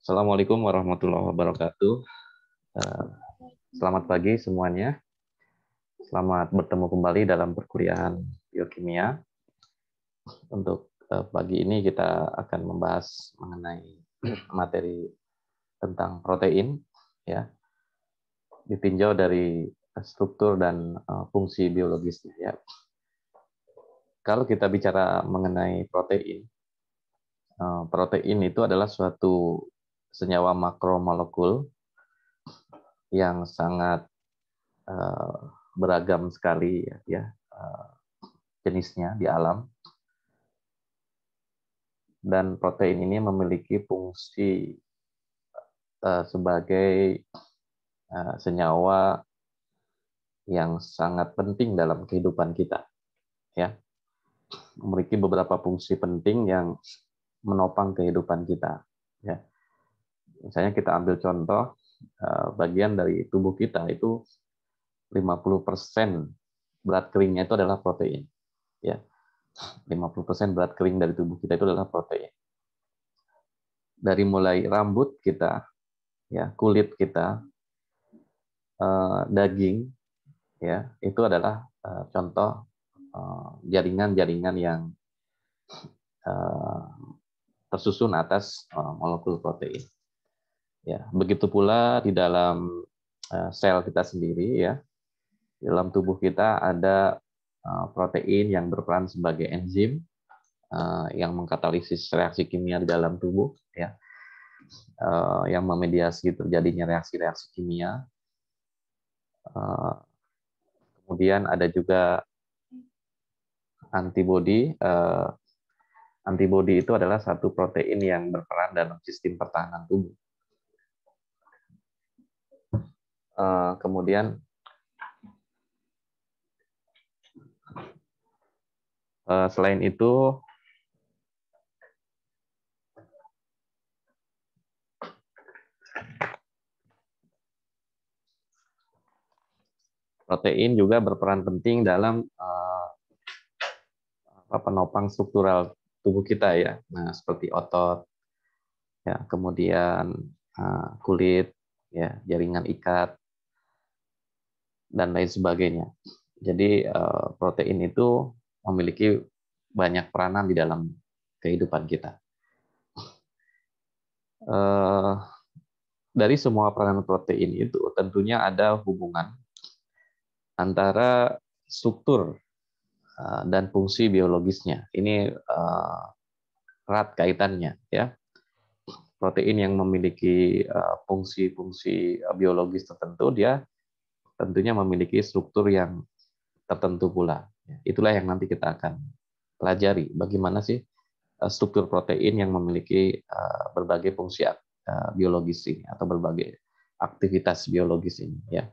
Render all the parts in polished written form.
Assalamualaikum warahmatullahi wabarakatuh. Selamat pagi semuanya. Selamat bertemu kembali dalam perkuliahan biokimia. Untuk pagi ini kita akan membahas mengenai materi tentang protein, ya, ditinjau dari struktur dan fungsi biologisnya. Ya. Kalau kita bicara mengenai protein, protein itu adalah suatu senyawa makromolekul yang sangat beragam sekali ya jenisnya di alam, dan protein ini memiliki fungsi sebagai senyawa yang sangat penting dalam kehidupan kita, ya, memiliki beberapa fungsi penting yang menopang kehidupan kita, ya. Misalnya kita ambil contoh bagian dari tubuh kita itu 50% berat keringnya itu adalah protein, ya. 50% berat kering dari tubuh kita itu adalah protein. Dari mulai rambut kita, ya, kulit kita, daging, ya, itu adalah contoh jaringan-jaringan yang tersusun atas molekul protein. Ya, begitu pula di dalam sel kita sendiri, ya. Di dalam tubuh kita ada protein yang berperan sebagai enzim yang mengkatalisis reaksi kimia di dalam tubuh, ya, yang memediasi terjadinya reaksi-reaksi kimia. Kemudian ada juga antibodi. Antibodi itu adalah satu protein yang berperan dalam sistem pertahanan tubuh. Kemudian selain itu protein juga berperan penting dalam penopang struktural tubuh kita, ya. Nah, seperti otot, ya, kemudian kulit, ya, jaringan ikat, dan lain sebagainya. Jadi protein itu memiliki banyak peranan di dalam kehidupan kita. Dari semua peranan protein itu tentunya ada hubungan antara struktur dan fungsi biologisnya. Ini erat kaitannya, ya. Protein yang memiliki fungsi-fungsi biologis tertentu, dia tentunya memiliki struktur yang tertentu pula. Itulah yang nanti kita akan pelajari, bagaimana sih struktur protein yang memiliki berbagai fungsi biologis ini atau berbagai aktivitas biologis ini, ya.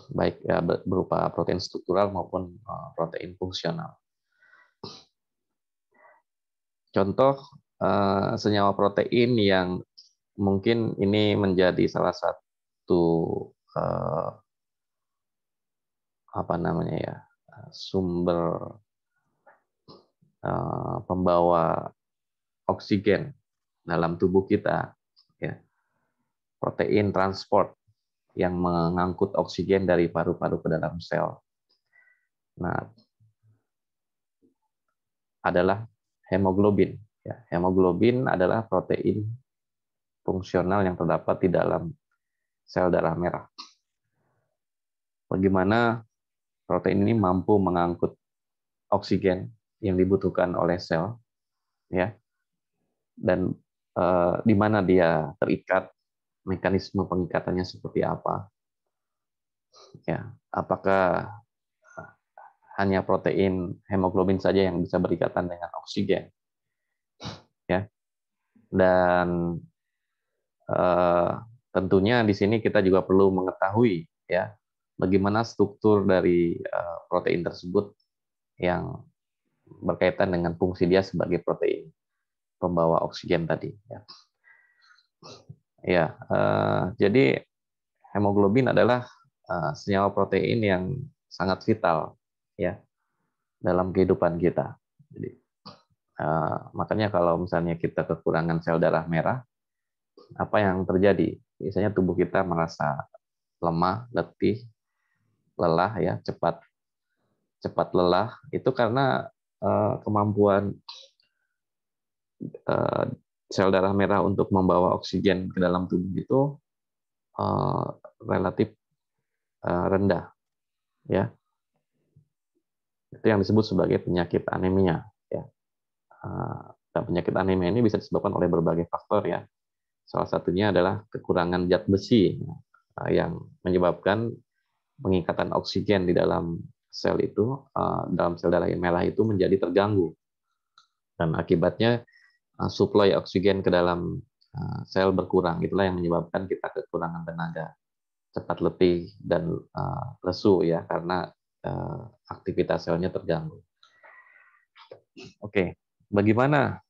Baik berupa protein struktural maupun protein fungsional. Contoh senyawa protein yang mungkin ini menjadi salah satu sumber pembawa oksigen dalam tubuh kita, ya. Protein transport yang mengangkut oksigen dari paru-paru ke dalam sel. Nah, adalah hemoglobin. Ya, hemoglobin adalah protein fungsional yang terdapat di dalam sel darah merah. Bagaimana protein ini mampu mengangkut oksigen yang dibutuhkan oleh sel, ya, dan di mana dia terikat, mekanisme pengikatannya seperti apa, ya, apakah hanya protein hemoglobin saja yang bisa berikatan dengan oksigen, ya. Dan tentunya di sini kita juga perlu mengetahui, ya, bagaimana struktur dari protein tersebut yang berkaitan dengan fungsi dia sebagai protein pembawa oksigen tadi, ya. Ya, jadi hemoglobin adalah senyawa protein yang sangat vital, ya, dalam kehidupan kita. Jadi makanya kalau misalnya kita kekurangan sel darah merah, apa yang terjadi? Biasanya tubuh kita merasa lemah, letih, lelah ya, cepat lelah. Itu karena kemampuan eh, sel darah merah untuk membawa oksigen ke dalam tubuh itu eh, relatif rendah ya. Itu yang disebut sebagai penyakit anemia ya. Dan penyakit anemia ini bisa disebabkan oleh berbagai faktor ya. Salah satunya adalah kekurangan zat besi yang menyebabkan pengikatan oksigen di dalam sel itu, dalam sel darah merah itu menjadi terganggu. Dan akibatnya suplai oksigen ke dalam sel berkurang. Itulah yang menyebabkan kita kekurangan tenaga, cepat letih dan lesu ya karena aktivitas selnya terganggu. Oke, bagaimana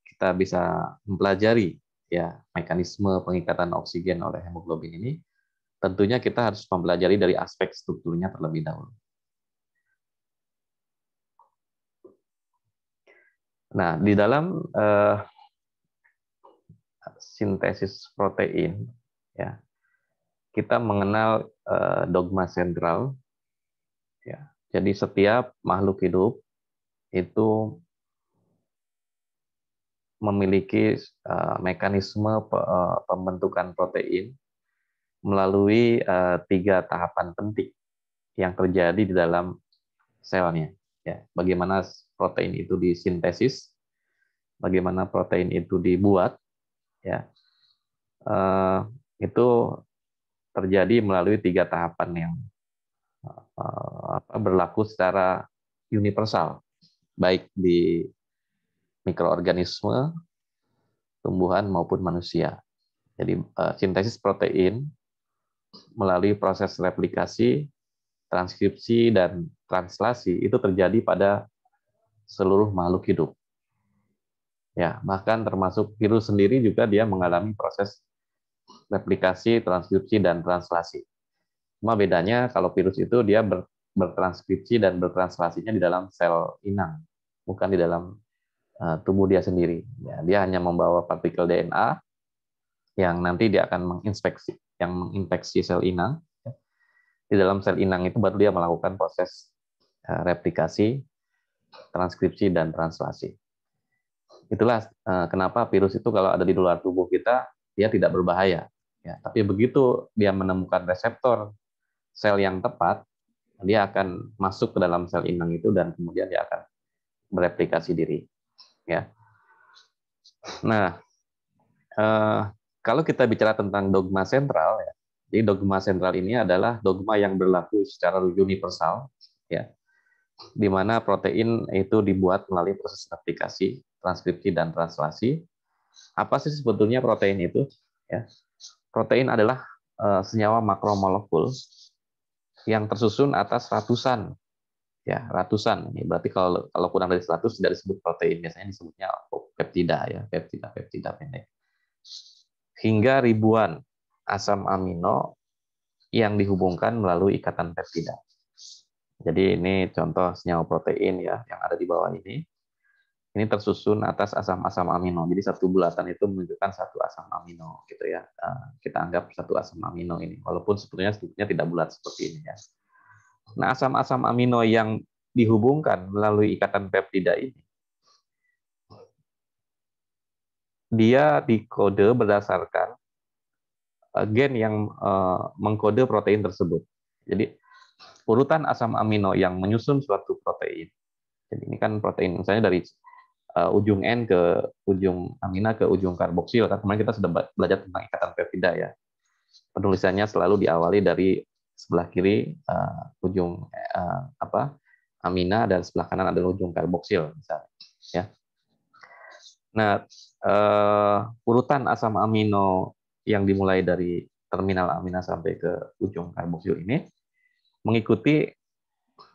kita bisa mempelajari ya mekanisme pengikatan oksigen oleh hemoglobin ini? Tentunya kita harus mempelajari dari aspek strukturnya terlebih dahulu. Nah, di dalam sintesis protein, ya kita mengenal dogma sentral. Ya, jadi setiap makhluk hidup itu memiliki mekanisme pembentukan protein melalui 3 tahapan penting yang terjadi di dalam selnya. Ya, bagaimana protein itu disintesis, bagaimana protein itu dibuat, ya, itu terjadi melalui 3 tahapan yang berlaku secara universal, baik di mikroorganisme, tumbuhan maupun manusia. Jadi sintesis protein melalui proses replikasi, transkripsi, dan translasi itu terjadi pada seluruh makhluk hidup. Ya, bahkan termasuk virus sendiri juga dia mengalami proses replikasi, transkripsi, dan translasi. Cuma bedanya kalau virus itu dia bertranskripsi dan bertranslasinya di dalam sel inang, bukan di dalam tubuh dia sendiri. Ya, dia hanya membawa partikel DNA yang nanti dia akan menginfeksi sel inang. Di dalam sel inang itu baru dia melakukan proses replikasi, transkripsi, dan translasi. Itulah kenapa virus itu kalau ada di luar tubuh kita, dia tidak berbahaya. Ya, tapi begitu dia menemukan reseptor sel yang tepat, dia akan masuk ke dalam sel inang itu dan kemudian dia akan bereplikasi diri. Ya. Nah, kalau kita bicara tentang dogma sentral, ya, jadi dogma sentral ini adalah dogma yang berlaku secara universal, ya, di mana protein itu dibuat melalui proses replikasi, transkripsi, dan translasi. Apa sih sebetulnya protein itu? Ya, protein adalah senyawa makromolekul yang tersusun atas ratusan, ya ratusan. Ini berarti kalau kurang dari 100 tidak disebut protein, biasanya disebutnya peptida ya, peptida pendek. Hingga ribuan asam amino yang dihubungkan melalui ikatan peptida. Jadi ini contoh senyawa protein ya yang ada di bawah ini. Ini tersusun atas asam-asam amino. Jadi satu bulatan itu menunjukkan satu asam amino gitu ya. Kita anggap satu asam amino ini, walaupun sebetulnya tidak bulat seperti ini ya. Nah, asam-asam amino yang dihubungkan melalui ikatan peptida ini, dia dikode berdasarkan gen yang mengkode protein tersebut. Jadi urutan asam amino yang menyusun suatu protein. Jadi ini kan protein misalnya dari ujung N ke ujung amina ke ujung karboksil. Kan kemarin kita sudah belajar tentang ikatan peptida ya. Penulisannya selalu diawali dari sebelah kiri ujung amina dan sebelah kanan adalah ujung karboksil misalnya. Ya. Nah, urutan asam amino yang dimulai dari terminal amina sampai ke ujung karboksil ini mengikuti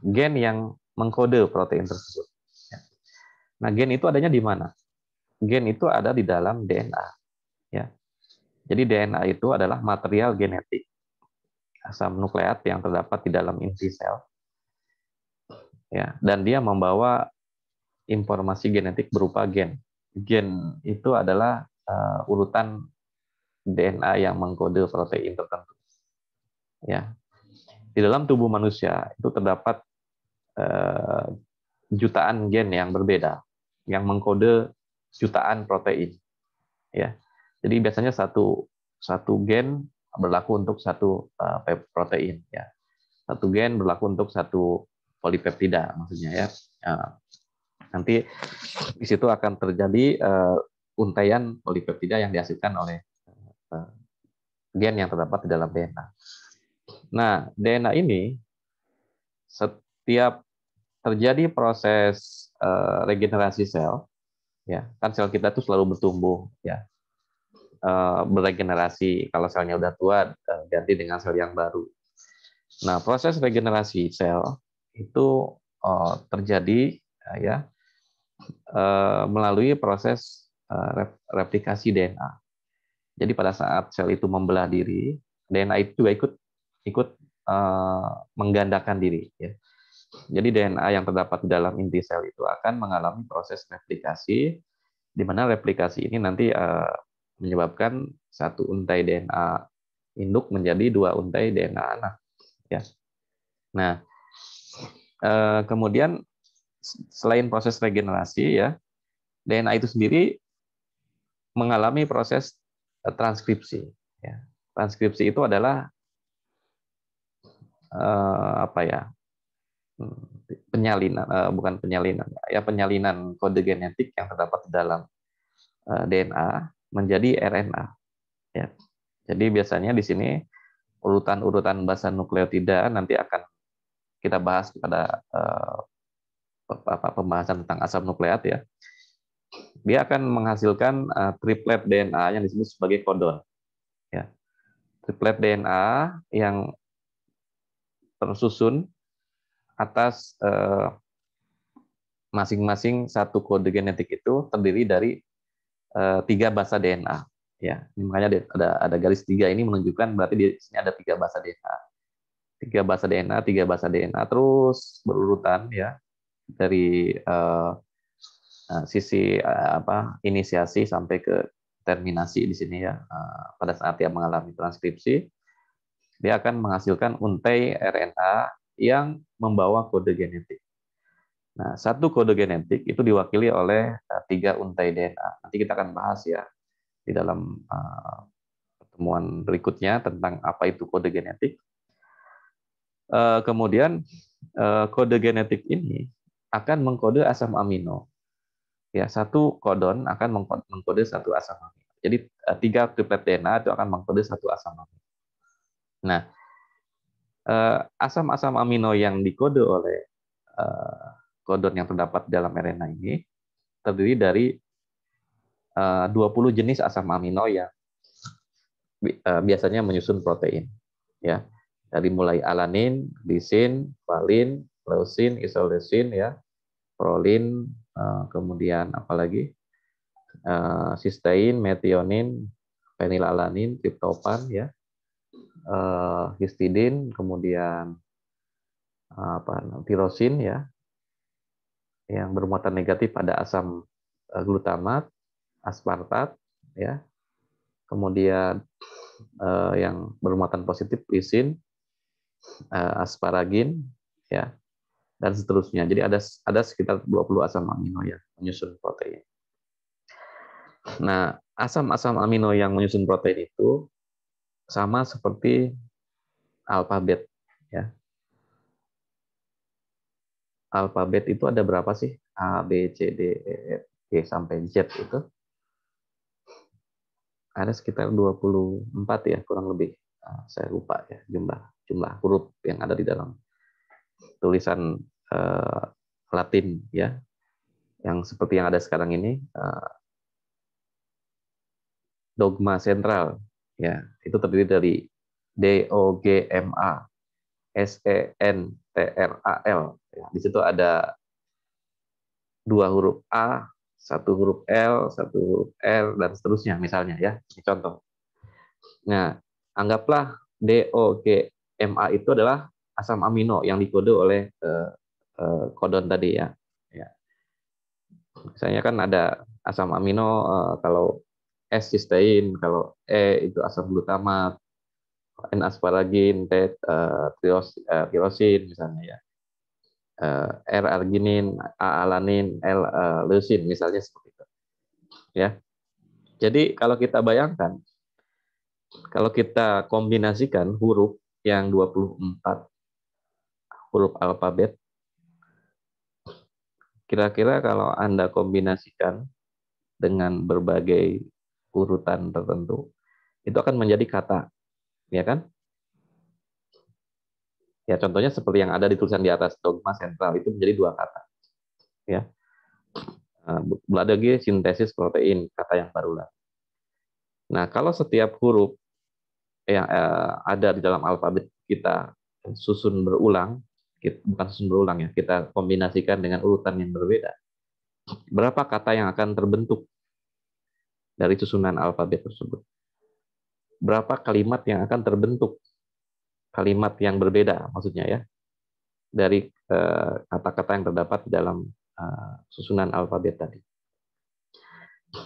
gen yang mengkode protein tersebut. Nah, gen itu adanya di mana? Gen itu ada di dalam DNA. Ya. Jadi DNA itu adalah material genetik asam nukleat yang terdapat di dalam inti sel. Ya, dan dia membawa informasi genetik berupa gen. Gen itu adalah urutan DNA yang mengkode protein tertentu. Ya, di dalam tubuh manusia itu terdapat jutaan gen yang berbeda yang mengkode jutaan protein. Ya, jadi biasanya satu gen berlaku untuk satu protein. Ya, satu gen berlaku untuk satu polipeptida, maksudnya ya. Nanti di situ akan terjadi untaian polipeptida yang dihasilkan oleh gen yang terdapat di dalam DNA. Nah, DNA ini setiap terjadi proses regenerasi sel, ya kan sel kita itu selalu bertumbuh, ya beregenerasi. Kalau selnya udah tua, ganti dengan sel yang baru. Nah, proses regenerasi sel itu terjadi ya melalui proses replikasi DNA. Jadi pada saat sel itu membelah diri, DNA itu juga ikut menggandakan diri. Ya. Jadi DNA yang terdapat di dalam inti sel itu akan mengalami proses replikasi, di mana replikasi ini nanti menyebabkan satu untai DNA induk menjadi dua untai DNA anak. Ya. Nah, kemudian selain proses regenerasi, ya DNA itu sendiri mengalami proses transkripsi. Ya. Transkripsi itu adalah apa ya? Penyalinan, bukan penyalinan, ya penyalinan kode genetik yang terdapat di dalam DNA menjadi RNA. Ya. Jadi biasanya di sini urutan-urutan basa nukleotida nanti akan kita bahas pada pembahasan tentang asam nukleat ya. Dia akan menghasilkan triplet DNA yang disebut sebagai kodon. Ya. Triplet DNA yang tersusun atas masing-masing satu kode genetik itu terdiri dari 3 basa DNA. Ya, ini makanya ada garis 3 ini menunjukkan berarti di sini ada 3 basa DNA. 3 basa DNA, 3 basa DNA terus berurutan ya dari sisi inisiasi sampai ke terminasi di sini ya. Pada saat dia mengalami transkripsi, dia akan menghasilkan untai RNA yang membawa kode genetik. Nah, satu kode genetik itu diwakili oleh 3 untai DNA. Nanti kita akan bahas ya di dalam pertemuan berikutnya tentang apa itu kode genetik. Kemudian kode genetik ini akan mengkode asam amino. Ya, satu kodon akan mengkode satu asam amino. Jadi 3 triplet DNA itu akan mengkode satu asam amino. Nah, asam-asam amino yang dikode oleh kodon yang terdapat dalam RNA ini terdiri dari 20 jenis asam amino yang biasanya menyusun protein. Ya, dari mulai alanin, lisin, valin, leusin, isoleusin, ya, prolin, kemudian apalagi sistein, metionin, fenilalanin, triptofan, ya, histidin, kemudian tirosin, ya, yang bermuatan negatif pada asam glutamat, aspartat, ya, kemudian yang bermuatan positif lisin, asparagin, ya, dan seterusnya. Jadi ada sekitar 20 asam amino yang menyusun protein. Nah, asam-asam amino yang menyusun protein itu sama seperti alfabet, ya. Alfabet itu ada berapa sih? A, B, C, D, E, F, G sampai Z itu. Ada sekitar 24 ya, kurang lebih. Saya lupa ya jumlah huruf yang ada di dalam tulisan Latin ya. Yang seperti yang ada sekarang ini dogma sentral ya, itu terdiri dari DOGMA SENTRAL ya. Di situ ada 2 huruf A, 1 huruf L, 1 huruf R, dan seterusnya misalnya ya. Ini contoh. Nah, anggaplah DOGMA itu adalah asam amino yang dikode oleh kodon tadi ya. Misalnya kan ada asam amino kalau S sistein, kalau E itu asam glutamat, N asparagin, T tirosin misalnya ya. R arginin, A alanin, L leusin misalnya seperti itu. Ya. Jadi kalau kita bayangkan, kalau kita kombinasikan huruf yang 24 huruf alfabet, kira-kira kalau Anda kombinasikan dengan berbagai urutan tertentu, itu akan menjadi kata, ya kan? Ya, contohnya seperti yang ada di tulisan di atas, dogma sentral itu menjadi dua kata. Ya, Bladege sintesis protein, kata yang baru lah. Nah, kalau setiap huruf yang ada di dalam alfabet kita susun berulang, bukan susun berulang ya, kita kombinasikan dengan urutan yang berbeda. Berapa kata yang akan terbentuk dari susunan alfabet tersebut? Berapa kalimat yang akan terbentuk? Kalimat yang berbeda maksudnya ya, dari kata-kata yang terdapat di dalam susunan alfabet tadi.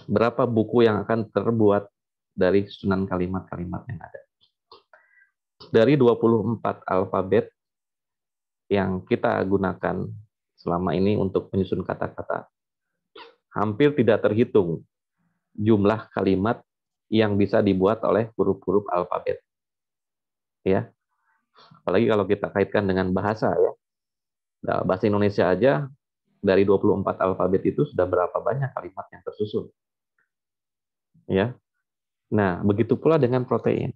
Berapa buku yang akan terbuat dari susunan kalimat-kalimat yang ada. Dari 24 alfabet yang kita gunakan selama ini untuk menyusun kata-kata, hampir tidak terhitung jumlah kalimat yang bisa dibuat oleh huruf-huruf alfabet. Ya, apalagi kalau kita kaitkan dengan bahasa ya. Nah, bahasa Indonesia aja dari 24 alfabet itu sudah berapa banyak kalimat yang tersusun. Ya. Nah, begitu pula dengan protein.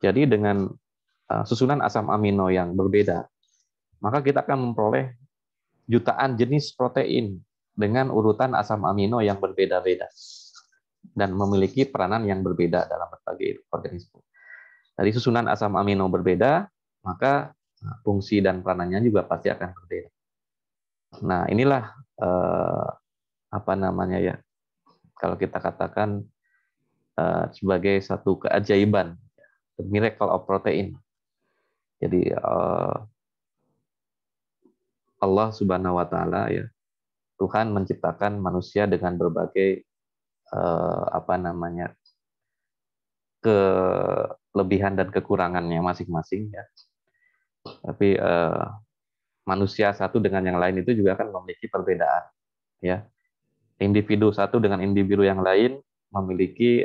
Jadi dengan susunan asam amino yang berbeda, maka kita akan memperoleh jutaan jenis protein dengan urutan asam amino yang berbeda-beda dan memiliki peranan yang berbeda dalam berbagai organisme. Dari susunan asam amino berbeda, maka fungsi dan peranannya juga pasti akan berbeda. Nah, inilah apa namanya ya, kalau kita katakan sebagai satu keajaiban, the miracle of protein. Jadi Allah Subhanahu wa taala ya, Tuhan menciptakan manusia dengan berbagai apa namanya, kelebihan dan kekurangannya masing-masing ya. Tapi manusia satu dengan yang lain itu juga akan memiliki perbedaan ya. Individu satu dengan individu yang lain memiliki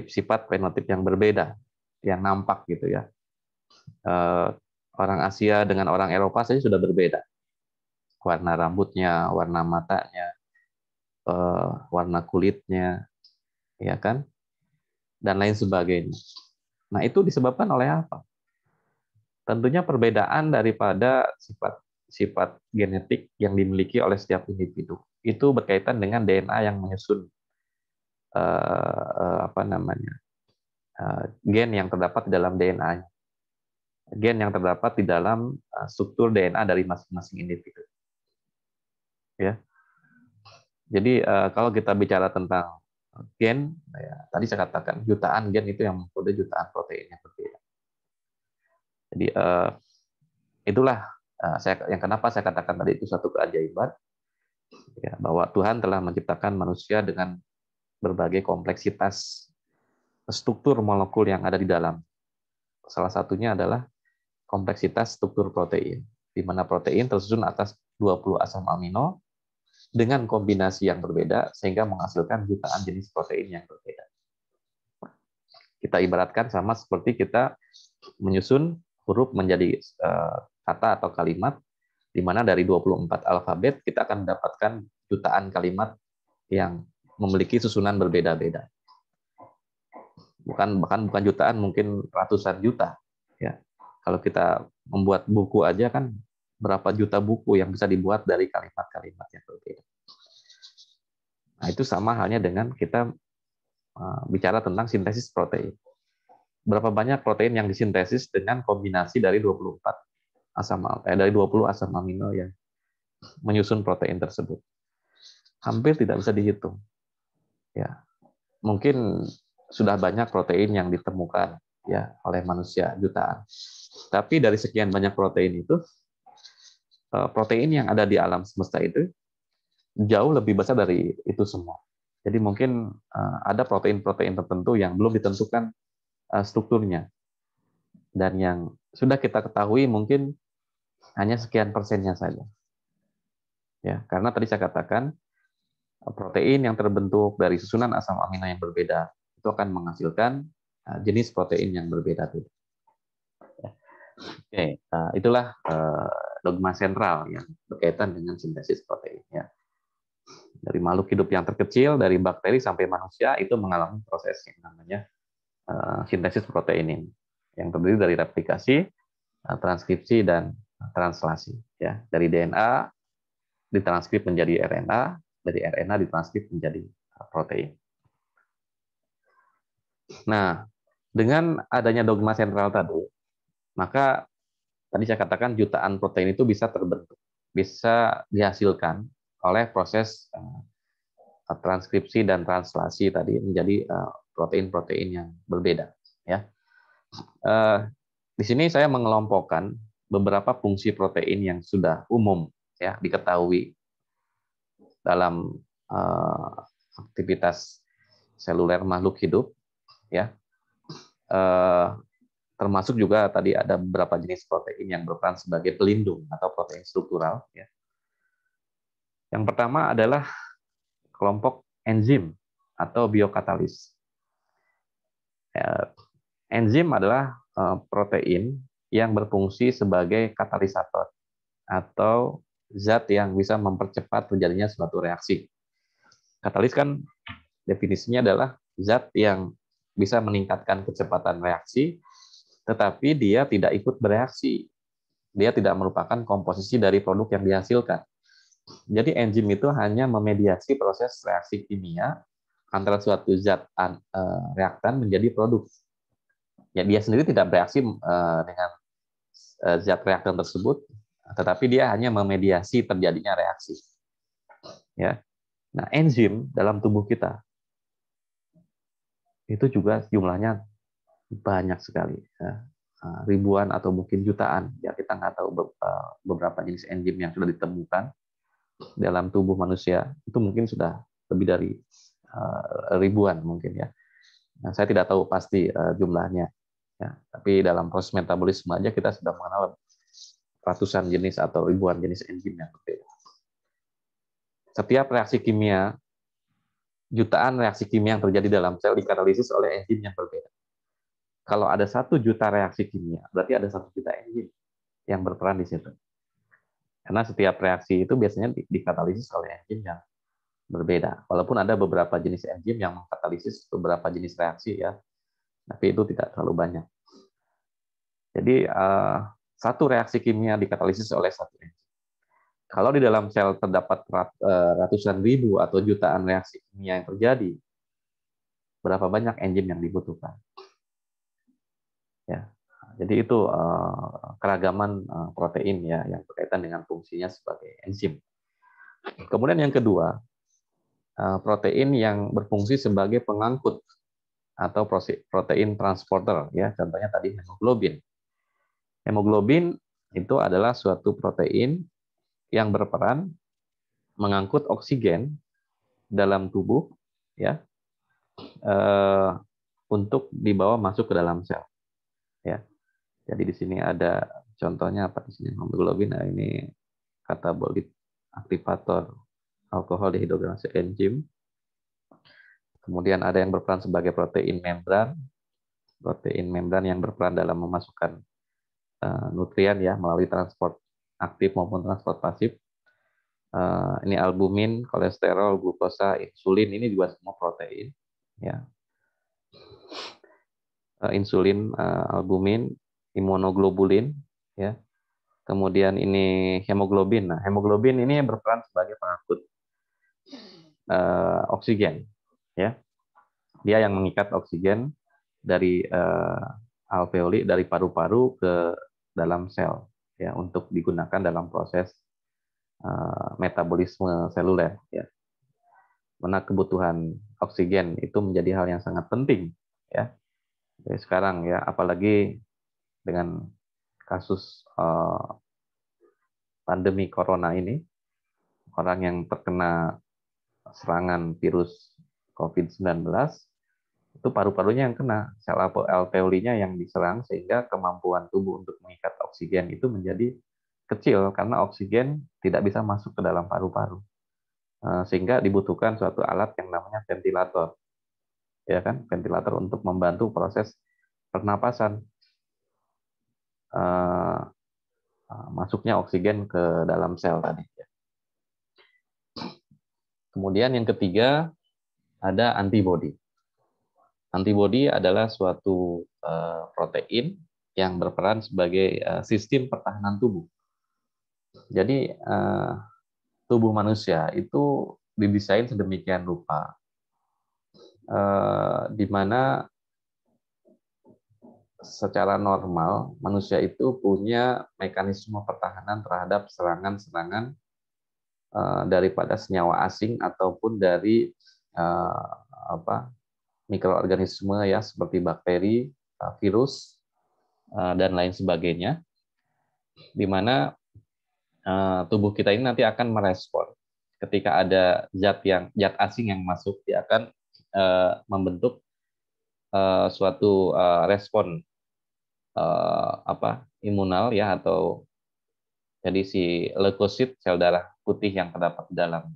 sifat fenotip yang berbeda, yang nampak gitu ya. Orang Asia dengan orang Eropa saja sudah berbeda. Warna rambutnya, warna matanya, warna kulitnya, ya kan, dan lain sebagainya. Nah, itu disebabkan oleh apa? Tentunya perbedaan daripada sifat genetik yang dimiliki oleh setiap individu. Itu berkaitan dengan DNA yang menyusun apa namanya, gen yang terdapat di dalam DNA-nya, gen yang terdapat di dalam struktur DNA dari masing-masing individu. Ya, jadi kalau kita bicara tentang gen, ya, tadi saya katakan jutaan gen itu yang mengkode jutaan protein yang berbeda. Jadi itulah yang kenapa saya katakan tadi itu satu keajaiban, ya, bahwa Tuhan telah menciptakan manusia dengan berbagai kompleksitas struktur molekul yang ada di dalam. Salah satunya adalah kompleksitas struktur protein, di mana protein tersusun atas 20 asam amino dengan kombinasi yang berbeda sehingga menghasilkan jutaan jenis protein yang berbeda. Kita ibaratkan sama seperti kita menyusun huruf menjadi kata atau kalimat, di mana dari 24 alfabet kita akan mendapatkan jutaan kalimat yang memiliki susunan berbeda-beda. Bahkan bukan jutaan, mungkin ratusan juta. Ya, kalau kita membuat buku aja kan berapa juta buku yang bisa dibuat dari kalimat-kalimat yang berbeda. Nah, itu sama halnya dengan kita bicara tentang sintesis protein. Berapa banyak protein yang disintesis dengan kombinasi dari 20 asam amino yang menyusun protein tersebut. Hampir tidak bisa dihitung. Ya. Mungkin sudah banyak protein yang ditemukan ya oleh manusia jutaan. Tapi dari sekian banyak protein itu, protein yang ada di alam semesta itu jauh lebih besar dari itu semua. Jadi mungkin ada protein-protein tertentu yang belum ditentukan strukturnya, dan yang sudah kita ketahui mungkin hanya sekian persennya saja. Ya, karena tadi saya katakan protein yang terbentuk dari susunan asam amino yang berbeda itu akan menghasilkan jenis protein yang berbeda. Oke, itulah dogma sentral yang berkaitan dengan sintesis protein. Ya. Dari makhluk hidup yang terkecil, dari bakteri sampai manusia, itu mengalami proses yang namanya sintesis protein ini, yang terdiri dari replikasi, transkripsi, dan translasi. Ya, dari DNA ditranskrip menjadi RNA, dari RNA ditranskrip menjadi protein. Nah, dengan adanya dogma sentral tadi, maka tadi saya katakan jutaan protein itu bisa terbentuk, bisa dihasilkan oleh proses transkripsi dan translasi tadi menjadi protein-protein yang berbeda. Ya, di sini saya mengelompokkan beberapa fungsi protein yang sudah umum ya diketahui dalam aktivitas seluler makhluk hidup, ya. Termasuk juga tadi ada beberapa jenis protein yang berperan sebagai pelindung atau protein struktural. Ya. Yang pertama adalah kelompok enzim atau biokatalis. Ya, enzim adalah protein yang berfungsi sebagai katalisator atau zat yang bisa mempercepat terjadinya suatu reaksi. Katalis kan definisinya adalah zat yang bisa meningkatkan kecepatan reaksi, tetapi dia tidak ikut bereaksi. Dia tidak merupakan komposisi dari produk yang dihasilkan. Jadi enzim itu hanya memediasi proses reaksi kimia antara suatu zat reaktan menjadi produk. Ya, dia sendiri tidak bereaksi dengan zat reaktan tersebut, tetapi dia hanya memediasi terjadinya reaksi. Ya. Nah, enzim dalam tubuh kita itu juga jumlahnya banyak sekali, ya. Ribuan atau mungkin jutaan. Ya, kita nggak tahu beberapa jenis enzim yang sudah ditemukan dalam tubuh manusia. Itu mungkin sudah lebih dari ribuan mungkin ya. Nah, saya tidak tahu pasti jumlahnya. Ya, tapi dalam proses metabolisme aja kita sudah mengenal ratusan jenis atau ribuan jenis enzim yang berbeda. Setiap reaksi kimia, jutaan reaksi kimia yang terjadi dalam sel dikatalisis oleh enzim yang berbeda. Kalau ada 1 juta reaksi kimia, berarti ada 1 juta enzim yang berperan di situ. Karena setiap reaksi itu biasanya dikatalisis oleh enzim yang berbeda. Walaupun ada beberapa jenis enzim yang mengkatalisis beberapa jenis reaksi ya, tapi itu tidak terlalu banyak. Jadi satu reaksi kimia dikatalisis oleh satu enzim. Kalau di dalam sel terdapat ratusan ribu atau jutaan reaksi kimia yang terjadi, berapa banyak enzim yang dibutuhkan? Ya, jadi itu keragaman protein ya yang berkaitan dengan fungsinya sebagai enzim. Kemudian yang kedua, protein yang berfungsi sebagai pengangkut atau protein transporter ya, contohnya tadi hemoglobin. Hemoglobin itu adalah suatu protein yang berperan mengangkut oksigen dalam tubuh ya untuk dibawa masuk ke dalam sel ya. Jadi di sini ada contohnya apa di sini hemoglobin. Nah, ini katabolit aktivator alkohol dehidrogenase enzim. Kemudian ada yang berperan sebagai protein membran yang berperan dalam memasukkan nutrien ya melalui transport aktif maupun transport pasif. Ini albumin, kolesterol, glukosa, insulin, ini juga semua protein ya. Insulin, albumin, imunoglobulin ya. Kemudian ini hemoglobin. Nah, hemoglobin ini berperan sebagai pengangkut oksigen ya. Dia yang mengikat oksigen dari alveoli, dari paru-paru ke dalam sel ya untuk digunakan dalam proses metabolisme seluler ya. Mana kebutuhan oksigen itu menjadi hal yang sangat penting ya. Jadi sekarang ya apalagi dengan kasus pandemi corona ini, orang yang terkena serangan virus COVID-19, itu paru-parunya yang kena, sel alveolinya yang diserang, sehingga kemampuan tubuh untuk mengikat oksigen itu menjadi kecil karena oksigen tidak bisa masuk ke dalam paru-paru. Sehingga dibutuhkan suatu alat yang namanya ventilator. Ya kan, ventilator untuk membantu proses pernapasan. Masuknya oksigen ke dalam sel tadi. Kemudian yang ketiga ada antibodi. Antibodi adalah suatu protein yang berperan sebagai sistem pertahanan tubuh. Jadi tubuh manusia itu didesain sedemikian rupa, di mana secara normal manusia itu punya mekanisme pertahanan terhadap serangan-serangan daripada senyawa asing ataupun dari mikroorganisme ya seperti bakteri, virus dan lain sebagainya, di mana tubuh kita ini nanti akan merespon ketika ada zat asing yang masuk, dia akan membentuk suatu respon imunal ya, atau jadi si leukosit, sel darah putih yang terdapat di dalam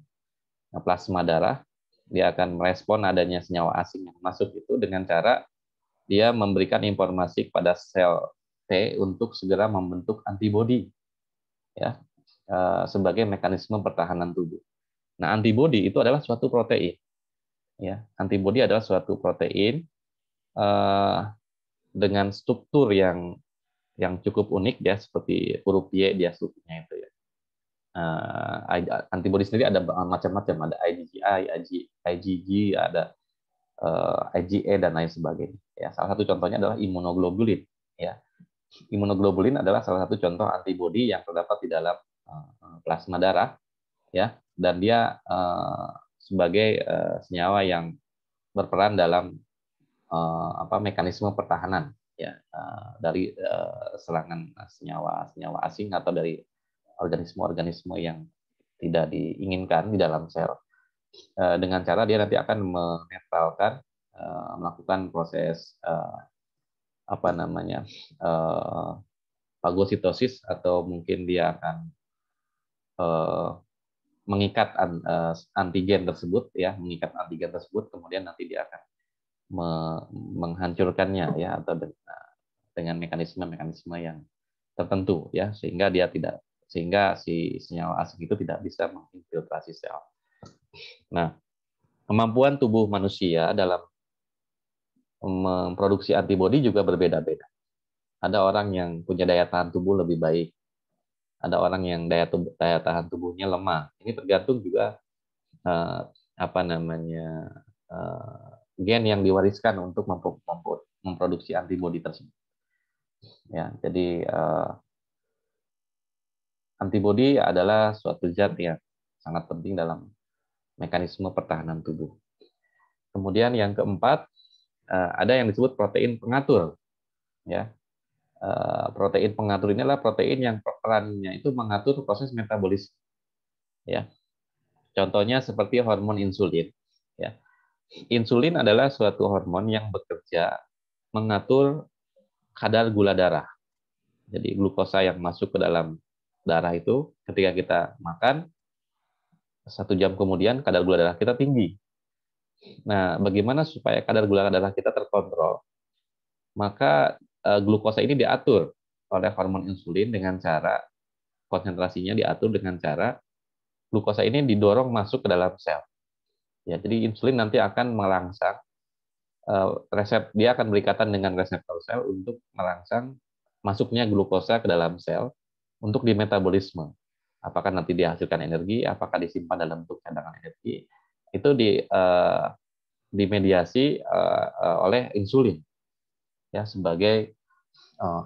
plasma darah, dia akan merespon adanya senyawa asing yang masuk itu dengan cara dia memberikan informasi kepada sel T untuk segera membentuk antibodi ya, sebagai mekanisme pertahanan tubuh. Nah, antibodi itu adalah suatu protein ya. Antibodi adalah suatu protein dengan struktur yang cukup unik ya, seperti huruf Y dia strukturnya itu ya. Antibodi sendiri ada macam-macam, ada IgG, ada IgE dan lain sebagainya. Ya, salah satu contohnya adalah imunoglobulin. Ya, imunoglobulin adalah salah satu contoh antibodi yang terdapat di dalam plasma darah, ya, dan dia sebagai senyawa yang berperan dalam mekanisme pertahanan ya, dari serangan senyawa asing atau dari organisme-organisme yang tidak diinginkan di dalam sel, dengan cara dia nanti akan menetralkan, melakukan proses fagositosis, atau mungkin dia akan mengikat antigen tersebut ya, kemudian nanti dia akan menghancurkannya ya, atau dengan mekanisme yang tertentu ya, sehingga si senyawa asing itu tidak bisa menginfiltrasi sel. Nah, kemampuan tubuh manusia dalam memproduksi antibodi juga berbeda-beda. Ada orang yang punya daya tahan tubuh lebih baik, ada orang yang daya tahan tubuhnya lemah. Ini tergantung juga gen yang diwariskan untuk memproduksi antibodi tersebut. Ya, jadi antibodi adalah suatu zat yang sangat penting dalam mekanisme pertahanan tubuh. Kemudian yang keempat, ada yang disebut protein pengatur. Ya, protein pengatur ini adalah protein yang perannya itu mengatur proses metabolisme. Ya, contohnya seperti hormon insulin. Ya, insulin adalah suatu hormon yang bekerja mengatur kadar gula darah. Jadi glukosa yang masuk ke dalam darah itu ketika kita makan, 1 jam kemudian kadar gula darah kita tinggi. Nah, bagaimana supaya kadar gula darah kita terkontrol? Maka glukosa ini diatur oleh hormon insulin dengan cara konsentrasinya diatur dengan cara glukosa ini didorong masuk ke dalam sel. Ya, jadi insulin nanti akan merangsang dia akan berikatan dengan reseptor sel untuk merangsang masuknya glukosa ke dalam sel untuk dimetabolisme. Apakah nanti dihasilkan energi, apakah disimpan dalam bentuk cadangan energi, itu dimediasi oleh insulin ya, sebagai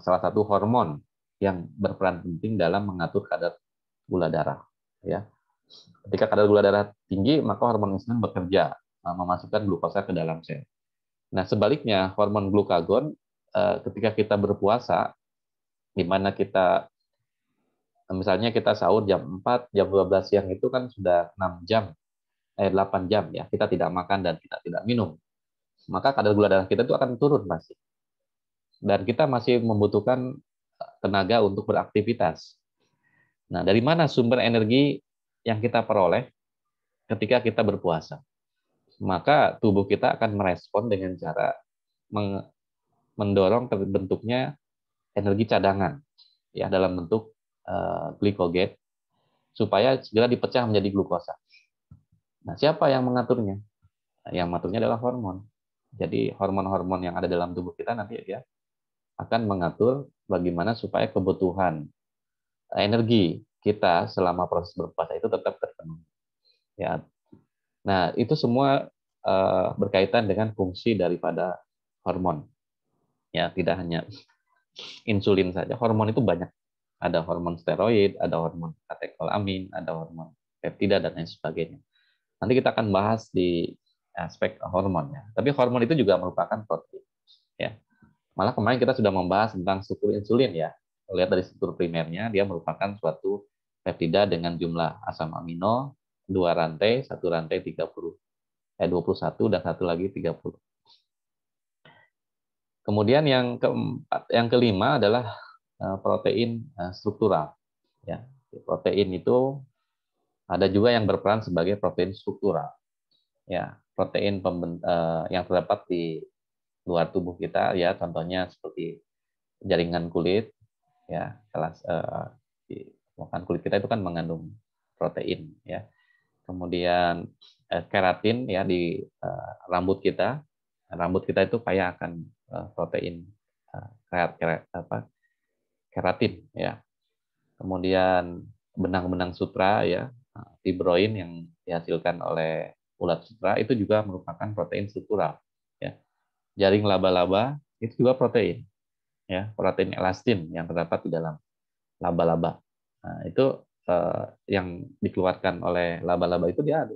salah satu hormon yang berperan penting dalam mengatur kadar gula darah ya. Ketika kadar gula darah tinggi, maka hormon insulin bekerja memasukkan glukosa ke dalam sel. Nah, sebaliknya hormon glukagon ketika kita berpuasa, di mana kita Misalnya kita sahur jam 4, jam 12 siang itu kan sudah 6 jam, 8 jam ya, kita tidak makan dan kita tidak minum. Maka kadar gula darah kita itu akan turun pasti. Dan kita masih membutuhkan tenaga untuk beraktivitas. Nah, dari mana sumber energi yang kita peroleh ketika kita berpuasa? Maka tubuh kita akan merespon dengan cara mendorong terbentuknya energi cadangan ya dalam bentuk glikogen supaya segera dipecah menjadi glukosa. Nah, siapa yang mengaturnya? Nah, yang mengaturnya adalah hormon. Jadi hormon-hormon yang ada dalam tubuh kita nanti ya akan mengatur bagaimana supaya kebutuhan energi kita selama proses berpuasa itu tetap terpenuhi. Ya. Nah, itu semua berkaitan dengan fungsi daripada hormon. Ya, tidak hanya insulin saja. Hormon itu banyak. Ada hormon steroid, ada hormon katekolamin, ada hormon peptida dan lain sebagainya. Nanti kita akan bahas di aspek hormon ya. Tapi hormon itu juga merupakan protein. Ya. Malah kemarin kita sudah membahas tentang struktur insulin ya. Lihat dari struktur primernya, dia merupakan suatu peptida dengan jumlah asam amino 2 rantai, 1 rantai 21 dan satu lagi 30. Kemudian yang keempat, yang kelima adalah protein struktural. Ya, protein itu ada juga yang berperan sebagai protein struktural. Ya, protein yang terdapat di luar tubuh kita, ya, contohnya seperti jaringan kulit, ya, kelas di permukaan kulit kita itu kan mengandung protein, ya. Kemudian keratin, ya, di rambut kita itu kaya akan protein keratin, ya. Kemudian benang-benang sutra ya, fibroin yang dihasilkan oleh ulat sutra itu juga merupakan protein struktural ya. Jaring laba-laba itu juga protein ya, protein elastin yang terdapat di dalam laba-laba. Nah, itu yang dikeluarkan oleh laba-laba itu dia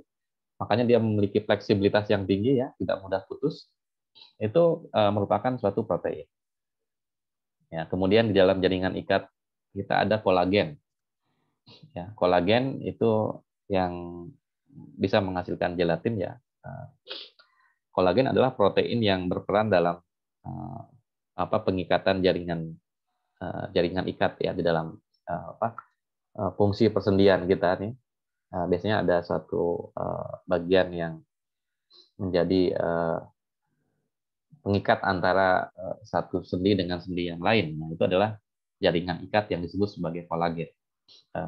makanya dia memiliki fleksibilitas yang tinggi ya, tidak mudah putus. Itu merupakan suatu protein. Ya, kemudian di dalam jaringan ikat kita ada kolagen. Ya, kolagen itu yang bisa menghasilkan gelatin ya. Kolagen adalah protein yang berperan dalam pengikatan jaringan ikat ya di dalam fungsi persendian kita nih. Biasanya ada satu bagian yang menjadi pengikat antara satu sendi dengan sendi yang lain. Nah, itu adalah jaringan ikat yang disebut sebagai kolagen.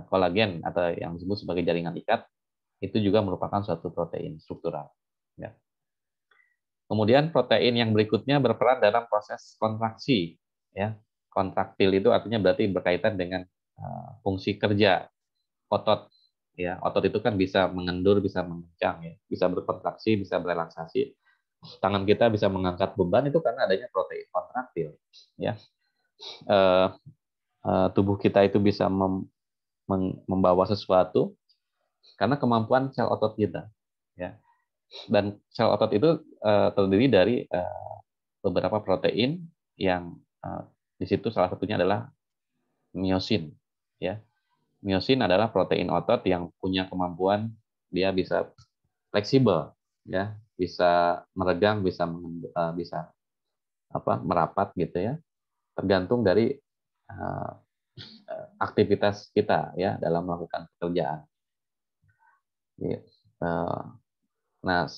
Kolagen atau yang disebut sebagai jaringan ikat itu juga merupakan suatu protein struktural. Ya. Kemudian protein yang berikutnya berperan dalam proses kontraksi. Ya. Kontraktil itu artinya berarti berkaitan dengan fungsi kerja otot. Ya, otot itu kan bisa mengendur, bisa mengencang, ya, bisa berkontraksi, bisa berelaksasi. Tangan kita bisa mengangkat beban itu karena adanya protein kontraktil. Ya. Tubuh kita itu bisa membawa sesuatu karena kemampuan sel otot kita. Ya. Dan sel otot itu terdiri dari beberapa protein yang di situ salah satunya adalah miosin. Ya. Miosin adalah protein otot yang punya kemampuan dia bisa fleksibel, ya, bisa meregang, bisa merapat gitu ya, tergantung dari aktivitas kita ya dalam melakukan pekerjaan. Nah,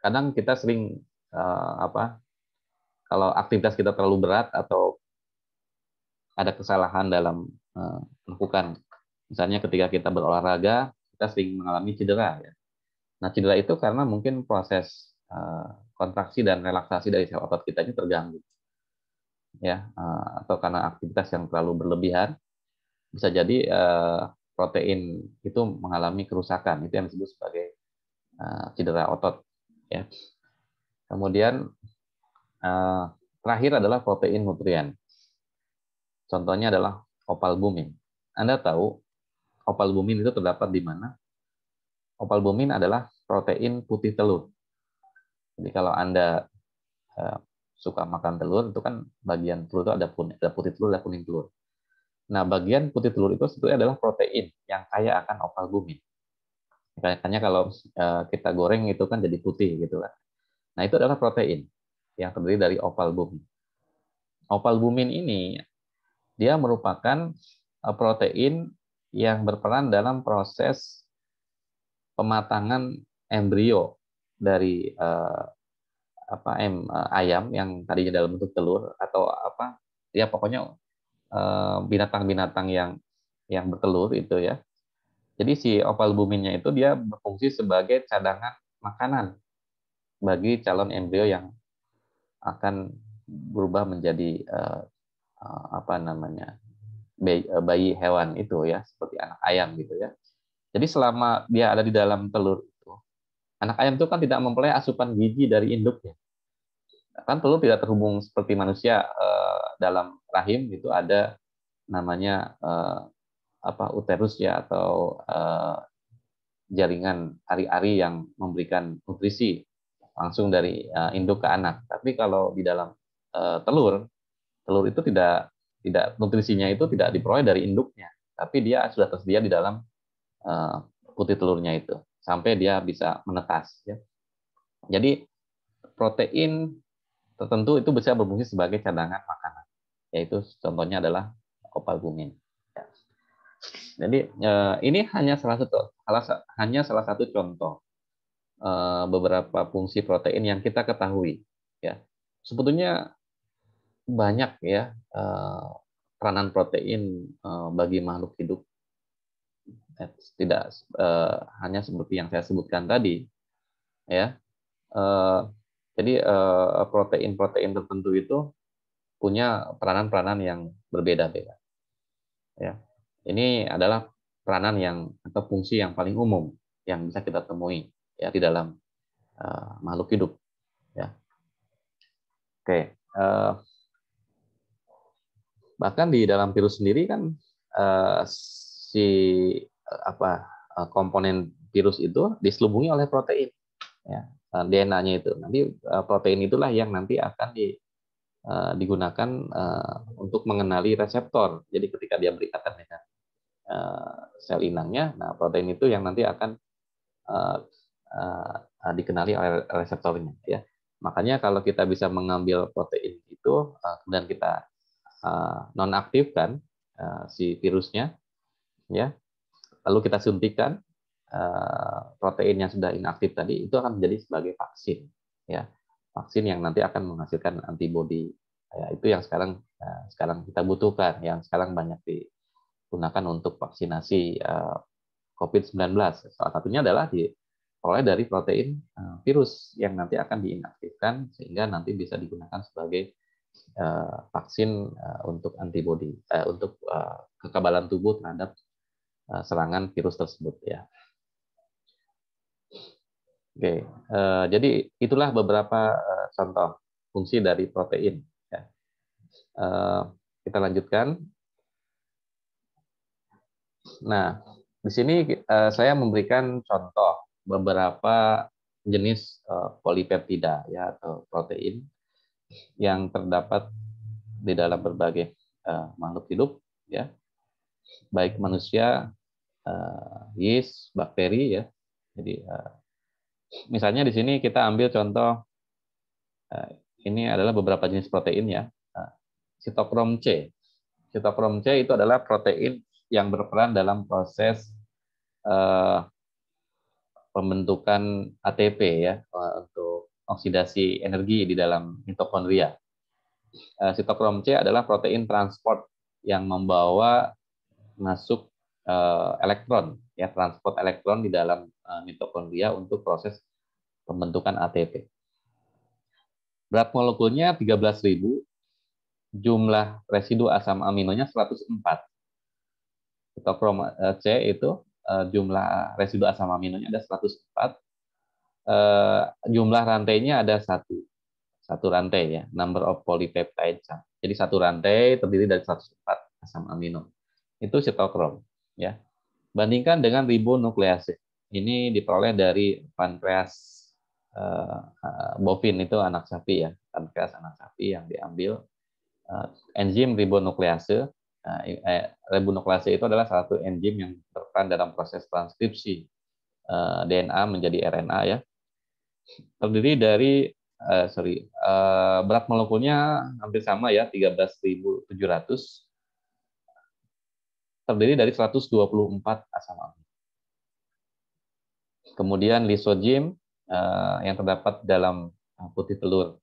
kadang kita sering kalau aktivitas kita terlalu berat atau ada kesalahan dalam melakukan, misalnya ketika kita berolahraga, kita sering mengalami cedera. Ya. Nah, cedera itu karena mungkin proses kontraksi dan relaksasi dari sel otot kita ini terganggu, ya, atau karena aktivitas yang terlalu berlebihan, bisa jadi protein itu mengalami kerusakan. Itu yang disebut sebagai cedera otot. Ya. Kemudian terakhir adalah protein nutrien. Contohnya adalah opalbumin. Anda tahu opalbumin itu terdapat di mana? Opalbumin adalah protein putih telur. Jadi kalau Anda suka makan telur, itu kan bagian telur itu ada putih telur, ada kuning telur. Nah, bagian putih telur itu sebetulnya adalah protein yang kaya akan ovalbumin. Makanya kalau kita goreng itu kan jadi putih gitu kan. Nah, itu adalah protein yang terdiri dari ovalbumin. Ovalbumin ini dia merupakan protein yang berperan dalam proses pematangan embrio dari ayam yang tadinya dalam bentuk telur atau apa ya pokoknya binatang-binatang yang bertelur itu ya. Jadi si ovalbuminnya itu dia berfungsi sebagai cadangan makanan bagi calon embrio yang akan berubah menjadi apa namanya bayi hewan itu ya, seperti anak ayam gitu ya. Jadi selama dia ada di dalam telur itu, anak ayam itu kan tidak memperoleh asupan gizi dari induknya. Kan telur tidak terhubung seperti manusia dalam rahim itu ada namanya uterus ya atau jaringan ari-ari yang memberikan nutrisi langsung dari induk ke anak. Tapi kalau di dalam telur itu tidak nutrisinya itu tidak diperoleh dari induknya, tapi dia sudah tersedia di dalam putih telurnya itu sampai dia bisa menetas. Ya. Jadi protein tertentu itu bisa berfungsi sebagai cadangan makanan, yaitu contohnya adalah ovalbumin. Ya. Jadi ini hanya salah satu contoh beberapa fungsi protein yang kita ketahui. Ya, sebetulnya banyak ya peranan protein bagi makhluk hidup. Tidak hanya seperti yang saya sebutkan tadi, ya. Jadi protein-protein tertentu itu punya peranan-peranan yang berbeda-beda. Ya, ini adalah peranan yang atau fungsi yang paling umum yang bisa kita temui ya di dalam makhluk hidup. Ya, oke. Bahkan di dalam virus sendiri kan si komponen virus itu diselubungi oleh protein, ya, DNA-nya itu. Nanti protein itulah yang nanti akan digunakan untuk mengenali reseptor. Jadi ketika dia berikatan dengan sel inangnya, nah protein itu yang nanti akan dikenali oleh reseptornya. Ya, makanya kalau kita bisa mengambil protein itu dan kita nonaktifkan si virusnya, ya, lalu kita suntikan protein yang sudah inaktif tadi itu akan menjadi sebagai vaksin, ya, vaksin yang nanti akan menghasilkan antibodi. Ya, itu yang sekarang kita butuhkan, yang sekarang banyak digunakan untuk vaksinasi COVID-19. Salah satunya adalah diperoleh dari protein virus yang nanti akan diinaktifkan sehingga nanti bisa digunakan sebagai vaksin untuk antibodi, untuk kekebalan tubuh terhadap serangan virus tersebut ya. Oke, jadi itulah beberapa contoh fungsi dari protein. Ya. Kita lanjutkan. Nah, di sini saya memberikan contoh beberapa jenis polipeptida ya atau protein yang terdapat di dalam berbagai makhluk hidup, ya, baik manusia, yeast, bakteri, ya. Jadi misalnya di sini kita ambil contoh ini adalah beberapa jenis protein ya. Sitokrom C. Sitokrom C itu adalah protein yang berperan dalam proses pembentukan ATP ya untuk oksidasi energi di dalam mitokondria. Sitokrom C adalah protein transport yang membawa masuk elektron ya, transport elektron di dalam mitokondria untuk proses pembentukan ATP. Berat molekulnya 13.000, jumlah residu asam aminonya 104. Sitokrom C itu jumlah residu asam aminonya ada 104. Jumlah rantainya ada satu rantai ya, number of polypeptide. Jadi satu rantai terdiri dari 104 asam amino. Itu sitokrom ya. Bandingkan dengan ribonuklease. Ini diperoleh dari pankreas bovin, itu anak sapi ya, pankreas anak sapi yang diambil enzim ribonuklease Nah, ribonuklease itu adalah salah satu enzim yang berperan dalam proses transkripsi DNA menjadi RNA ya. Terdiri dari berat molekulnya hampir sama ya, 13.700. Terdiri dari 124 asam amino. Kemudian lisogim yang terdapat dalam putih telur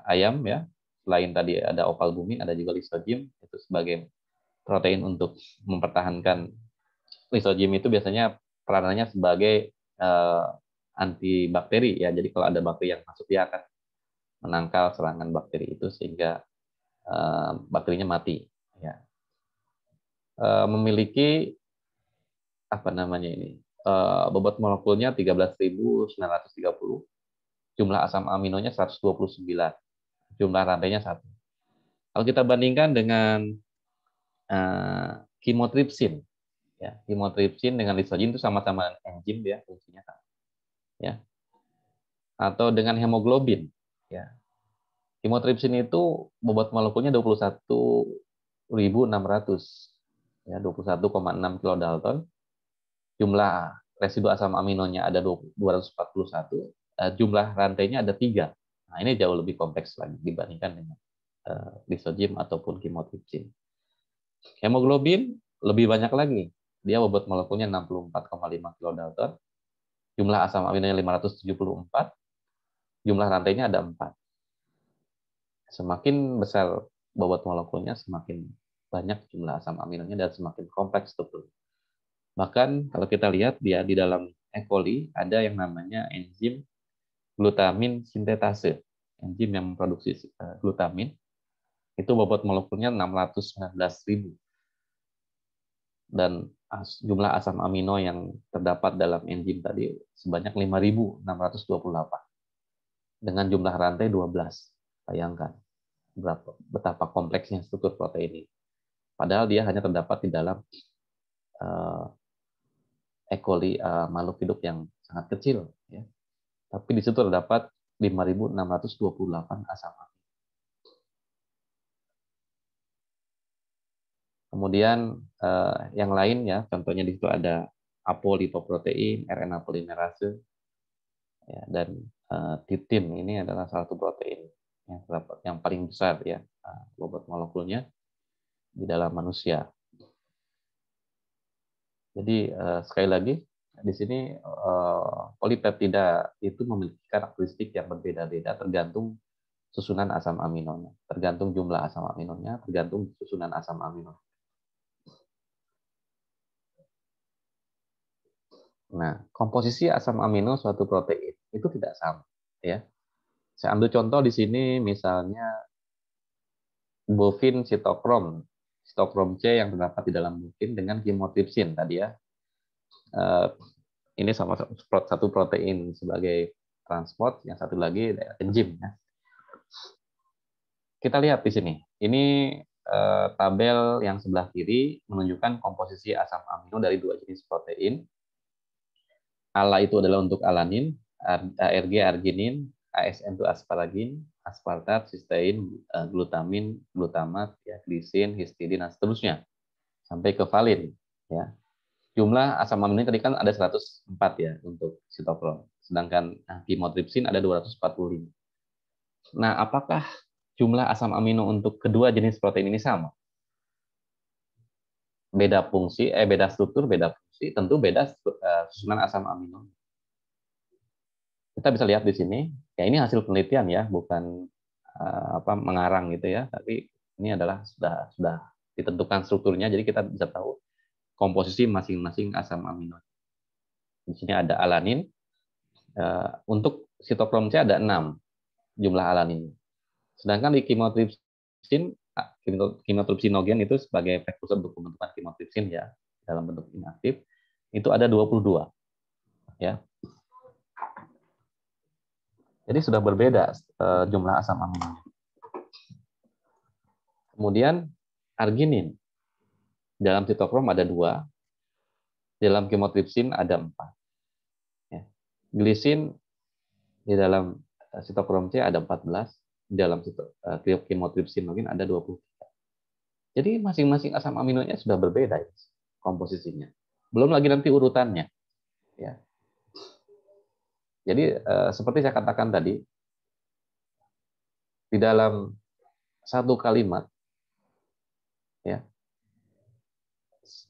ayam ya. Selain tadi ada opalbumin, ada juga lisogim itu sebagai protein untuk mempertahankan. Lisogim itu biasanya peranannya sebagai antibakteri ya. Jadi kalau ada bakteri yang masuk dia akan menangkal serangan bakteri itu sehingga bakterinya mati ya. Memiliki apa namanya ini? Bobot molekulnya 13.930, jumlah asam aminonya 129, jumlah rantainya 1. Kalau kita bandingkan dengan chymotrypsin, ya, chymotrypsin dengan lisogim itu sama-sama enzim ya, fungsinya sama. Ya. Atau dengan hemoglobin, ya. Chymotrypsin itu bobot molekulnya 21.600, ya, 21,6 kilodalton. Jumlah residu asam aminonya ada 241, jumlah rantainya ada 3. Nah, ini jauh lebih kompleks lagi dibandingkan dengan lisogim ataupun chymotrypsin. Hemoglobin lebih banyak lagi. Dia bobot molekulnya 64,5 kilodalton. Jumlah asam aminonya 574. Jumlah rantainya ada 4. Semakin besar bobot molekulnya, semakin banyak jumlah asam aminonya dan semakin kompleks struktur. Bahkan kalau kita lihat dia di dalam E. coli ada yang namanya enzim glutamin sintetase. Enzim yang memproduksi glutamin itu bobot molekulnya 619.000. Dan jumlah asam amino yang terdapat dalam enzim tadi sebanyak 5.628 dengan jumlah rantai 12. Bayangkan betapa kompleksnya struktur protein ini. Padahal dia hanya terdapat di dalam E. coli, makhluk hidup yang sangat kecil ya. Tapi di situ terdapat 5.628 asam amino. Kemudian yang lain ya, contohnya di situ ada apolipoprotein, RNA polimerase, ya, dan titin. Ini adalah salah satu protein yang terdapat yang paling besar ya bobot molekulnya di dalam manusia. Jadi sekali lagi di sini polipeptida itu memiliki karakteristik yang berbeda-beda tergantung susunan asam aminonya, tergantung jumlah asam aminonya, tergantung susunan asam amino. Nah, komposisi asam amino suatu protein itu tidak sama, ya. Saya ambil contoh di sini misalnya bovin sitokrom, sitokrom C yang terdapat di dalam bovin dengan chymotrypsin tadi ya. Ini sama satu protein sebagai transport, yang satu lagi enzim. Ya. Kita lihat di sini. Ini tabel yang sebelah kiri menunjukkan komposisi asam amino dari dua jenis protein. ALA itu adalah untuk alanin, ARG arginin, ASN itu asparagin, aspartat, sistein, glutamin, glutamat, ya, glisin, histidin, dan seterusnya sampai ke valin. Ya. Jumlah asam amino tadi kan ada 104 ya untuk sitokrom, sedangkan chymotrypsin ada 245. Nah, apakah jumlah asam amino untuk kedua jenis protein ini sama? Beda fungsi, beda struktur, beda fungsi, tentu beda susunan asam amino. Kita bisa lihat di sini, ya ini hasil penelitian ya, bukan mengarang gitu ya, tapi ini adalah sudah ditentukan strukturnya, jadi kita bisa tahu komposisi masing-masing asam amino. Di sini ada alanin, untuk sitokrom C ada 6 jumlah alanin. Sedangkan di chymotrypsinogen itu sebagai prekursor untuk pembentukan chymotrypsin ya, dalam bentuk inaktif, itu ada 22. Ya. Jadi sudah berbeda jumlah asam amino. Kemudian arginin. Dalam sitokrom ada 2, dalam chymotrypsin ada 4. Ya. Glisin di dalam sitokrom C ada 14, di dalam chymotrypsin mungkin ada 23. Jadi masing-masing asam aminonya sudah berbeda ya, komposisinya. Belum lagi nanti urutannya. Ya. Jadi seperti saya katakan tadi, di dalam satu kalimat, ya,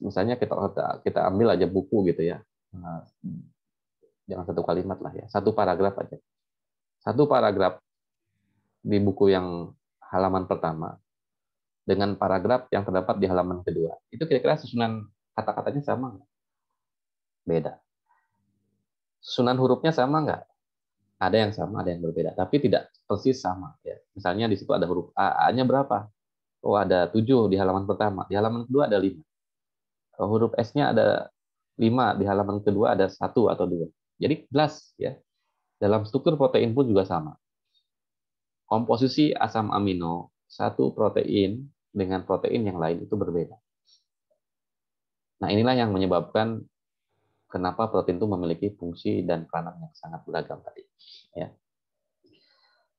misalnya kita ambil aja buku gitu ya, jangan satu kalimat lah ya, satu paragraf aja. Satu paragraf di buku yang halaman pertama dengan paragraf yang terdapat di halaman kedua, itu kira-kira susunan kata-katanya sama nggak? Beda. Susunan hurufnya sama nggak? Ada yang sama, ada yang berbeda, tapi tidak persis sama. Ya. Misalnya di situ ada huruf A, A-nya berapa? Oh, ada 7 di halaman pertama, di halaman kedua ada 5. Oh, huruf S-nya ada 5, di halaman kedua ada 1 atau 2. Jadi jelas ya. Dalam struktur protein pun juga sama. Komposisi asam amino satu protein dengan protein yang lain itu berbeda. Nah, inilah yang menyebabkan kenapa protein itu memiliki fungsi dan peranan yang sangat beragam tadi. Ya.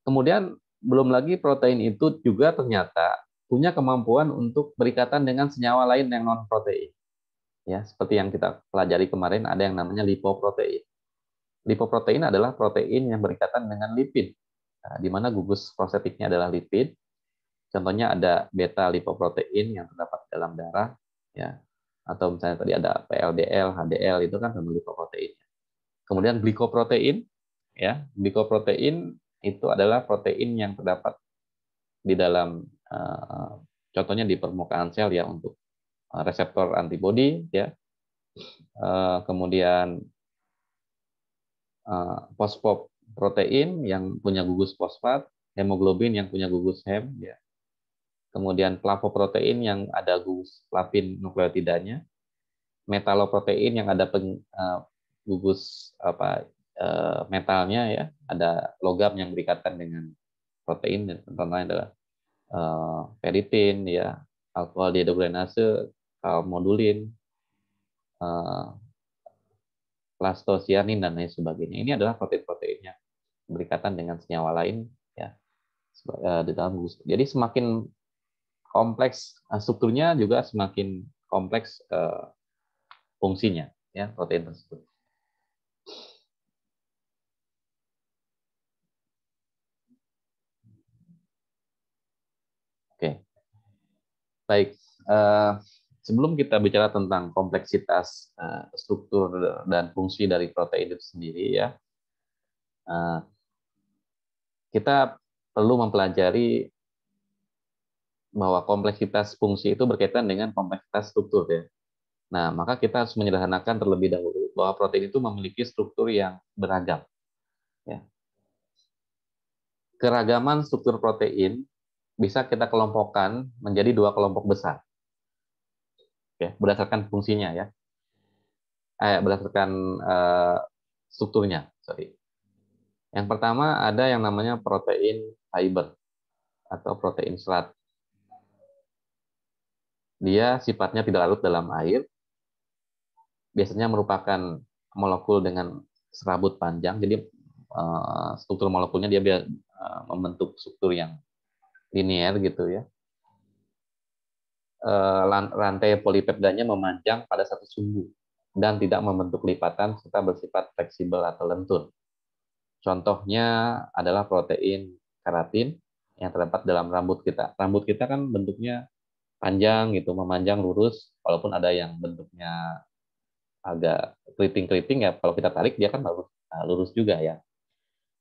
Kemudian belum lagi protein itu juga ternyata punya kemampuan untuk berikatan dengan senyawa lain yang non protein. Ya, seperti yang kita pelajari kemarin ada yang namanya lipoprotein. Lipoprotein adalah protein yang berikatan dengan lipid, nah, di mana gugus prostetiknya adalah lipid. Contohnya ada beta lipoprotein yang terdapat dalam darah, ya, atau misalnya tadi ada PLDL, HDL itu kan sama lipoprotein. Kemudian glikoprotein, ya, glikoprotein itu adalah protein yang terdapat di dalam contohnya di permukaan sel ya untuk reseptor antibodi, ya. Kemudian fosfoprotein yang punya gugus fosfat, hemoglobin yang punya gugus hem, ya. Kemudian flavoprotein yang ada gugus flavin nukleotidanya, metaloprotein yang ada gugus metalnya ya, ada logam yang berikatan dengan protein, dan contohnya adalah ferritin ya, alkohol dehidrogenase, kalmodulin, plastosianin dan lain sebagainya. Ini adalah protein-protein yang berikatan dengan senyawa lain ya di dalam gugus. Jadi semakin kompleks strukturnya juga semakin kompleks fungsinya ya protein tersebut. Oke, baik. Sebelum kita bicara tentang kompleksitas struktur dan fungsi dari protein itu sendiri ya, kita perlu mempelajari bahwa kompleksitas fungsi itu berkaitan dengan kompleksitas struktur ya. Nah, maka kita harus menyederhanakan terlebih dahulu bahwa protein itu memiliki struktur yang beragam. Ya. Keragaman struktur protein bisa kita kelompokkan menjadi 2 kelompok besar. Ya, berdasarkan fungsinya ya. Berdasarkan strukturnya, sorry. Yang pertama ada yang namanya protein fiber atau protein serat. Dia sifatnya tidak larut dalam air, biasanya merupakan molekul dengan serabut panjang, jadi struktur molekulnya dia membentuk struktur yang linier gitu ya. Rantai polipeptidanya memanjang pada satu sumbu dan tidak membentuk lipatan serta bersifat fleksibel atau lentur. Contohnya adalah protein keratin yang terdapat dalam rambut kita. Rambut kita kan bentuknya panjang gitu, memanjang lurus, walaupun ada yang bentuknya agak keriting-keriting ya, kalau kita tarik dia kan lurus juga ya.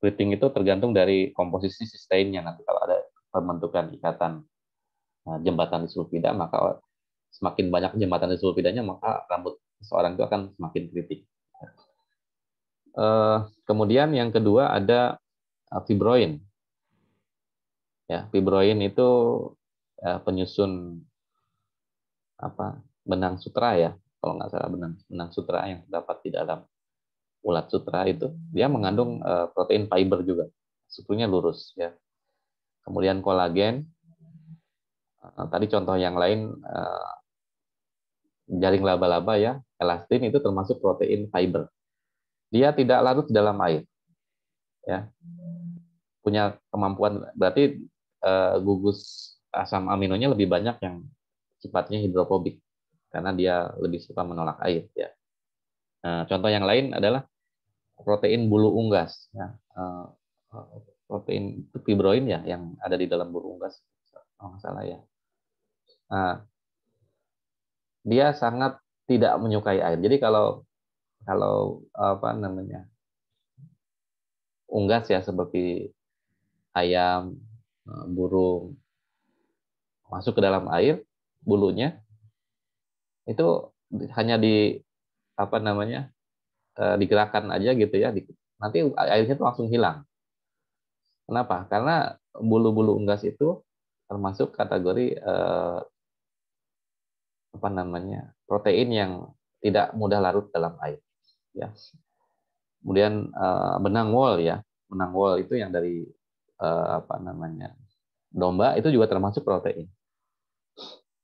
Keriting itu tergantung dari komposisi sisteinnya. Nanti kalau ada pembentukan ikatan jembatan di sulfida, maka semakin banyak jembatan di sulfidanya, maka rambut seorang itu akan semakin keriting. Kemudian yang kedua ada fibroin. Ya, fibroin itu penyusun benang sutra ya, kalau nggak salah benang sutra yang terdapat di dalam ulat sutra itu, dia mengandung protein fiber juga, strukturnya lurus ya. Kemudian kolagen, tadi contoh yang lain jaring laba-laba ya, elastin itu termasuk protein fiber. Dia tidak larut di dalam air, ya. Punya kemampuan berarti gugus asam aminonya lebih banyak yang sifatnya hidrofobik karena dia lebih suka menolak air ya. Contoh yang lain adalah protein bulu unggas ya. Protein fibroin ya yang ada di dalam bulu unggas kalau nggak salah ya. Nah, dia sangat tidak menyukai air. Jadi kalau kalau apa namanya unggas ya seperti ayam, burung masuk ke dalam air, bulunya itu hanya di apa namanya digerakkan aja gitu ya, nanti airnya itu langsung hilang. Kenapa? Karena bulu-bulu unggas itu termasuk kategori apa namanya protein yang tidak mudah larut dalam air. Ya. Kemudian benang wol ya, benang wol itu yang dari apa namanya domba itu juga termasuk protein.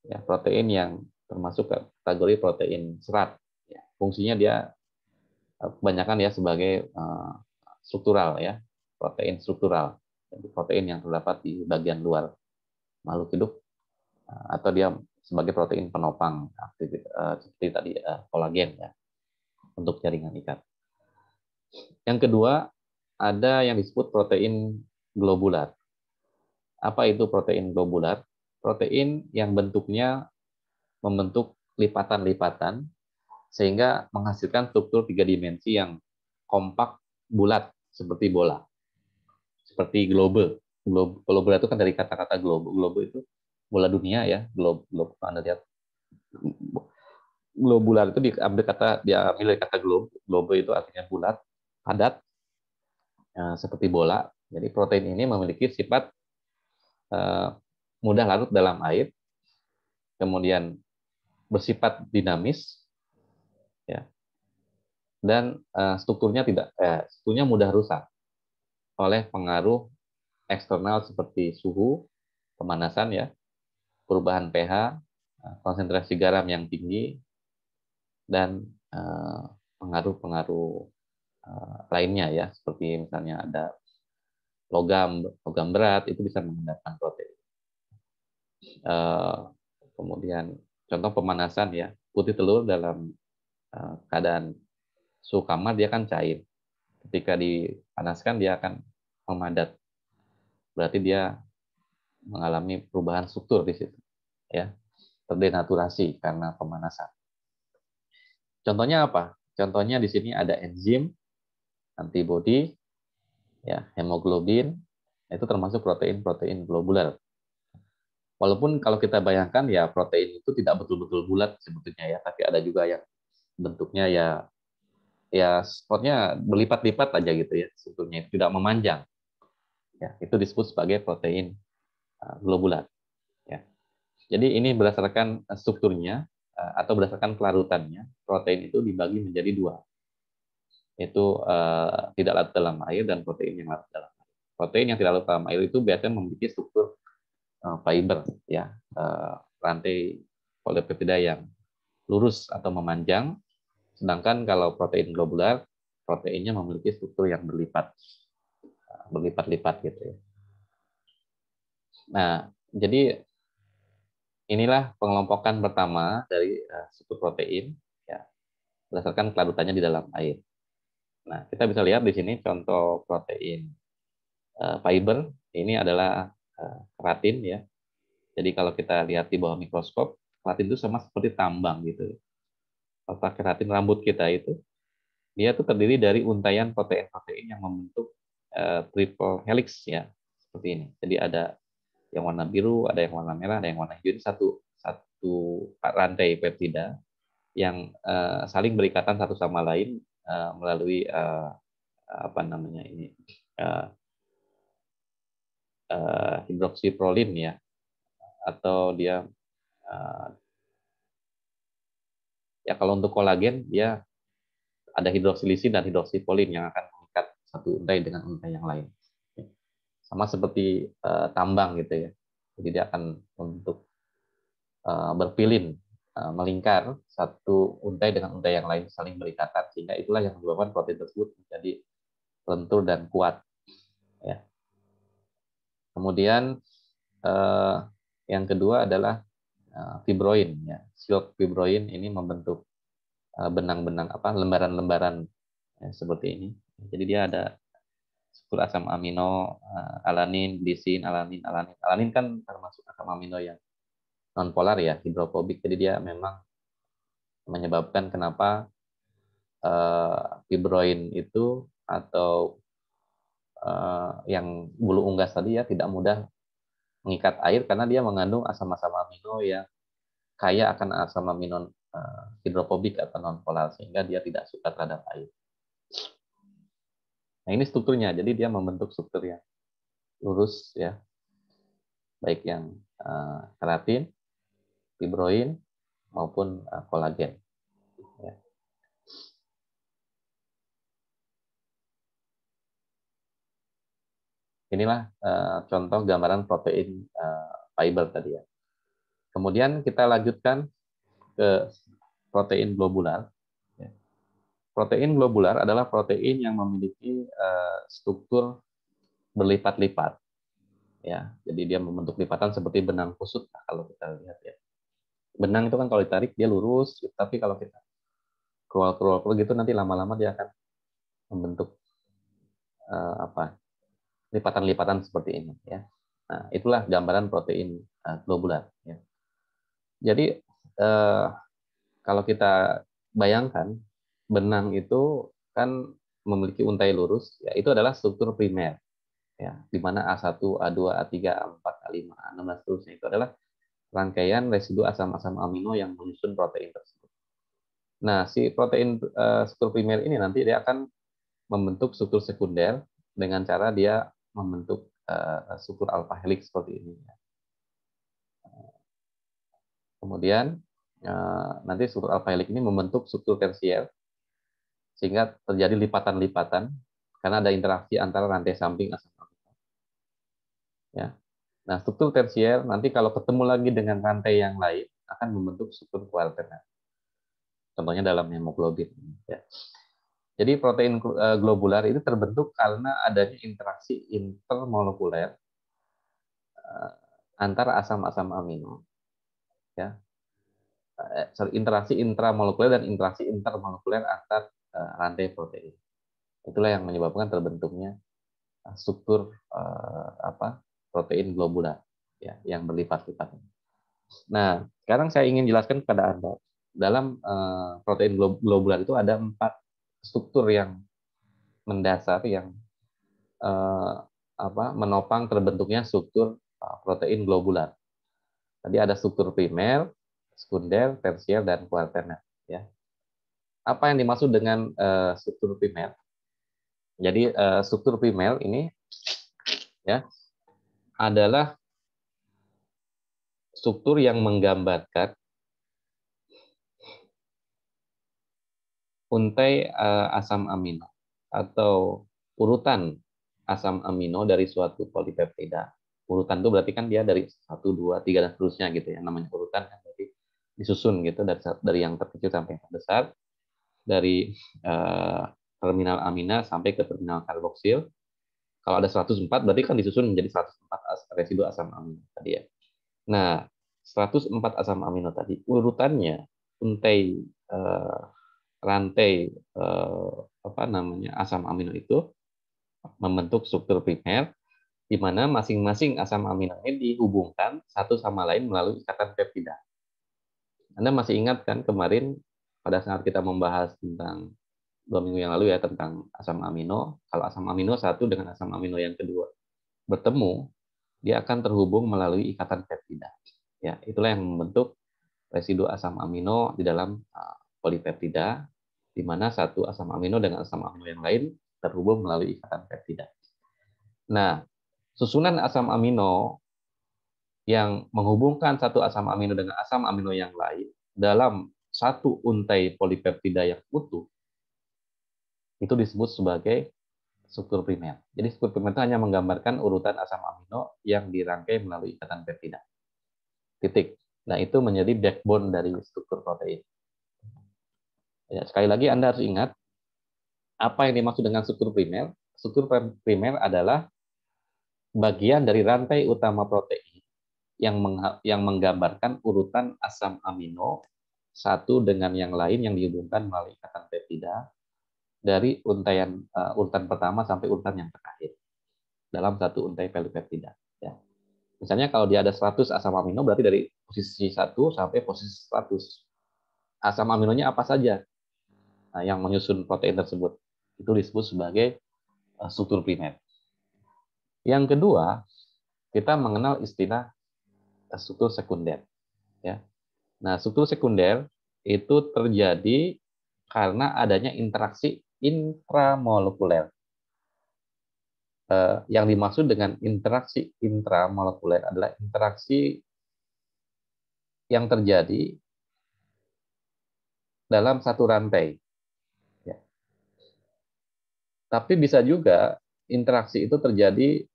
Ya, protein yang termasuk kategori protein serat. Ya, fungsinya dia kebanyakan ya sebagai struktural ya, protein struktural. Jadi protein yang terdapat di bagian luar makhluk hidup atau dia sebagai protein penopang seperti tadi kolagen ya untuk jaringan ikat. Yang kedua ada yang disebut protein globular. Apa itu protein globular? Protein yang bentuknya membentuk lipatan-lipatan sehingga menghasilkan struktur tiga dimensi yang kompak bulat seperti bola, seperti globe. Globe itu kan dari kata-kata globe. Globe itu bola dunia ya. Globe, globe. Anda lihat globular itu diambil dari kata globe. Globe itu artinya bulat, padat, seperti bola. Jadi protein ini memiliki sifat mudah larut dalam air, kemudian bersifat dinamis, ya, dan strukturnya mudah rusak oleh pengaruh eksternal seperti suhu, pemanasan ya, perubahan pH, konsentrasi garam yang tinggi, dan pengaruh-pengaruh lainnya ya, seperti misalnya ada logam berat itu bisa menghendakkan protein. Kemudian contoh pemanasan ya, putih telur dalam keadaan suhu kamar dia kan cair. Ketika dipanaskan dia akan memadat. Berarti dia mengalami perubahan struktur di situ ya, terdenaturasi karena pemanasan. Contohnya apa? Contohnya di sini ada enzim, antibodi, ya, hemoglobin, itu termasuk protein-protein globular. Walaupun kalau kita bayangkan ya protein itu tidak betul-betul bulat sebetulnya ya, tapi ada juga yang bentuknya ya spotnya berlipat-lipat aja gitu ya, sebetulnya itu tidak memanjang. Ya, itu disebut sebagai protein globular. Ya. Jadi ini berdasarkan strukturnya atau berdasarkan kelarutannya, protein itu dibagi menjadi dua, yaitu tidak larut dalam air dan protein yang larut dalam air. Protein yang tidak larut dalam air itu biasanya memiliki struktur fiber, ya, rantai polipeptida yang lurus atau memanjang, sedangkan kalau protein globular, proteinnya memiliki struktur yang berlipat-lipat gitu ya. Nah, jadi inilah pengelompokan pertama dari struktur protein, ya, berdasarkan kelarutannya di dalam air. Nah, kita bisa lihat di sini contoh protein fiber, ini adalah keratin ya. Jadi kalau kita lihat di bawah mikroskop, keratin itu sama seperti tambang gitu. Otak keratin rambut kita itu, dia tuh terdiri dari untaian protein-protein yang membentuk triple helix ya, seperti ini. Jadi ada yang warna biru, ada yang warna merah, ada yang warna hijau. Ini satu rantai peptida yang saling berikatan satu sama lain melalui apa namanya ini hidroksiprolin ya, atau dia ya kalau untuk kolagen dia ada hidroksilisin dan hidroksipolin yang akan mengikat satu untai dengan untai yang lain. Sama seperti tambang gitu ya. Jadi dia akan untuk berpilin, melingkar satu untai dengan untai yang lain saling berikatan, sehingga itulah yang menyebabkan protein tersebut menjadi lentur dan kuat. Ya. Kemudian yang kedua adalah fibroin, ya. Silk fibroin ini membentuk benang-benang lembaran-lembaran ya, seperti ini. Jadi dia ada struktur asam amino, alanin, glisin, alanin, alanin. Alanin kan termasuk asam amino yang non polar ya, hidrofobik. Jadi dia memang menyebabkan kenapa fibroin itu atau yang bulu unggas tadi ya tidak mudah mengikat air karena dia mengandung asam-asam amino yang kaya akan asam amino hidrofobik atau non polar sehingga dia tidak suka terhadap air. Nah ini strukturnya, jadi dia membentuk struktur yang lurus ya, baik yang keratin, fibroin maupun kolagen. Ya. Inilah contoh gambaran protein fiber tadi ya. Kemudian kita lanjutkan ke protein globular. Protein globular adalah protein yang memiliki struktur berlipat-lipat. Ya, jadi dia membentuk lipatan seperti benang kusut kalau kita lihat ya. Benang itu kan kalau ditarik dia lurus, tapi kalau kita keluar gitu nanti lama-lama dia akan membentuk lipatan-lipatan seperti ini ya. Nah, itulah gambaran protein globular ya. Jadi kalau kita bayangkan benang itu kan memiliki untai lurus ya, itu adalah struktur primer ya, di mana A1, A2, A3, A4, A5, A6 dan seterusnya itu adalah rangkaian residu asam-asam amino yang menyusun protein tersebut. Nah, si protein struktur primer ini nanti dia akan membentuk struktur sekunder dengan cara dia membentuk struktur alpha helix seperti ini. Kemudian nanti struktur alpha helix ini membentuk struktur tersier sehingga terjadi lipatan-lipatan karena ada interaksi antara rantai samping asam amino. Ya. Nah, struktur tersier nanti kalau ketemu lagi dengan rantai yang lain akan membentuk struktur kuartener. Contohnya dalam hemoglobin. Ya. Jadi protein globular itu terbentuk karena adanya interaksi intermolekuler antara asam-asam amino, ya, interaksi intramolekuler dan interaksi intermolekuler antar rantai protein. Itulah yang menyebabkan terbentuknya struktur protein globular, ya, yang berlipat-lipat. Nah, sekarang saya ingin jelaskan kepada Anda dalam protein globular itu ada 4 struktur yang mendasar yang menopang terbentuknya struktur protein globular. Tadi ada struktur primer, sekunder, tersier, dan kuartener. Ya. Apa yang dimaksud dengan struktur primer? Jadi struktur primer ini ya adalah struktur yang menggambarkan untai asam amino atau urutan asam amino dari suatu polipeptida. Urutan itu berarti kan dia dari 1, 2, 3 dan seterusnya gitu ya. Namanya urutan kan berarti disusun gitu dari yang terkecil sampai yang terbesar, dari terminal amina sampai ke terminal karboksil. Kalau ada 104 berarti kan disusun menjadi 104 residu asam amino tadi ya. Nah, 104 asam amino tadi urutannya untai rantai asam amino itu membentuk struktur primer di mana masing-masing asam amino ini dihubungkan satu sama lain melalui ikatan peptida. Anda masih ingat kan kemarin pada saat kita membahas tentang 2 minggu yang lalu ya tentang asam amino, kalau asam amino satu dengan asam amino yang kedua bertemu, dia akan terhubung melalui ikatan peptida. Ya, itulah yang membentuk residu asam amino di dalam polipeptida, di mana satu asam amino dengan asam amino yang lain terhubung melalui ikatan peptida. Nah, susunan asam amino yang menghubungkan satu asam amino dengan asam amino yang lain dalam satu untai polipeptida yang utuh, itu disebut sebagai struktur primer. Jadi struktur primer itu hanya menggambarkan urutan asam amino yang dirangkai melalui ikatan peptida. Titik. Nah, itu menjadi backbone dari struktur protein. Ya, sekali lagi Anda harus ingat, apa yang dimaksud dengan struktur primer? Struktur primer adalah bagian dari rantai utama protein yang menggambarkan urutan asam amino satu dengan yang lain yang dihubungkan melalui ikatan peptida dari urutan pertama sampai urutan yang terakhir dalam satu untai polipeptida. Ya. Misalnya kalau dia ada 100 asam amino, berarti dari posisi 1 sampai posisi 100. Asam aminonya apa saja yang menyusun protein tersebut. Itu disebut sebagai struktur primer. Yang kedua, kita mengenal istilah struktur sekunder. Ya. Nah, struktur sekunder itu terjadi karena adanya interaksi intramolekuler. Yang dimaksud dengan interaksi intramolekuler adalah interaksi yang terjadi dalam satu rantai. Ya. Tapi bisa juga interaksi itu terjadi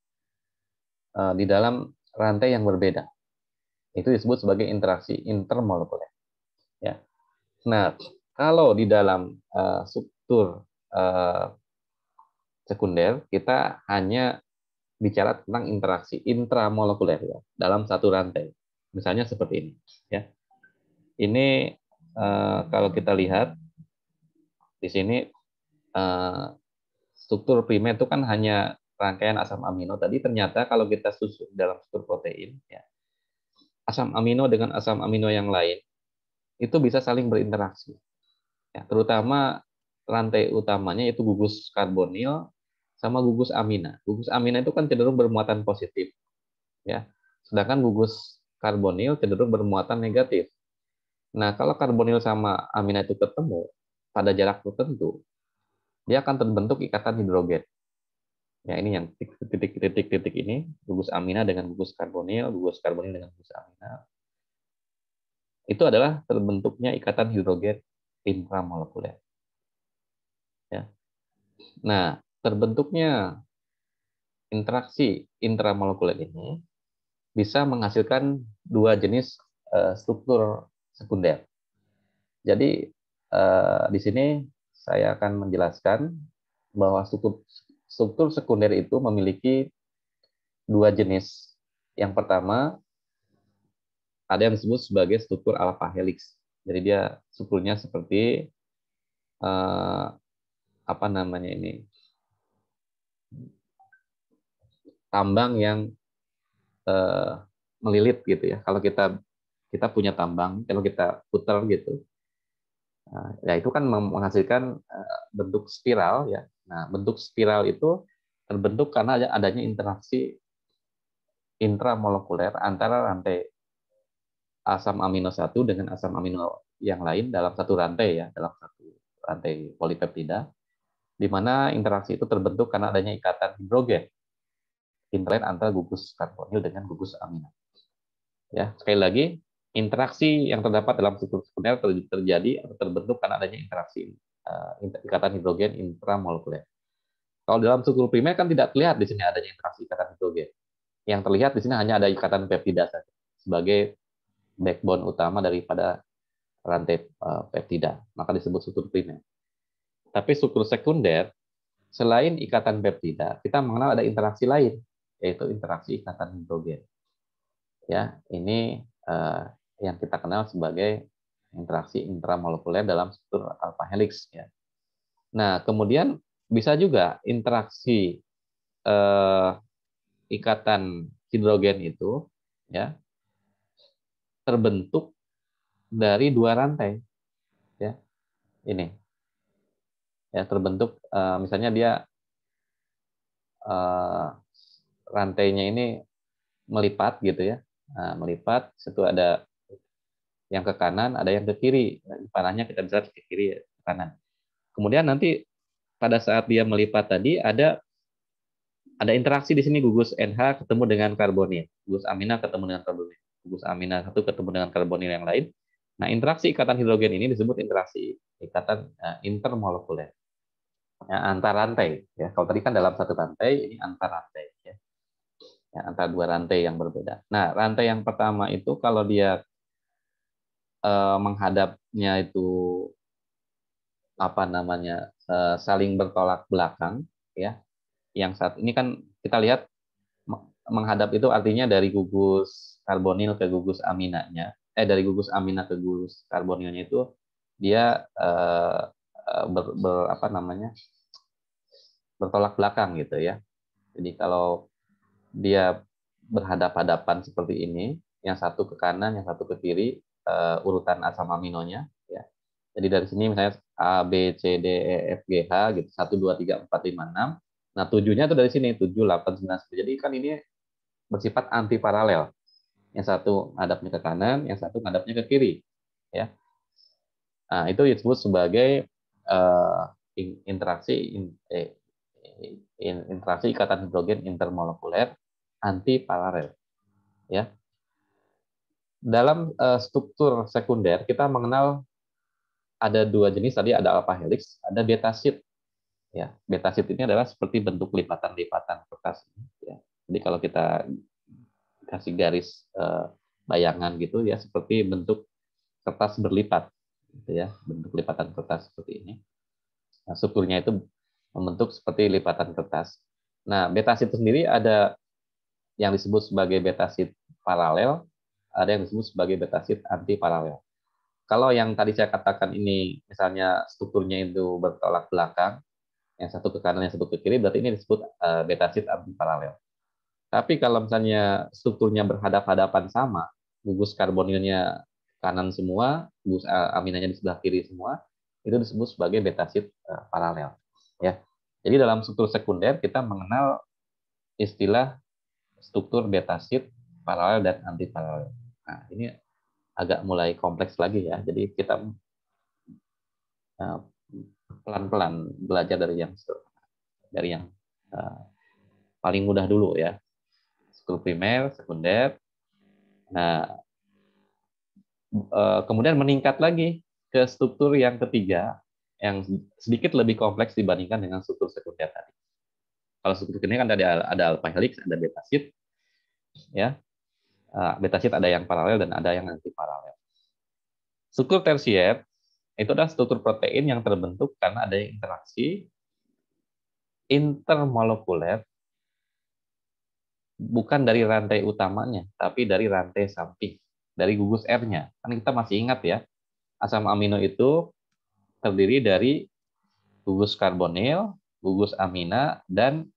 di dalam rantai yang berbeda. Itu disebut sebagai interaksi intermolekuler. Ya. Nah, kalau di dalam struktur sekunder, kita hanya bicara tentang interaksi intramolekuler ya, dalam satu rantai. Misalnya seperti ini. Ya. Ini kalau kita lihat di sini struktur primer itu kan hanya rangkaian asam amino. Tadi ternyata kalau kita susun dalam struktur protein, ya, asam amino dengan asam amino yang lain itu bisa saling berinteraksi. Ya, terutama rantai utamanya yaitu gugus karbonil sama gugus amina. Gugus amina itu kan cenderung bermuatan positif, ya. Sedangkan gugus karbonil cenderung bermuatan negatif. Nah, kalau karbonil sama amina itu ketemu pada jarak tertentu, dia akan terbentuk ikatan hidrogen. Ya, ini yang titik-titik ini, gugus amina dengan gugus karbonil dengan gugus amina. Itu adalah terbentuknya ikatan hidrogen intramolekuler. Ya. Nah, terbentuknya interaksi intramolekuler ini bisa menghasilkan dua jenis struktur sekunder. Jadi di sini saya akan menjelaskan bahwa struktur sekunder itu memiliki dua jenis. Yang pertama ada yang disebut sebagai struktur alpha helix. Jadi dia strukturnya seperti apa namanya ini, tambang yang melilit gitu ya. Kalau kita punya tambang, kalau kita putar gitu, ya itu kan menghasilkan bentuk spiral ya. Nah, bentuk spiral itu terbentuk karena adanya interaksi intramolekuler antara rantai asam amino satu dengan asam amino yang lain dalam satu rantai ya, dalam satu rantai polipeptida, di mana interaksi itu terbentuk karena adanya ikatan hidrogen antara gugus karbonil dengan gugus amina. Ya, sekali lagi, interaksi yang terdapat dalam struktur sekunder terjadi atau terbentuk karena adanya interaksi ikatan hidrogen intramolekuler. Kalau dalam struktur primer kan tidak terlihat di sini adanya interaksi ikatan hidrogen. Yang terlihat di sini hanya ada ikatan peptida saja sebagai backbone utama daripada rantai peptida, maka disebut struktur primer. Tapi struktur sekunder, selain ikatan peptida, kita mengenal ada interaksi lain, yaitu interaksi ikatan hidrogen. Ya, ini yang kita kenal sebagai interaksi intramolekuler dalam struktur alpha helix. Ya. Nah, kemudian bisa juga interaksi ikatan hidrogen itu, ya, terbentuk dari dua rantai. Ya, ini. Ya, terbentuk misalnya dia rantainya ini melipat gitu ya. Nah, melipat, situ ada yang ke kanan, ada yang ke kiri. Panahnya kita bisa ke kiri, ke kanan. Kemudian nanti pada saat dia melipat tadi ada interaksi di sini gugus NH ketemu dengan karbonil, gugus amina ketemu dengan karbonil, gugus amina satu ketemu dengan karbonil yang lain. Nah, interaksi ikatan hidrogen ini disebut interaksi ikatan intermolekuler. Ya, antar rantai. Ya, kalau tadi kan dalam satu rantai, ini antar rantai. Ya. Ya, antara dua rantai yang berbeda. Nah, rantai yang pertama itu kalau dia menghadapnya itu apa namanya saling bertolak belakang, ya. Yang saat ini kan kita lihat menghadap itu artinya dari gugus karbonil ke gugus aminanya, dari gugus amina ke gugus karbonilnya itu dia apa namanya, bertolak belakang gitu ya. Jadi kalau dia berhadap-hadapan seperti ini, yang satu ke kanan, yang satu ke kiri, urutan asam aminonya, ya. Jadi dari sini misalnya A, B, C, D, E, F, G, H, gitu, 1, 2, 3, 4, 5, 6. Nah, 7-nya itu dari sini, 7, 8, 9, 10. Jadi kan ini bersifat anti paralel. Yang satu ngadapnya ke kanan, yang satu ngadapnya ke kiri. Ya. Nah, itu disebut sebagai interaksi interaksi ikatan hidrogen intermolekuler anti paralel. Ya. Dalam struktur sekunder kita mengenal ada dua jenis tadi, ada alpha helix, ada beta sheet. Ya, beta sheet ini adalah seperti bentuk lipatan-lipatan kertas. Ya. Jadi kalau kita kasih garis bayangan gitu ya, seperti bentuk kertas berlipat, gitu ya, bentuk lipatan kertas seperti ini. Nah, strukturnya itu membentuk seperti lipatan kertas. Nah, beta sheet itu sendiri ada yang disebut sebagai beta sheet paralel, ada yang disebut sebagai beta sheet anti paralel. Kalau yang tadi saya katakan ini, misalnya strukturnya itu bertolak belakang, yang satu ke kanan, yang satu ke kiri, berarti ini disebut beta sheet anti paralel. Tapi kalau misalnya strukturnya berhadap-hadapan sama, gugus karbonilnya kanan semua, gugus aminanya di sebelah kiri semua, itu disebut sebagai beta sheet paralel. Ya. Jadi dalam struktur sekunder kita mengenal istilah struktur beta sheet paralel dan anti paralel. Nah, ini agak mulai kompleks lagi ya. Jadi kita pelan-pelan belajar dari yang paling mudah dulu ya. Struktur primer, sekunder. Nah, kemudian meningkat lagi ke struktur yang ketiga yang sedikit lebih kompleks dibandingkan dengan struktur sekunder tadi. Kalau struktur ini kan ada alpha helix, ada beta sheet, ya. Beta sheet ada yang paralel dan ada yang anti paralel. Struktur tersier itu adalah struktur protein yang terbentuk karena ada interaksi intermolekuler bukan dari rantai utamanya, tapi dari rantai samping, dari gugus R-nya. Kan kita masih ingat ya, asam amino itu terdiri dari gugus karbonil, gugus amina, dan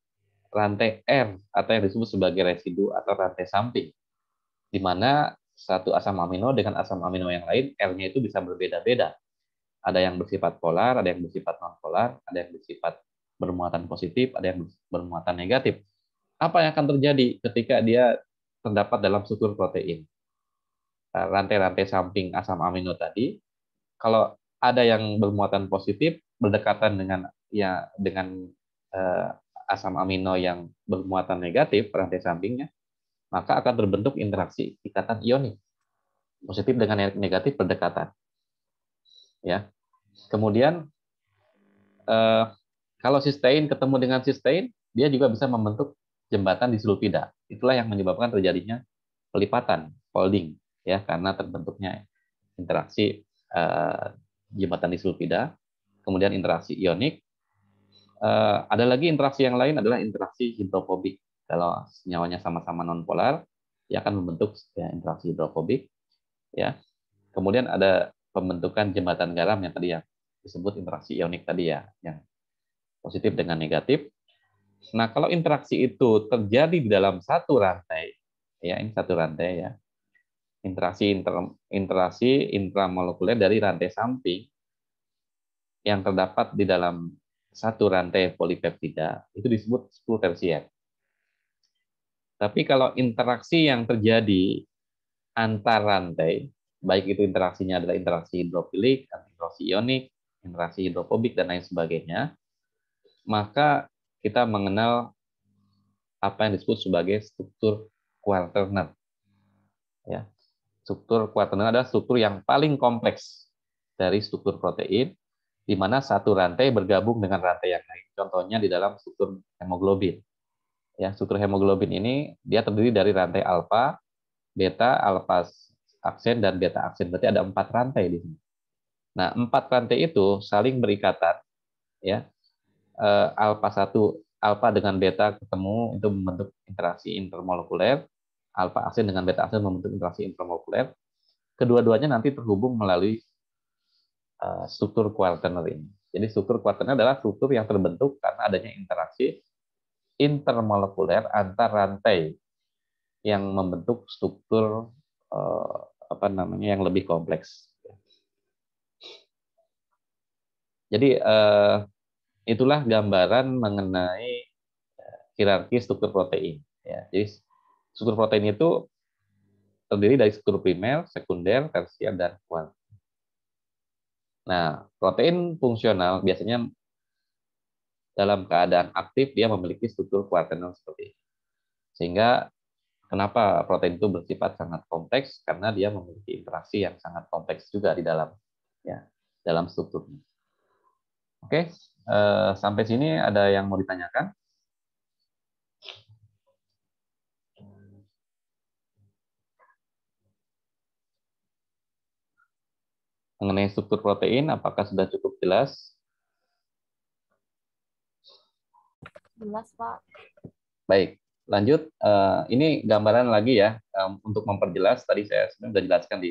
rantai R atau yang disebut sebagai residu atau rantai samping, di mana satu asam amino dengan asam amino yang lain R-nya itu bisa berbeda-beda. Ada yang bersifat polar, ada yang bersifat non-polar, ada yang bersifat bermuatan positif, ada yang bermuatan negatif. Apa yang akan terjadi ketika dia terdapat dalam struktur protein? Rantai-rantai samping asam amino tadi, kalau ada yang bermuatan positif berdekatan dengan asam amino yang bermuatan negatif rantai sampingnya, maka akan terbentuk interaksi ikatan ionik. Positif dengan negatif berdekatan. Ya. Kemudian kalau sistein ketemu dengan sistein, dia juga bisa membentuk jembatan disulfida. Itulah yang menyebabkan terjadinya pelipatan, folding, ya, karena terbentuknya interaksi jembatan disulfida, kemudian interaksi ionik. Ada lagi interaksi yang lain adalah interaksi hidrofobik. Kalau senyawanya sama-sama nonpolar, dia akan membentuk ya, interaksi hidrofobik. Ya. Kemudian ada pembentukan jembatan garam yang tadi yang disebut interaksi ionik tadi ya, yang positif dengan negatif. Nah, kalau interaksi itu terjadi di dalam satu rantai, ya ini satu rantai ya, interaksi intramolekuler dari rantai samping yang terdapat di dalam satu rantai polipeptida itu disebut struktur tersier. Tapi kalau interaksi yang terjadi antar rantai, baik itu interaksinya adalah interaksi hidrofilik, interaksi ionik, interaksi hidrofobik dan lain sebagainya, maka kita mengenal apa yang disebut sebagai struktur quaterner. Ya. Struktur quaterner adalah struktur yang paling kompleks dari struktur protein, di mana satu rantai bergabung dengan rantai yang lain. Contohnya di dalam struktur hemoglobin. Ya, struktur hemoglobin ini dia terdiri dari rantai alfa, beta, alfa aksen, dan beta aksen. Berarti ada 4 rantai di sini. Nah, 4 rantai itu saling berikatan. Ya, alfa 1, alfa dengan beta ketemu, itu membentuk interaksi intermolekuler. alfa aksin dengan beta aksin membentuk interaksi intramolecular. Kedua-duanya nanti terhubung melalui struktur kuartener ini. Jadi struktur kuartener adalah struktur yang terbentuk karena adanya interaksi intermolekuler antar rantai yang membentuk struktur yang lebih kompleks. Jadi itulah gambaran mengenai hierarki struktur protein. Ya, jadi struktur protein itu terdiri dari struktur primer, sekunder, tersier, dan kuarter. Nah, protein fungsional biasanya dalam keadaan aktif dia memiliki struktur kuartener seperti ini. Sehingga kenapa protein itu bersifat sangat kompleks? Karena dia memiliki interaksi yang sangat kompleks juga di dalam dalam strukturnya. Oke, sampai sini ada yang mau ditanyakan? Mengenai struktur protein, apakah sudah cukup jelas? Jelas, Pak. Baik, lanjut. Ini gambaran lagi ya, untuk memperjelas. Tadi saya sebenarnya sudah jelaskan di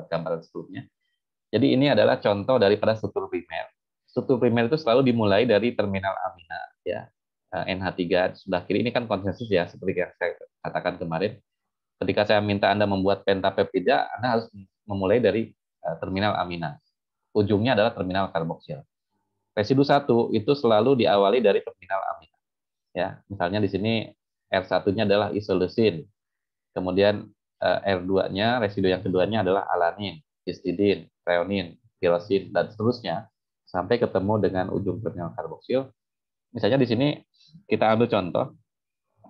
gambaran sebelumnya. Jadi ini adalah contoh daripada struktur primer. Struktur primer itu selalu dimulai dari terminal amina, ya. NH3 sebelah kiri ini kan konsensus ya, seperti yang saya katakan kemarin. Ketika saya minta Anda membuat pentapeptida, Anda harus memulai dari terminal amina. Ujungnya adalah terminal karboksil. Residu 1 itu selalu diawali dari terminal amina. Ya, misalnya di sini R1-nya adalah isoleusin. Kemudian R2-nya, residu yang keduanya adalah alanin, histidin, threonin, tirosin, dan seterusnya sampai ketemu dengan ujung terminal karboksil. Misalnya di sini kita ambil contoh.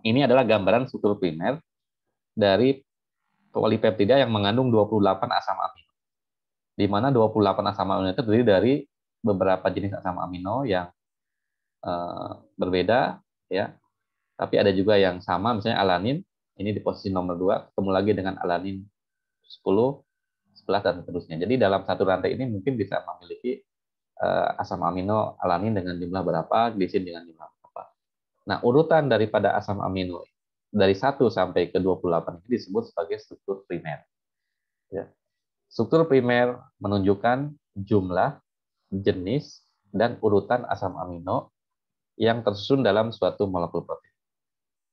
Ini adalah gambaran struktur primer dari polipeptida yang mengandung 28 asam amino. Di mana 28 asam amino itu terdiri dari beberapa jenis asam amino yang berbeda, ya. Tapi ada juga yang sama, misalnya alanin, ini di posisi nomor 2, ketemu lagi dengan alanin 10, 11, dan seterusnya. Jadi dalam satu rantai ini mungkin bisa memiliki asam amino alanin dengan jumlah berapa, glisin dengan jumlah berapa. Nah, urutan daripada asam amino dari 1 sampai ke 28 ini disebut sebagai struktur primer. Ya. Struktur primer menunjukkan jumlah, jenis, dan urutan asam amino yang tersusun dalam suatu molekul protein.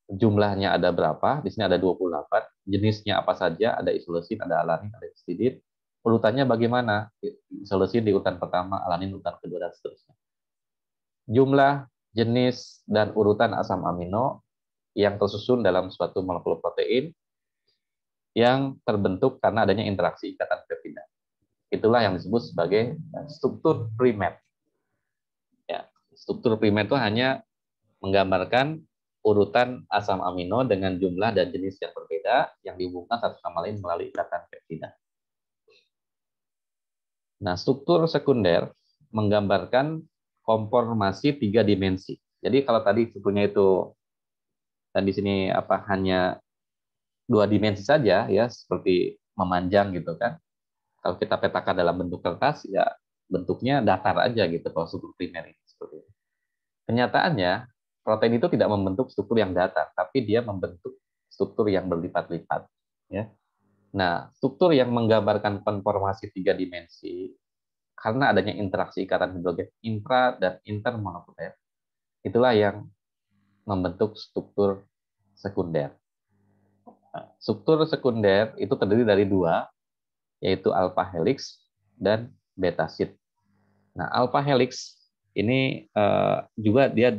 Jumlahnya ada berapa? Di sini ada 28. Jenisnya apa saja? Ada isoleusin, ada alanin, ada histidin. Urutannya bagaimana? Isoleusin di urutan pertama, alanin urutan kedua, dan seterusnya. Jumlah, jenis, dan urutan asam amino yang tersusun dalam suatu molekul protein yang terbentuk karena adanya interaksi ikatan peptida. Itulah yang disebut sebagai struktur primer. Ya, struktur primer itu hanya menggambarkan urutan asam amino dengan jumlah dan jenis yang berbeda yang dihubungkan satu sama lain melalui ikatan peptida. Nah, struktur sekunder menggambarkan konformasi 3 dimensi. Jadi kalau tadi strukturnya itu dan di sini hanya 2 dimensi saja, ya, seperti memanjang gitu kan. Kalau kita petakan dalam bentuk kertas, ya bentuknya datar aja gitu kalau struktur primer ini seperti itu. Kenyataannya protein itu tidak membentuk struktur yang datar, tapi dia membentuk struktur yang berlipat-lipat. Ya. Nah, struktur yang menggambarkan konformasi 3 dimensi karena adanya interaksi ikatan hidrogen intra dan intermolekuler, itulah yang membentuk struktur sekunder. Nah, struktur sekunder itu terdiri dari 2, yaitu alpha helix dan beta sheet. Nah, alpha helix ini juga dia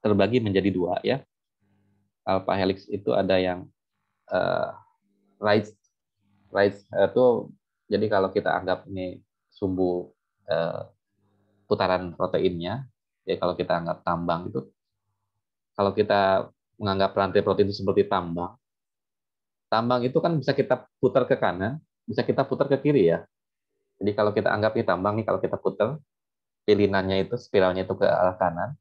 terbagi menjadi 2 ya. Alpha helix itu ada yang right itu, jadi kalau kita anggap ini sumbu putaran proteinnya, ya kalau kita anggap tambang itu, kalau kita menganggap rantai protein itu seperti tambang itu kan bisa kita putar ke kanan, bisa kita putar ke kiri ya. Jadi kalau kita anggap ini tambang nih, kalau kita putar pilinannya itu, spiralnya itu ke arah kanan,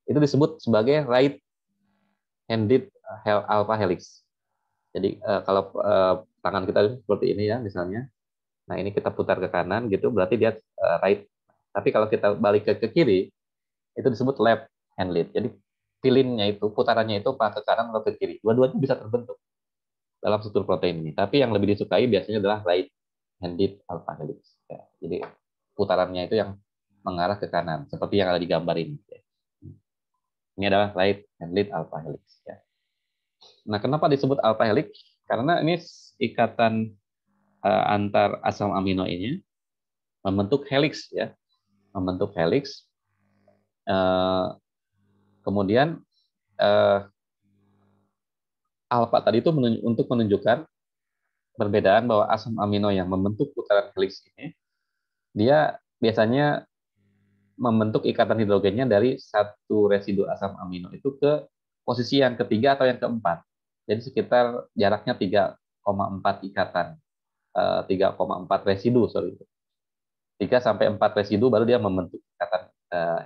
itu disebut sebagai right handed alpha helix. Jadi kalau tangan kita seperti ini ya misalnya, nah ini kita putar ke kanan gitu, berarti dia right. Tapi kalau kita balik ke kiri, itu disebut left hand lead. Jadi filinnya itu, putarannya itu apakah ke kanan atau ke kiri. Dua-duanya bisa terbentuk dalam struktur protein ini. Tapi yang lebih disukai biasanya adalah right-handed alpha helix. Ya, jadi putarannya itu yang mengarah ke kanan, seperti yang ada di gambar ini. Ini adalah right-handed alpha helix. Ya. Nah, kenapa disebut alpha helix? Karena ini ikatan antar asam amino ini membentuk helix, ya, membentuk helix. Kemudian alpha tadi itu untuk menunjukkan perbedaan bahwa asam amino yang membentuk putaran helix ini, dia biasanya membentuk ikatan hidrogennya dari satu residu asam amino itu ke posisi yang ketiga atau yang keempat. Jadi sekitar jaraknya 3,4 ikatan, 3,4 residu, sorry. 3 sampai 4 residu baru dia membentuk ikatan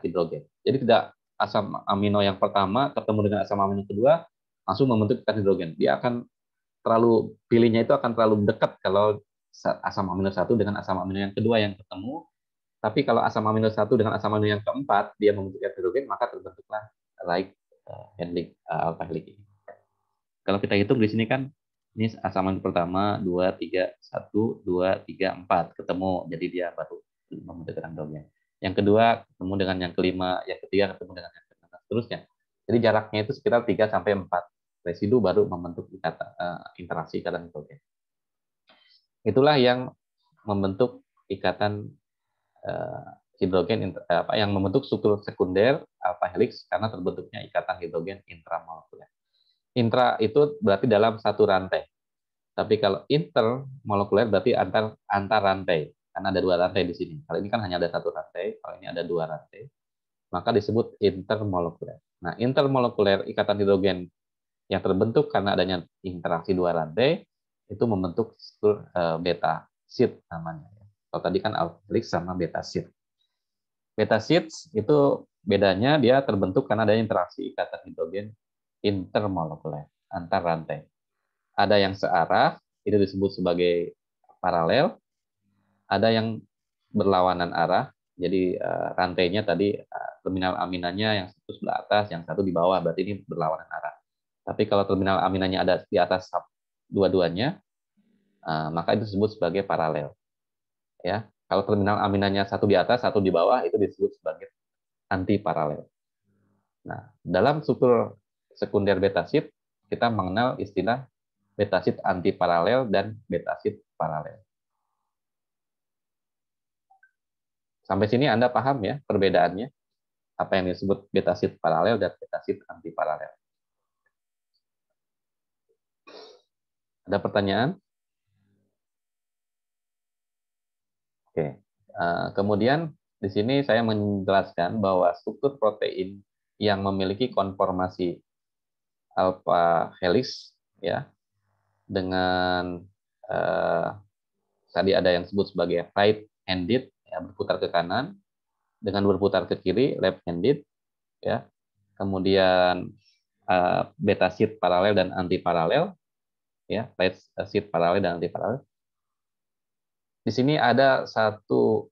hidrogen. Jadi tidak asam amino yang pertama ketemu dengan asam amino kedua langsung membentuk ikatan hidrogen. Dia akan terlalu, pilihnya itu akan terlalu dekat kalau asam amino satu dengan asam amino yang kedua yang ketemu. Tapi kalau asam amino satu dengan asam amino yang keempat dia membentuk hidrogen, maka terbentuklah right handling alpha helix ini. Kalau kita hitung di sini kan ini asam amino pertama 2 3 1 2 3 4 ketemu, jadi dia baru membentuk hidrogen. Yang kedua ketemu dengan yang kelima, yang ketiga ketemu dengan yang keenam, seterusnya. Jadi jaraknya itu sekitar 3 sampai 4 residu baru membentuk interaksi ikatan hidrogen. Itulah yang membentuk ikatan hidrogen yang membentuk struktur sekunder alpha helix karena terbentuknya ikatan hidrogen intramolekuler. Intra itu berarti dalam satu rantai. Tapi kalau intermolekuler berarti antar rantai. Karena ada dua rantai di sini. Kalau ini kan hanya ada satu rantai, kalau ini ada dua rantai, maka disebut intermolekuler. Nah, intermolekuler ikatan hidrogen yang terbentuk karena adanya interaksi dua rantai itu membentuk struktur beta sheet namanya. Kalau tadi kan alpha helix sama beta sheet. Beta sheets itu bedanya dia terbentuk karena adanya interaksi ikatan hidrogen intermolekuler antar rantai. Ada yang searah, itu disebut sebagai paralel. Ada yang berlawanan arah, jadi rantainya tadi terminal aminanya yang satu sebelah atas, yang satu di bawah, berarti ini berlawanan arah. Tapi kalau terminal aminanya ada di atas dua-duanya, maka itu disebut sebagai paralel. Ya, kalau terminal aminanya satu di atas, satu di bawah, itu disebut sebagai anti paralel. Nah, dalam struktur sekunder beta sheet kita mengenal istilah beta sheet anti paralel dan beta sheet paralel. Sampai sini Anda paham ya perbedaannya? Apa yang disebut beta sheet paralel dan beta sheet anti paralel? Ada pertanyaan? Oke. Kemudian di sini saya menjelaskan bahwa struktur protein yang memiliki konformasi alpha helix ya dengan tadi ada yang disebut sebagai right-handed ya, berputar ke kanan, dengan berputar ke kiri left-handed ya. Kemudian beta sheet paralel dan anti paralel ya, right sheet paralel dan anti paralel. Di sini ada satu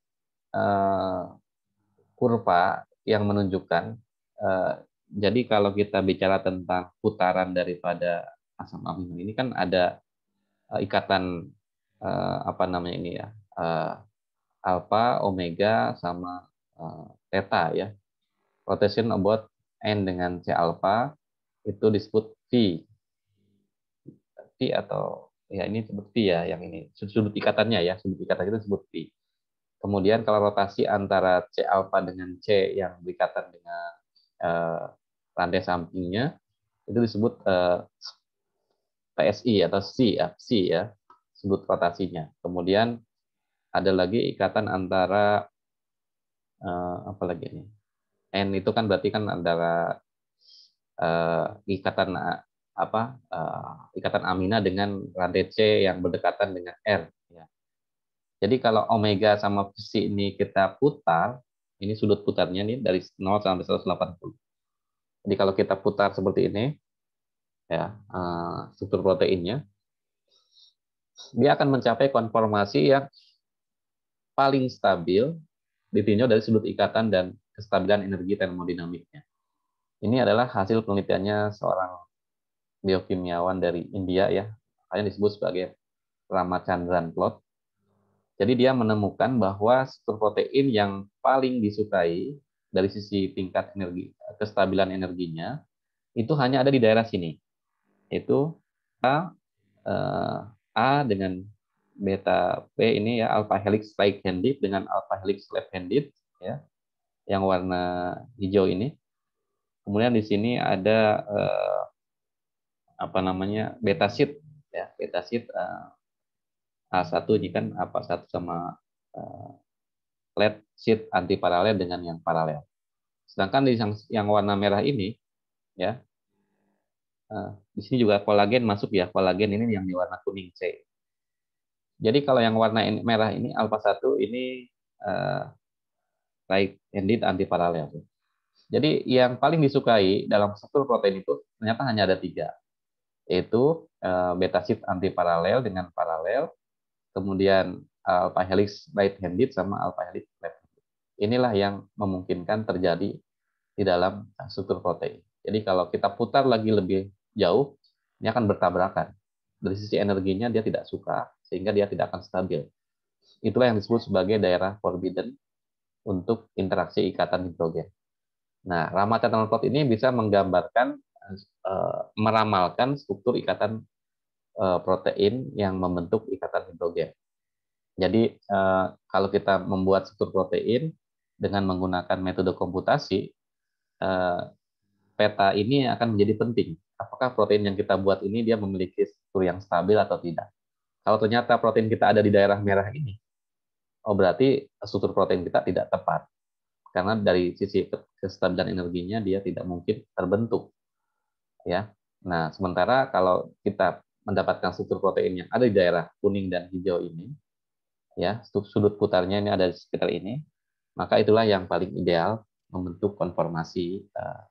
kurva yang menunjukkan jadi kalau kita bicara tentang putaran daripada asam amino ini kan ada ikatan apa namanya ini ya, alpha, omega sama theta ya. Rotation about N dengan C alpha itu disebut V. V atau ya ini disebut V ya, yang ini sudut ikatannya ya, sudut ikatan itu disebut V. Kemudian kalau rotasi antara C alpha dengan C yang berikatan dengan rantai sampingnya itu disebut PSI atau C ya, sudut rotasinya. Kemudian ada lagi ikatan antara apa lagi ini? N itu kan berarti kan antara ikatan ikatan amina dengan rantai C yang berdekatan dengan R. Ya. Jadi kalau omega sama psi ini kita putar, ini sudut putarnya nih dari 0 sampai 180. Jadi kalau kita putar seperti ini, ya struktur proteinnya, dia akan mencapai konformasi yang paling stabil ditinjau dari sudut ikatan dan kestabilan energi termodinamiknya. Ini adalah hasil penelitiannya seorang biokimiawan dari India ya, makanya disebut sebagai Ramachandran plot. Jadi dia menemukan bahwa struktur protein yang paling disukai dari sisi tingkat energi, kestabilan energinya, itu hanya ada di daerah sini, yaitu A dengan beta P ini ya, alpha helix right handed dengan alpha helix left handed ya, yang warna hijau ini. Kemudian di sini ada apa namanya beta sheet ya, beta sheet A1 ini kan apa satu sama lead sheet anti paralel dengan yang paralel. Sedangkan di yang warna merah ini ya, di sini juga kolagen masuk ya, kolagen ini yang di warna kuning C. Jadi kalau yang warna merah ini alpha 1 ini right handed anti paralel. Jadi yang paling disukai dalam struktur protein itu ternyata hanya ada 3, yaitu beta sheet anti paralel dengan paralel, kemudian alpha helix right handed sama alpha helix left handed. Inilah yang memungkinkan terjadi di dalam struktur protein. Jadi kalau kita putar lagi lebih jauh, ini akan bertabrakan. Dari sisi energinya dia tidak suka, sehingga dia tidak akan stabil. Itulah yang disebut sebagai daerah forbidden untuk interaksi ikatan hidrogen. Nah, Ramachandran plot ini bisa menggambarkan, meramalkan struktur ikatan protein yang membentuk ikatan hidrogen. Jadi kalau kita membuat struktur protein dengan menggunakan metode komputasi, peta ini akan menjadi penting. Apakah protein yang kita buat ini dia memiliki struktur yang stabil atau tidak? Kalau ternyata protein kita ada di daerah merah ini, oh berarti struktur protein kita tidak tepat. Karena dari sisi kestabilan energinya dia tidak mungkin terbentuk. Ya. Nah, sementara kalau kita mendapatkan struktur protein yang ada di daerah kuning dan hijau ini, ya, sudut putarnya ini ada di sekitar ini, maka itulah yang paling ideal membentuk konformasi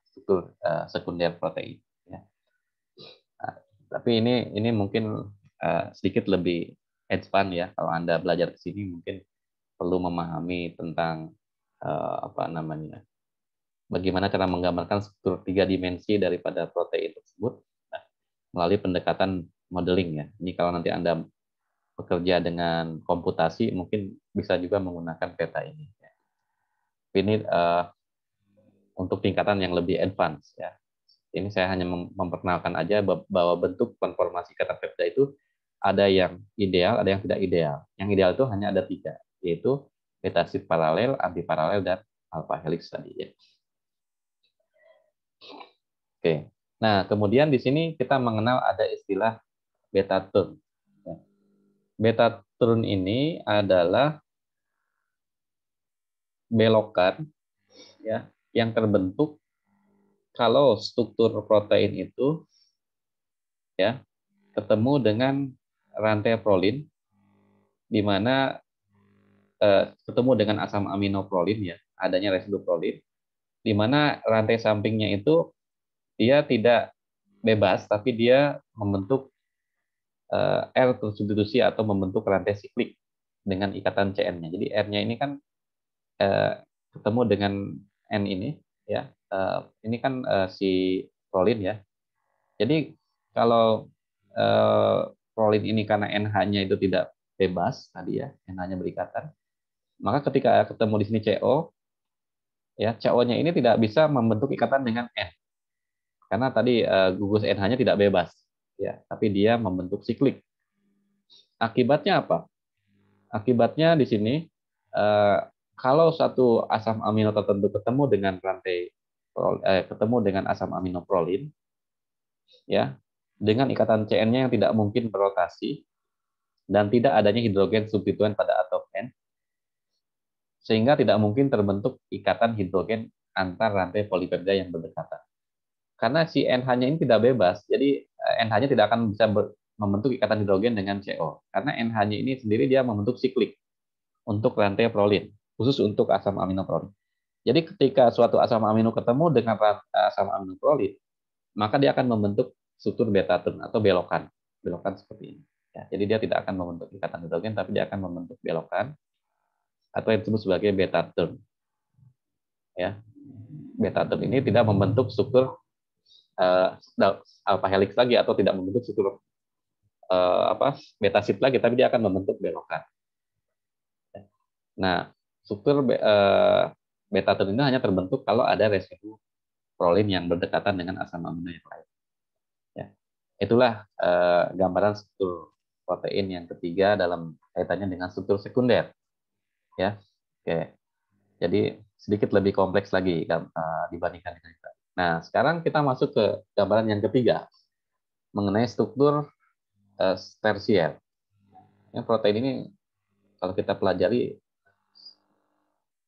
struktur sekunder protein. Ya. Nah, tapi ini mungkin sedikit lebih advance ya. Kalau Anda belajar ke sini mungkin perlu memahami tentang apa namanya, bagaimana cara menggambarkan struktur 3 dimensi daripada protein tersebut melalui pendekatan modeling ya. Ini kalau nanti Anda bekerja dengan komputasi mungkin bisa juga menggunakan peta ini. Ini untuk tingkatan yang lebih advance ya. Ini saya hanya memperkenalkan aja bahwa bentuk konformasi kata peptida itu ada yang ideal, ada yang tidak ideal. Yang ideal itu hanya ada 3, yaitu beta sheet paralel, antiparalel, dan alpha helix tadi ya. Oke. Nah, kemudian di sini kita mengenal ada istilah beta turn. Beta turn ini adalah belokan ya yang terbentuk kalau struktur protein itu ya ketemu dengan rantai prolin, di mana ketemu dengan asam amino prolin ya, adanya residu prolin, di mana rantai sampingnya itu dia tidak bebas, tapi dia membentuk R tersubstitusi atau membentuk rantai siklik dengan ikatan CN-nya. Jadi R-nya ini kan ketemu dengan N ini, ya. Ini kan si prolin ya. Jadi kalau prolin ini karena NH-nya itu tidak bebas tadi ya, NH-nya berikatan, maka ketika ketemu di sini CO, ya CO-nya ini tidak bisa membentuk ikatan dengan N, karena tadi gugus NH-nya tidak bebas, ya, tapi dia membentuk siklik. Akibatnya apa? Akibatnya di sini kalau satu asam amino tertentu ketemu dengan rantai ketemu dengan asam amino prolin, ya, dengan ikatan CN-nya yang tidak mungkin berotasi dan tidak adanya hidrogen substituen pada atom N, sehingga tidak mungkin terbentuk ikatan hidrogen antar rantai polipeptida yang berdekatan. Karena si NH-nya ini tidak bebas, jadi NH-nya tidak akan bisa membentuk ikatan hidrogen dengan CO. Karena NH-nya ini sendiri dia membentuk siklik untuk rantai prolin, khusus untuk asam amino prolin. Jadi ketika suatu asam amino ketemu dengan asam amino prolin, maka dia akan membentuk struktur beta turn atau belokan seperti ini. Ya, jadi dia tidak akan membentuk ikatan hidrogen, tapi dia akan membentuk belokan atau yang disebut sebagai beta turn. Ya. betaten ini tidak membentuk struktur alpha helix lagi atau tidak membentuk struktur beta sheet lagi, tapi dia akan membentuk belokan. Nah, struktur betaten ini hanya terbentuk kalau ada residu prolin yang berdekatan dengan asam amino yang lain. Ya. Itulah gambaran struktur protein yang ketiga dalam kaitannya dengan struktur sekunder. Ya, oke. Jadi sedikit lebih kompleks lagi dibandingkan dengan itu. Nah, sekarang kita masuk ke gambaran yang ketiga mengenai struktur tersier. Yang protein ini kalau kita pelajari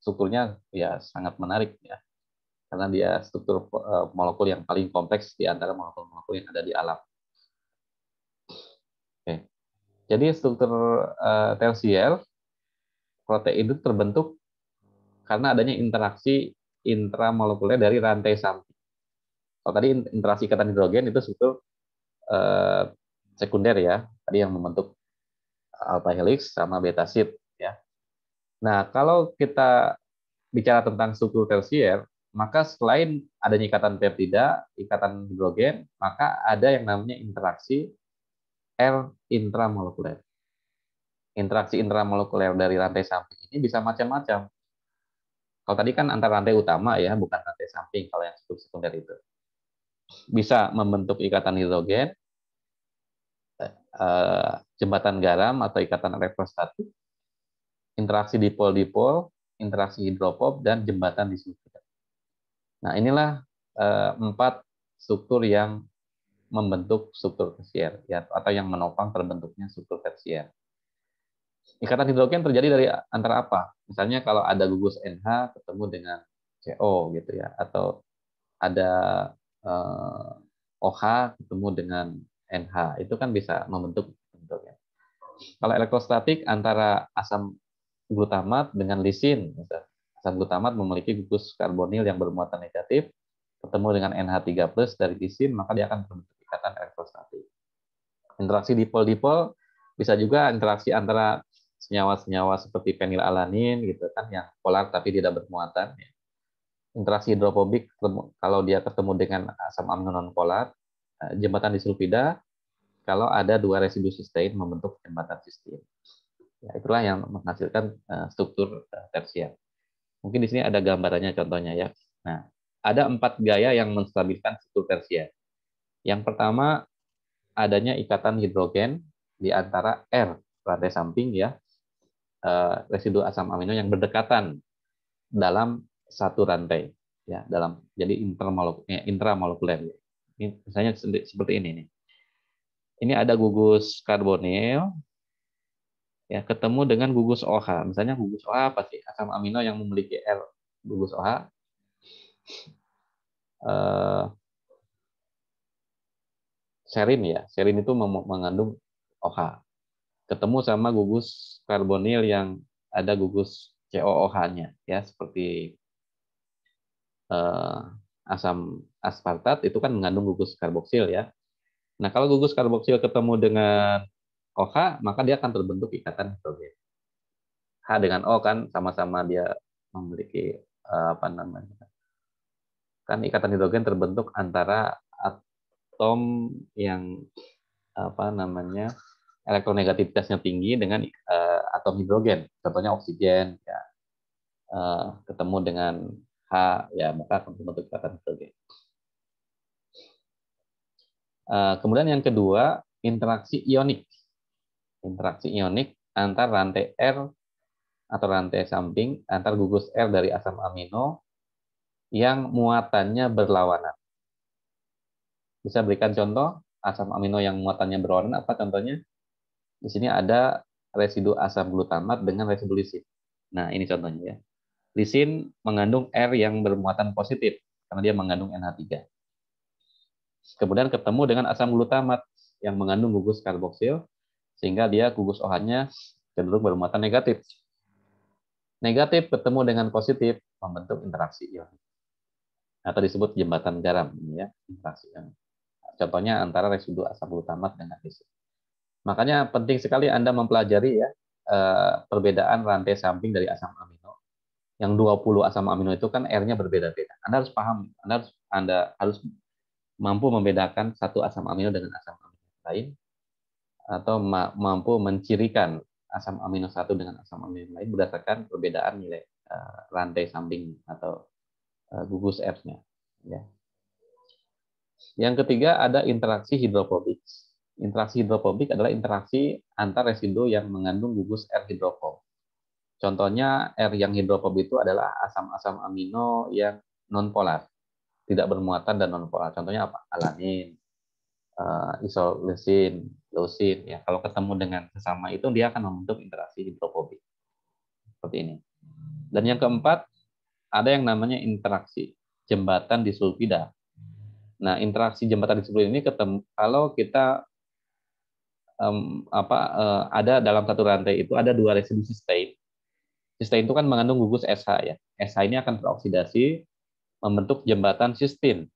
strukturnya ya sangat menarik ya, karena dia struktur molekul yang paling kompleks di antara molekul-molekul yang ada di alam. Oke. Jadi struktur tersier protein itu terbentuk karena adanya interaksi intramolekuler dari rantai samping. Kalau tadi interaksi ikatan hidrogen itu struktur sekunder ya, tadi yang membentuk alpha helix sama beta sheet ya. Nah, kalau kita bicara tentang struktur tersier, maka selain adanya ikatan peptida, ikatan hidrogen, maka ada yang namanya interaksi R intramolekuler. Interaksi intramolekuler dari rantai samping ini bisa macam-macam. Kalau tadi kan antar rantai utama ya, bukan rantai samping kalau yang struktur sekunder itu. Bisa membentuk ikatan hidrogen, jembatan garam atau ikatan elektrostatik, interaksi dipol-dipol, interaksi hidrofob, dan jembatan disulfida. Nah, inilah 4 struktur yang membentuk struktur tersier ya, atau yang menopang terbentuknya struktur tersier. Ikatan hidrogen terjadi dari antara apa? Misalnya kalau ada gugus NH ketemu dengan CO gitu ya, atau ada OH ketemu dengan NH, itu kan bisa membentuk ya. Kalau elektrostatik antara asam glutamat dengan lisin, misalnya. Asam glutamat memiliki gugus karbonil yang bermuatan negatif, ketemu dengan NH3+ dari lisin, maka dia akan membentuk ikatan elektrostatik. Interaksi dipol-dipol bisa juga interaksi antara senyawa-senyawa seperti fenilalanin gitu kan, yang polar tapi tidak bermuatan. Interaksi hidrofobik kalau dia ketemu dengan asam amino non-polar, jembatan disulfida kalau ada 2 residu sistein membentuk jembatan sistein. Ya, itulah yang menghasilkan struktur tersier. Mungkin di sini ada gambarannya contohnya ya. Nah, ada 4 gaya yang menstabilkan struktur tersier. Yang pertama, adanya ikatan hidrogen di antara R rantai samping ya, residu asam amino yang berdekatan dalam satu rantai ya, jadi intramolekuler. Ini misalnya seperti ini nih. Ini ada gugus karbonil ya ketemu dengan gugus OH. Misalnya gugus OH apa sih? Asam amino yang memiliki R gugus OH. Serin ya. Serin itu mengandung OH. Ketemu sama gugus karbonil yang ada gugus COOH-nya ya, seperti asam aspartat itu kan mengandung gugus karboksil ya. Nah, kalau gugus karboksil ketemu dengan OH, maka dia akan terbentuk ikatan hidrogen. H dengan O kan sama-sama dia memiliki apa namanya? Kan ikatan hidrogen terbentuk antara atom yang apa namanya? Elektronegativitasnya tinggi dengan atom hidrogen. Contohnya oksigen ya. Ketemu dengan H ya, maka akan terbentuk ikatan hidrogen. Kemudian yang kedua, interaksi ionik. Interaksi ionik antar rantai R atau rantai samping antar gugus R dari asam amino yang muatannya berlawanan. Bisa berikan contoh asam amino yang muatannya berlawanan apa contohnya? Di sini ada residu asam glutamat dengan residu lisin. Nah, ini contohnya ya. Lisin mengandung R yang bermuatan positif karena dia mengandung NH3. Kemudian ketemu dengan asam glutamat yang mengandung gugus karboksil sehingga dia gugus OH-nya cenderung bermuatan negatif. Negatif ketemu dengan positif membentuk interaksi ion atau disebut jembatan garam ini ya, interaksi ion. Contohnya antara residu asam glutamat dengan lisin. Makanya penting sekali Anda mempelajari ya perbedaan rantai samping dari asam amino yang 20 asam amino itu kan R-nya berbeda-beda. Anda harus paham, Anda harus mampu membedakan satu asam amino dengan asam amino lain, atau mampu mencirikan asam amino satu dengan asam amino lain berdasarkan perbedaan nilai rantai samping atau gugus R-nya. Ya. Yang ketiga ada interaksi hidrofobik. Interaksi hidrofobik adalah interaksi antar residu yang mengandung gugus R hidrofob. Contohnya R yang hidrofob itu adalah asam-asam amino yang nonpolar, tidak bermuatan dan nonpolar. Contohnya apa? Alanin, isoleusin, leusin. Ya, kalau ketemu dengan sesama itu dia akan membentuk interaksi hidrofobik. Seperti ini. Dan yang keempat, ada yang namanya interaksi jembatan disulfida. Nah, interaksi jembatan disulfida ini ketemu kalau kita ada dalam satu rantai itu ada dua residu cysteine. Cysteine itu kan mengandung gugus SH ya. SH ini akan teroksidasi membentuk jembatan cysteine.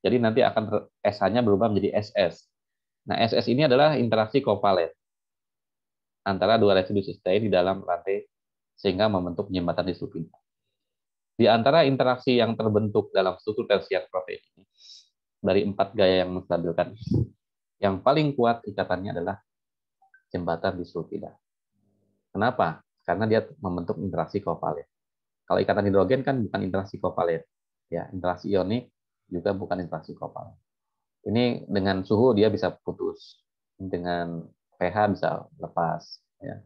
Jadi nanti akan SH-nya berubah menjadi SS. Nah, SS ini adalah interaksi kovalen antara dua residu cysteine di dalam rantai sehingga membentuk jembatan disulfida. Di antara interaksi yang terbentuk dalam struktur tersier protein ini, dari 4 gaya yang menstabilkan, yang paling kuat ikatannya adalah jembatan disulfida. Kenapa? Karena dia membentuk interaksi kovalen. Kalau ikatan hidrogen kan bukan interaksi kovalen, ya, interaksi ionik juga bukan interaksi kovalen. Ini dengan suhu dia bisa putus, dengan pH bisa lepas, ya,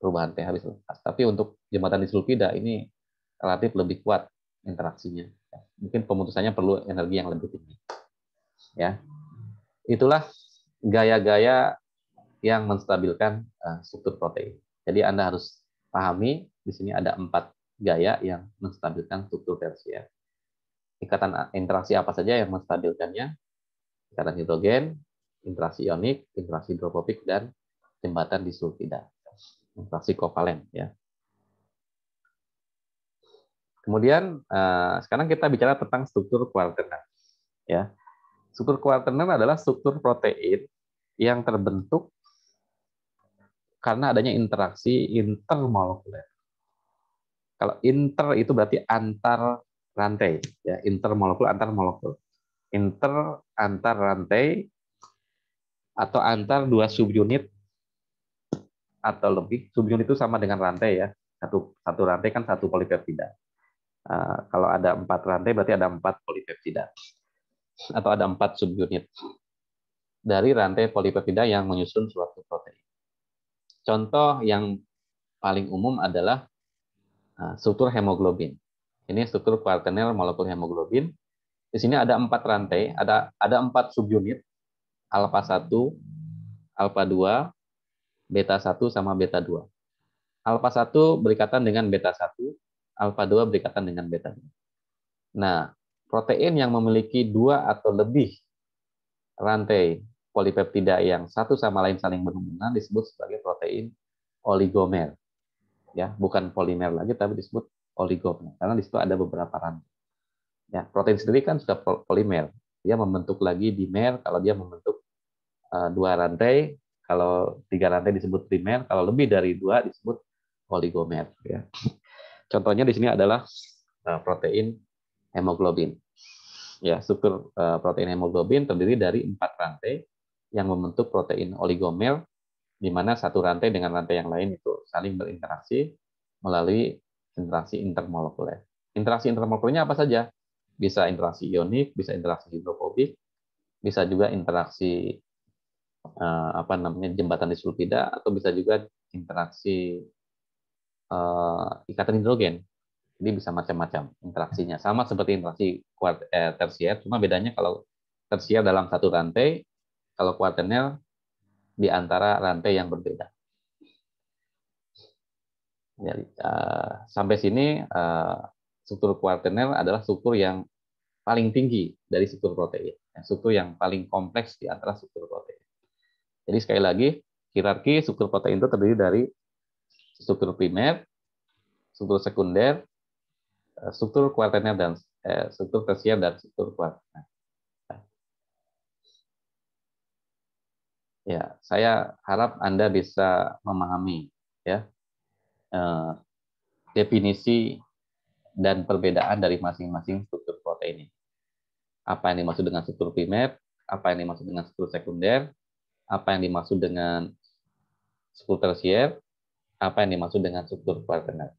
perubahan pH bisa lepas. Tapi untuk jembatan disulfida ini relatif lebih kuat interaksinya. Mungkin pemutusannya perlu energi yang lebih tinggi. Ya, itulah gaya-gaya yang menstabilkan struktur protein. Jadi Anda harus pahami di sini ada 4 gaya yang menstabilkan struktur tersier. Ikatan interaksi apa saja yang menstabilkannya? Ikatan hidrogen, interaksi ionik, interaksi hidrofobik, dan jembatan disulfida. Interaksi kovalen. Ya. Kemudian sekarang kita bicara tentang struktur kuartener. Ya. Struktur kuartener adalah struktur protein yang terbentuk karena adanya interaksi intermolekuler. Kalau inter itu berarti antar rantai, ya, intermolekul antar molekul. Inter antar rantai atau antar dua subunit atau lebih. Subunit itu sama dengan rantai ya. Satu rantai kan satu polipeptida. Kalau ada 4 rantai berarti ada 4 polipeptida. Atau ada 4 subunit dari rantai polipeptida yang menyusun suatu protein. Contoh yang paling umum adalah struktur hemoglobin. Ini struktur kuartener molekul hemoglobin. Di sini ada 4 rantai, ada 4 subunit, alfa 1, alfa 2, beta 1 sama beta 2. Alfa 1 berikatan dengan beta 1, alfa 2 berikatan dengan beta 2. Nah, protein yang memiliki 2 atau lebih rantai polipeptida yang satu sama lain saling berhubungan disebut sebagai protein oligomer. Ya, bukan polimer lagi tapi disebut oligomer karena di situ ada beberapa rantai. Ya, protein sendiri kan sudah polimer. Dia membentuk lagi dimer kalau dia membentuk 2 rantai, kalau 3 rantai disebut trimer, kalau lebih dari 2 disebut oligomer. Ya. Contohnya di sini adalah protein hemoglobin. Ya, struktur protein hemoglobin terdiri dari 4 rantai yang membentuk protein oligomer, di mana satu rantai dengan rantai yang lain itu saling berinteraksi melalui interaksi intermolekuler. Interaksi intermolekulernya apa saja? Bisa interaksi ionik, bisa interaksi hidrofobik, bisa juga interaksi jembatan disulfida, atau bisa juga interaksi ikatan hidrogen. Jadi bisa macam-macam interaksinya. Sama seperti interaksi tersier, cuma bedanya kalau tersier dalam satu rantai, kalau kuartener di antara rantai yang berbeda. Jadi, sampai sini struktur kuartener adalah struktur yang paling tinggi dari struktur protein, struktur yang paling kompleks di antara struktur protein. Jadi sekali lagi, hierarki struktur protein itu terdiri dari struktur primer, struktur sekunder, struktur kuartener dan struktur tersier dan struktur kuartener. Ya, saya harap Anda bisa memahami ya definisi dan perbedaan dari masing-masing struktur protein ini. Apa yang dimaksud dengan struktur primer, apa yang dimaksud dengan struktur sekunder, apa yang dimaksud dengan struktur tersier, apa yang dimaksud dengan struktur kuartener.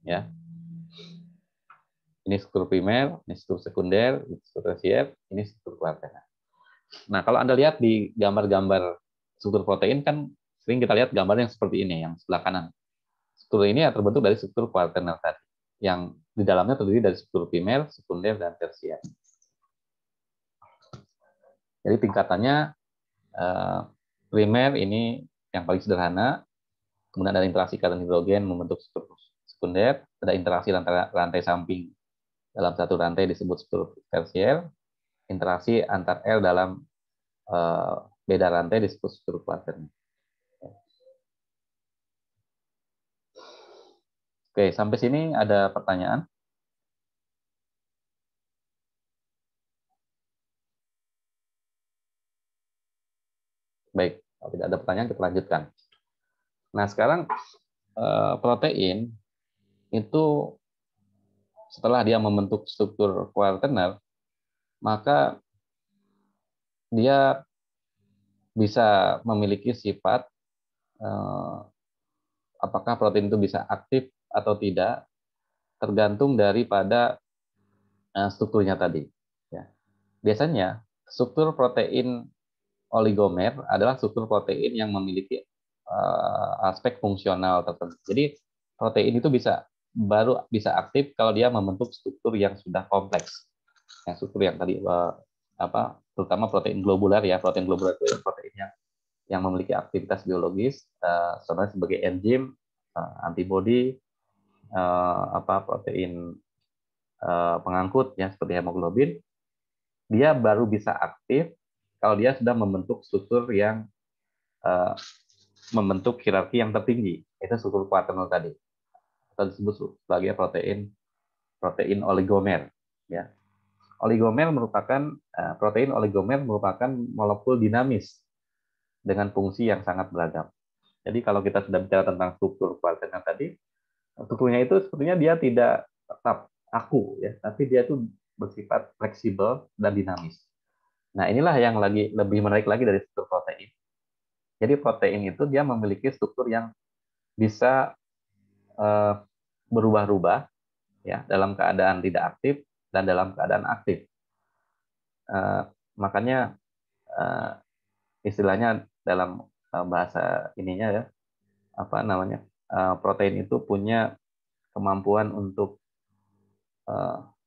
Ya. Ini struktur primer, ini struktur sekunder, ini struktur tersier, ini struktur kuartener. Nah, kalau Anda lihat di gambar-gambar struktur protein kan sering kita lihat gambar yang seperti ini, yang sebelah kanan. Struktur ini terbentuk dari struktur kuartener tadi, yang di dalamnya terdiri dari struktur primer, sekunder, dan tersier. Jadi tingkatannya primer ini yang paling sederhana, kemudian ada interaksi karbon hidrogen membentuk struktur sekunder, ada interaksi rantai samping dalam satu rantai disebut struktur tersier, interaksi antar L dalam beda rantai disebut struktur kuartener. Oke, sampai sini ada pertanyaan? Baik, kalau tidak ada pertanyaan kita lanjutkan. Nah, sekarang protein itu setelah dia membentuk struktur kuartener, maka dia bisa memiliki sifat apakah protein itu bisa aktif atau tidak tergantung daripada strukturnya tadi. Ya. Biasanya struktur protein oligomer adalah struktur protein yang memiliki aspek fungsional tertentu. Jadi protein itu baru bisa aktif kalau dia membentuk struktur yang sudah kompleks. Yang struktur yang tadi terutama protein globular ya, protein globular itu protein yang memiliki aktivitas biologis, contohnya sebagai enzim, antibodi, protein pengangkut ya seperti hemoglobin, dia baru bisa aktif kalau dia sudah membentuk struktur yang membentuk hierarki yang tertinggi, itu struktur kuartener tadi, atau disebut sebagai protein oligomer. Ya, protein oligomer merupakan molekul dinamis dengan fungsi yang sangat beragam. Jadi kalau kita sudah bicara tentang struktur kuartener tadi, strukturnya itu sepertinya dia tidak tetap kaku ya, tapi dia itu bersifat fleksibel dan dinamis. Nah, inilah yang lebih menarik lagi dari struktur protein. Jadi protein itu dia memiliki struktur yang bisa berubah-ubah ya dalam keadaan tidak aktif dan dalam keadaan aktif. Makanya istilahnya dalam bahasa ininya ya, protein itu punya kemampuan untuk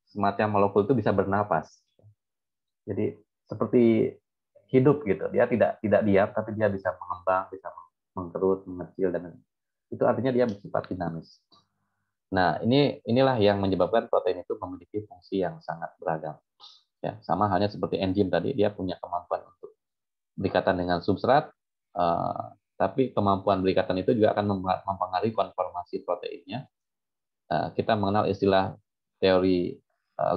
semacam molekul itu bisa bernapas. Jadi seperti hidup gitu, dia tidak diam tapi dia bisa mengembang, bisa mengkerut, mengecil, dan itu artinya dia bersifat dinamis. Nah, inilah yang menyebabkan protein itu memiliki fungsi yang sangat beragam. Ya, sama halnya seperti enzim tadi, dia punya kemampuan untuk berikatan dengan substrat, tapi kemampuan berikatan itu juga akan mempengaruhi konformasi proteinnya. Kita mengenal istilah teori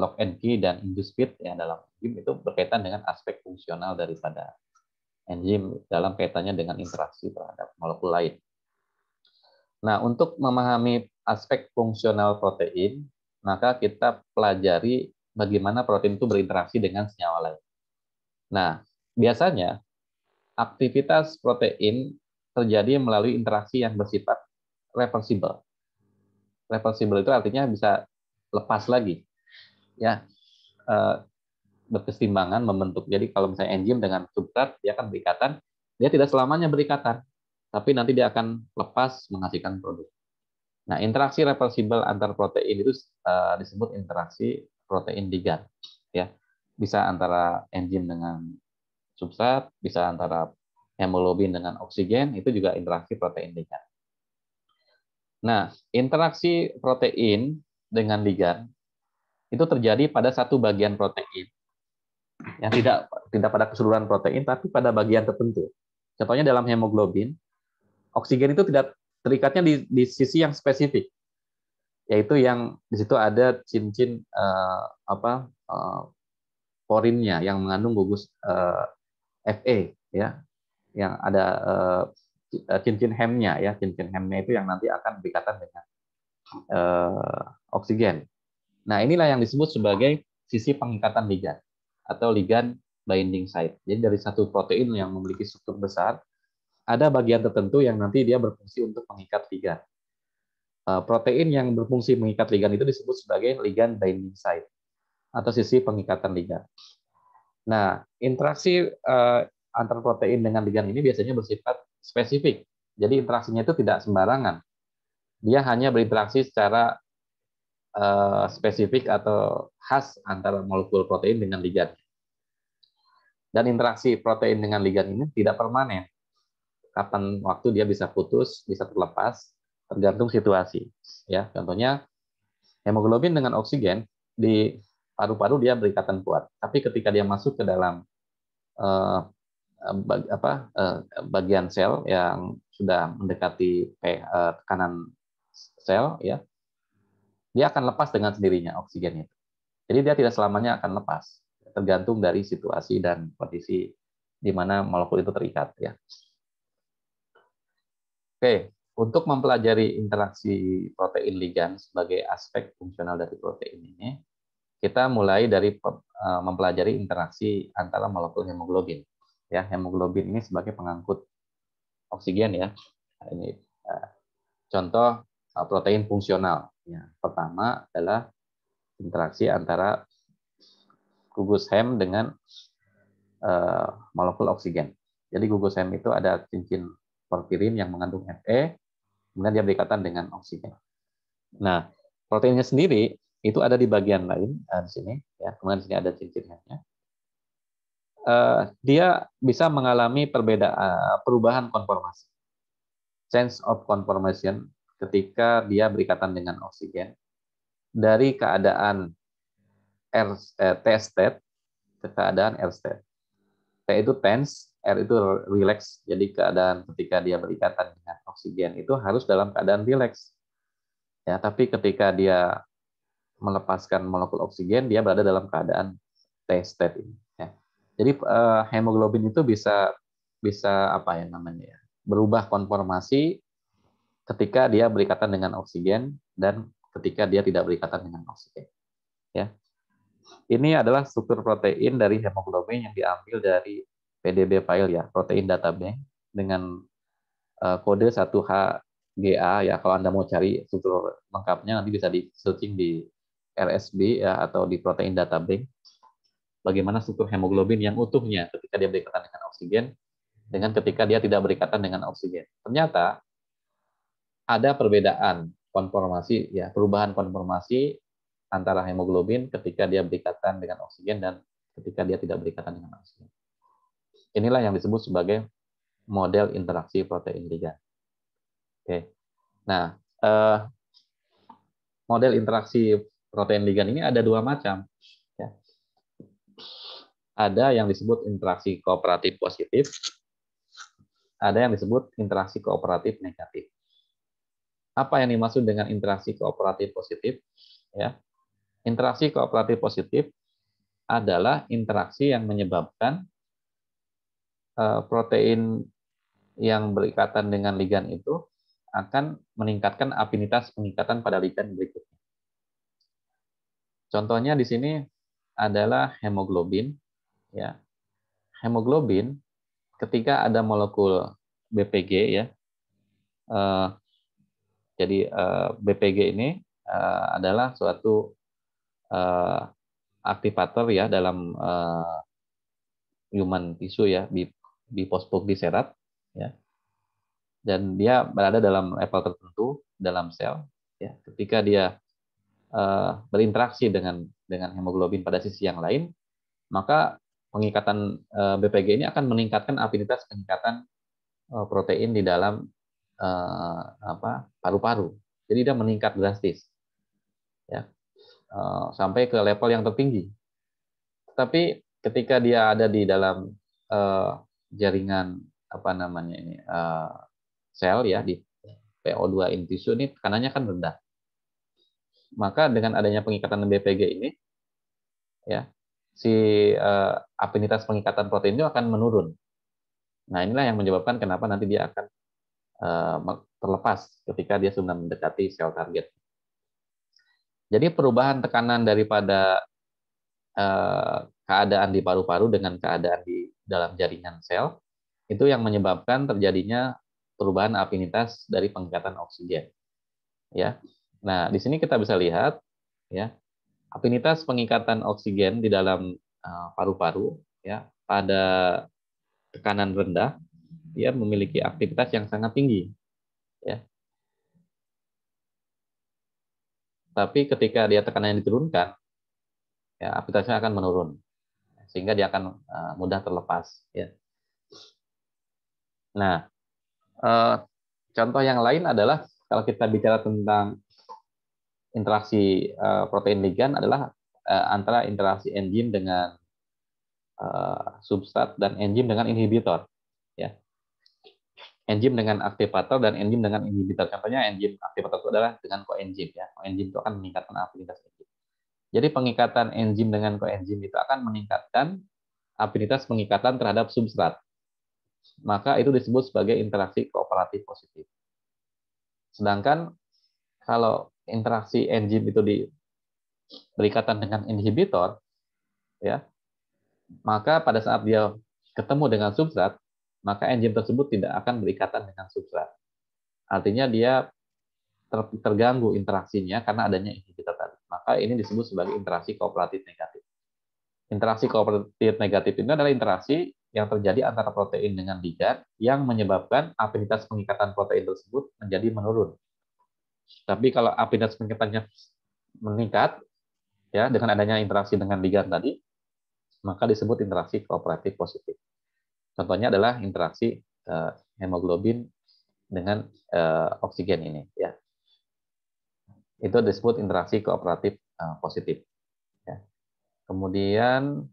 lock and key dan induced speed yang dalam enzim itu berkaitan dengan aspek fungsional daripada enzim dalam kaitannya dengan interaksi terhadap molekul lain. Nah, untuk memahami aspek fungsional protein, maka kita pelajari bagaimana protein itu berinteraksi dengan senyawa lain. Nah, biasanya aktivitas protein terjadi melalui interaksi yang bersifat reversible. Reversible itu artinya bisa lepas lagi, ya, berkeseimbangan membentuk. Jadi kalau misalnya enzim dengan substrat, dia akan berikatan, dia tidak selamanya berikatan, tapi nanti dia akan lepas menghasilkan produk. Nah, interaksi reversible antar protein itu disebut interaksi protein ligan. Ya, bisa antara enzim dengan substrat, bisa antara hemoglobin dengan oksigen, itu juga interaksi protein ligan. Nah, interaksi protein dengan ligan itu terjadi pada satu bagian protein, yang tidak pada keseluruhan protein, tapi pada bagian tertentu. Contohnya dalam hemoglobin, oksigen itu tidak terikatnya di sisi yang spesifik, yaitu yang di situ ada cincin porinnya yang mengandung gugus Fe, ya, yang ada cincin hemnya, ya, cincin hemnya itu yang nanti akan berikatan dengan oksigen. Nah, inilah yang disebut sebagai sisi pengikatan ligan atau ligand binding site. Jadi dari satu protein yang memiliki struktur besar, ada bagian tertentu yang nanti dia berfungsi untuk mengikat ligan. Protein yang berfungsi mengikat ligan itu disebut sebagai ligand binding site atau sisi pengikatan ligan. Nah, interaksi antar protein dengan ligan ini biasanya bersifat spesifik. Jadi interaksinya itu tidak sembarangan. Dia hanya berinteraksi secara spesifik atau khas antara molekul protein dengan ligan. Dan interaksi protein dengan ligan ini tidak permanen. Kapan waktu dia bisa putus, bisa terlepas, tergantung situasi. Ya, contohnya hemoglobin dengan oksigen di paru-paru dia berikatan kuat, tapi ketika dia masuk ke dalam bagian sel yang sudah mendekati tekanan sel, ya, dia akan lepas dengan sendirinya oksigen itu. Jadi dia tidak selamanya akan lepas, tergantung dari situasi dan kondisi di mana molekul itu terikat, ya. Oke, untuk mempelajari interaksi protein ligan sebagai aspek fungsional dari protein ini, kita mulai dari mempelajari interaksi antara molekul hemoglobin. Ya, hemoglobin ini sebagai pengangkut oksigen, ya. Ini contoh protein fungsional. Ya, pertama adalah interaksi antara gugus hem dengan molekul oksigen. Jadi gugus hem itu ada cincin porfirin yang mengandung Fe, kemudian dia berikatan dengan oksigen. Nah, proteinnya sendiri itu ada di bagian lain di sini, ya. Kemudian di sini ada cincin hemnya. Dia bisa mengalami perubahan konformasi, change of conformation, ketika dia berikatan dengan oksigen dari keadaan T state ke keadaan R state. T itu tense, R itu relax. Jadi keadaan ketika dia berikatan dengan oksigen itu harus dalam keadaan relax. Ya, tapi ketika dia melepaskan molekul oksigen, dia berada dalam keadaan T state ini. Ya. Jadi hemoglobin itu bisa apa ya namanya ya, berubah konformasi ketika dia berikatan dengan oksigen dan ketika dia tidak berikatan dengan oksigen. Ya. Ini adalah struktur protein dari hemoglobin yang diambil dari PDB file, ya, protein data bank, dengan kode 1HGA, ya. Kalau Anda mau cari struktur lengkapnya nanti bisa di searching di RSB, ya, atau di protein data bank. Bagaimana struktur hemoglobin yang utuhnya ketika dia berikatan dengan oksigen dengan ketika dia tidak berikatan dengan oksigen. Ternyata ada perbedaan konformasi, ya, perubahan konformasi antara hemoglobin ketika dia berikatan dengan oksigen dan ketika dia tidak berikatan dengan oksigen. Inilah yang disebut sebagai model interaksi protein ligan. Oke. Nah, model interaksi protein ligan ini ada dua macam. Ya. Ada yang disebut interaksi kooperatif positif, ada yang disebut interaksi kooperatif negatif. Apa yang dimaksud dengan interaksi kooperatif positif? Ya, interaksi kooperatif positif adalah interaksi yang menyebabkan protein yang berikatan dengan ligan itu akan meningkatkan afinitas pengikatan pada ligan berikutnya. Contohnya di sini adalah hemoglobin. Ya, hemoglobin ketika ada molekul BPG, ya. Jadi BPG ini adalah suatu aktivator, ya, dalam human tissue, ya, bifosfoglycerat, ya. Dan dia berada dalam level tertentu dalam sel, ya. Ketika dia berinteraksi dengan hemoglobin pada sisi yang lain, maka pengikatan BPG ini akan meningkatkan afinitas pengikatan protein di dalam paru-paru. Jadi dia meningkat drastis, ya, sampai ke level yang tertinggi. Tapi ketika dia ada di dalam jaringan sel, ya, di PO2 in tissue ini tekanannya kan rendah. Maka dengan adanya pengikatan BPG ini, ya, si afinitas pengikatan protein itu akan menurun. Nah, inilah yang menyebabkan kenapa nanti dia akan terlepas ketika dia sudah mendekati sel target. Jadi perubahan tekanan daripada keadaan di paru-paru dengan keadaan di dalam jaringan sel itu yang menyebabkan terjadinya perubahan afinitas dari pengikatan oksigen. Ya. Nah, di sini kita bisa lihat ya, afinitas pengikatan oksigen di dalam paru-paru ya pada tekanan rendah dia memiliki aktivitas yang sangat tinggi ya. Tapi ketika dia tekanannya diturunkan ya aktivitasnya akan menurun sehingga dia akan mudah terlepas ya. Nah, contoh yang lain adalah kalau kita bicara tentang interaksi protein ligan adalah antara interaksi enzim dengan substrat dan enzim dengan inhibitor ya. Enzim dengan aktivator dan enzim dengan inhibitor. Contohnya enzim aktivator itu adalah dengan koenzim ya. Koenzim itu akan meningkatkan afinitas enzim. Jadi pengikatan enzim dengan koenzim itu akan meningkatkan afinitas pengikatan terhadap substrat. Maka itu disebut sebagai interaksi kooperatif positif. Sedangkan kalau interaksi enzim itu berikatan dengan inhibitor, ya, maka pada saat dia ketemu dengan substrat, maka enzim tersebut tidak akan berikatan dengan substrat. Artinya dia terganggu interaksinya karena adanya inhibitor tadi. Maka ini disebut sebagai interaksi kooperatif negatif. Interaksi kooperatif negatif ini adalah interaksi yang terjadi antara protein dengan ligan yang menyebabkan afinitas pengikatan protein tersebut menjadi menurun. Tapi kalau afinitas pengikatannya meningkat, ya dengan adanya interaksi dengan ligan tadi, maka disebut interaksi kooperatif positif. Contohnya adalah interaksi hemoglobin dengan oksigen ini, ya. Itu disebut interaksi kooperatif positif. Ya. Kemudian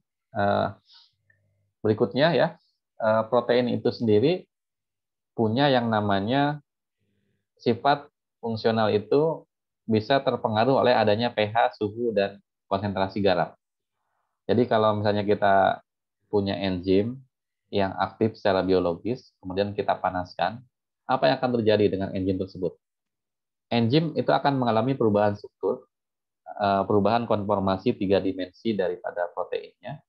berikutnya ya, protein itu sendiri punya yang namanya sifat fungsional itu bisa terpengaruh oleh adanya pH, suhu, dan konsentrasi garam. Jadi kalau misalnya kita punya enzim yang aktif secara biologis, kemudian kita panaskan, apa yang akan terjadi dengan enzim tersebut? Enzim itu akan mengalami perubahan struktur, perubahan konformasi 3 dimensi daripada proteinnya,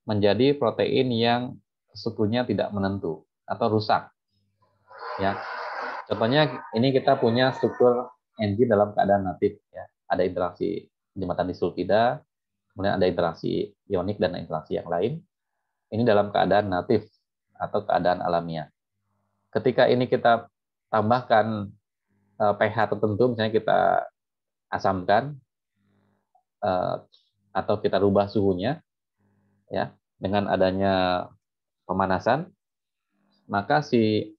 menjadi protein yang strukturnya tidak menentu atau rusak. Ya, contohnya ini kita punya struktur enzim dalam keadaan natif. Ya, ada interaksi jembatan disulfida, kemudian ada interaksi ionik dan interaksi yang lain. Ini dalam keadaan natif atau keadaan alamiah. Ketika ini kita tambahkan pH tertentu, misalnya kita asamkan atau kita rubah suhunya, ya dengan adanya pemanasan, maka si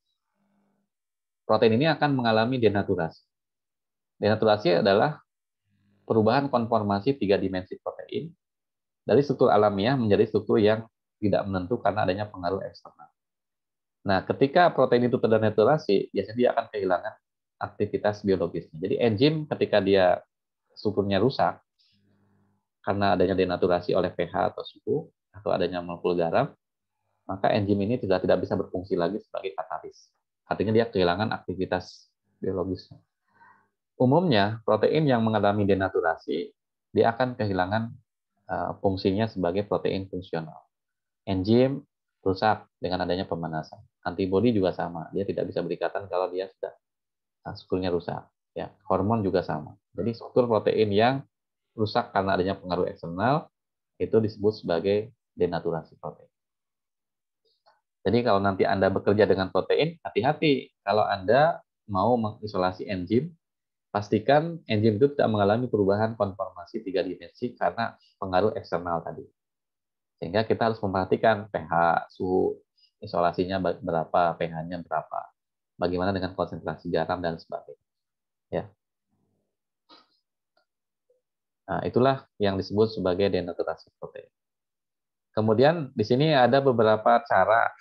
protein ini akan mengalami denaturasi. Denaturasi adalah perubahan konformasi 3 dimensi protein dari struktur alamiah menjadi struktur yang tidak menentu karena adanya pengaruh eksternal. Nah, ketika protein itu terdenaturasi, biasanya dia akan kehilangan aktivitas biologisnya. Jadi enzim ketika dia strukturnya rusak karena adanya denaturasi oleh pH atau suhu atau adanya molekul garam, maka enzim ini tidak bisa berfungsi lagi sebagai katalis. Artinya dia kehilangan aktivitas biologisnya. Umumnya protein yang mengalami denaturasi dia akan kehilangan fungsinya sebagai protein fungsional. Enzim rusak dengan adanya pemanasan. Antibodi juga sama, dia tidak bisa berikatan kalau dia sudah strukturnya rusak. Ya, hormon juga sama. Jadi struktur protein yang rusak karena adanya pengaruh eksternal itu disebut sebagai denaturasi protein. Jadi kalau nanti Anda bekerja dengan protein, hati-hati kalau Anda mau mengisolasi enzim, pastikan enzim itu tidak mengalami perubahan konformasi 3 dimensi karena pengaruh eksternal tadi. Sehingga kita harus memperhatikan pH, suhu isolasinya berapa, pH-nya berapa, bagaimana dengan konsentrasi garam dan sebagainya. Ya. Nah, itulah yang disebut sebagai denaturasi protein. Kemudian di sini ada beberapa cara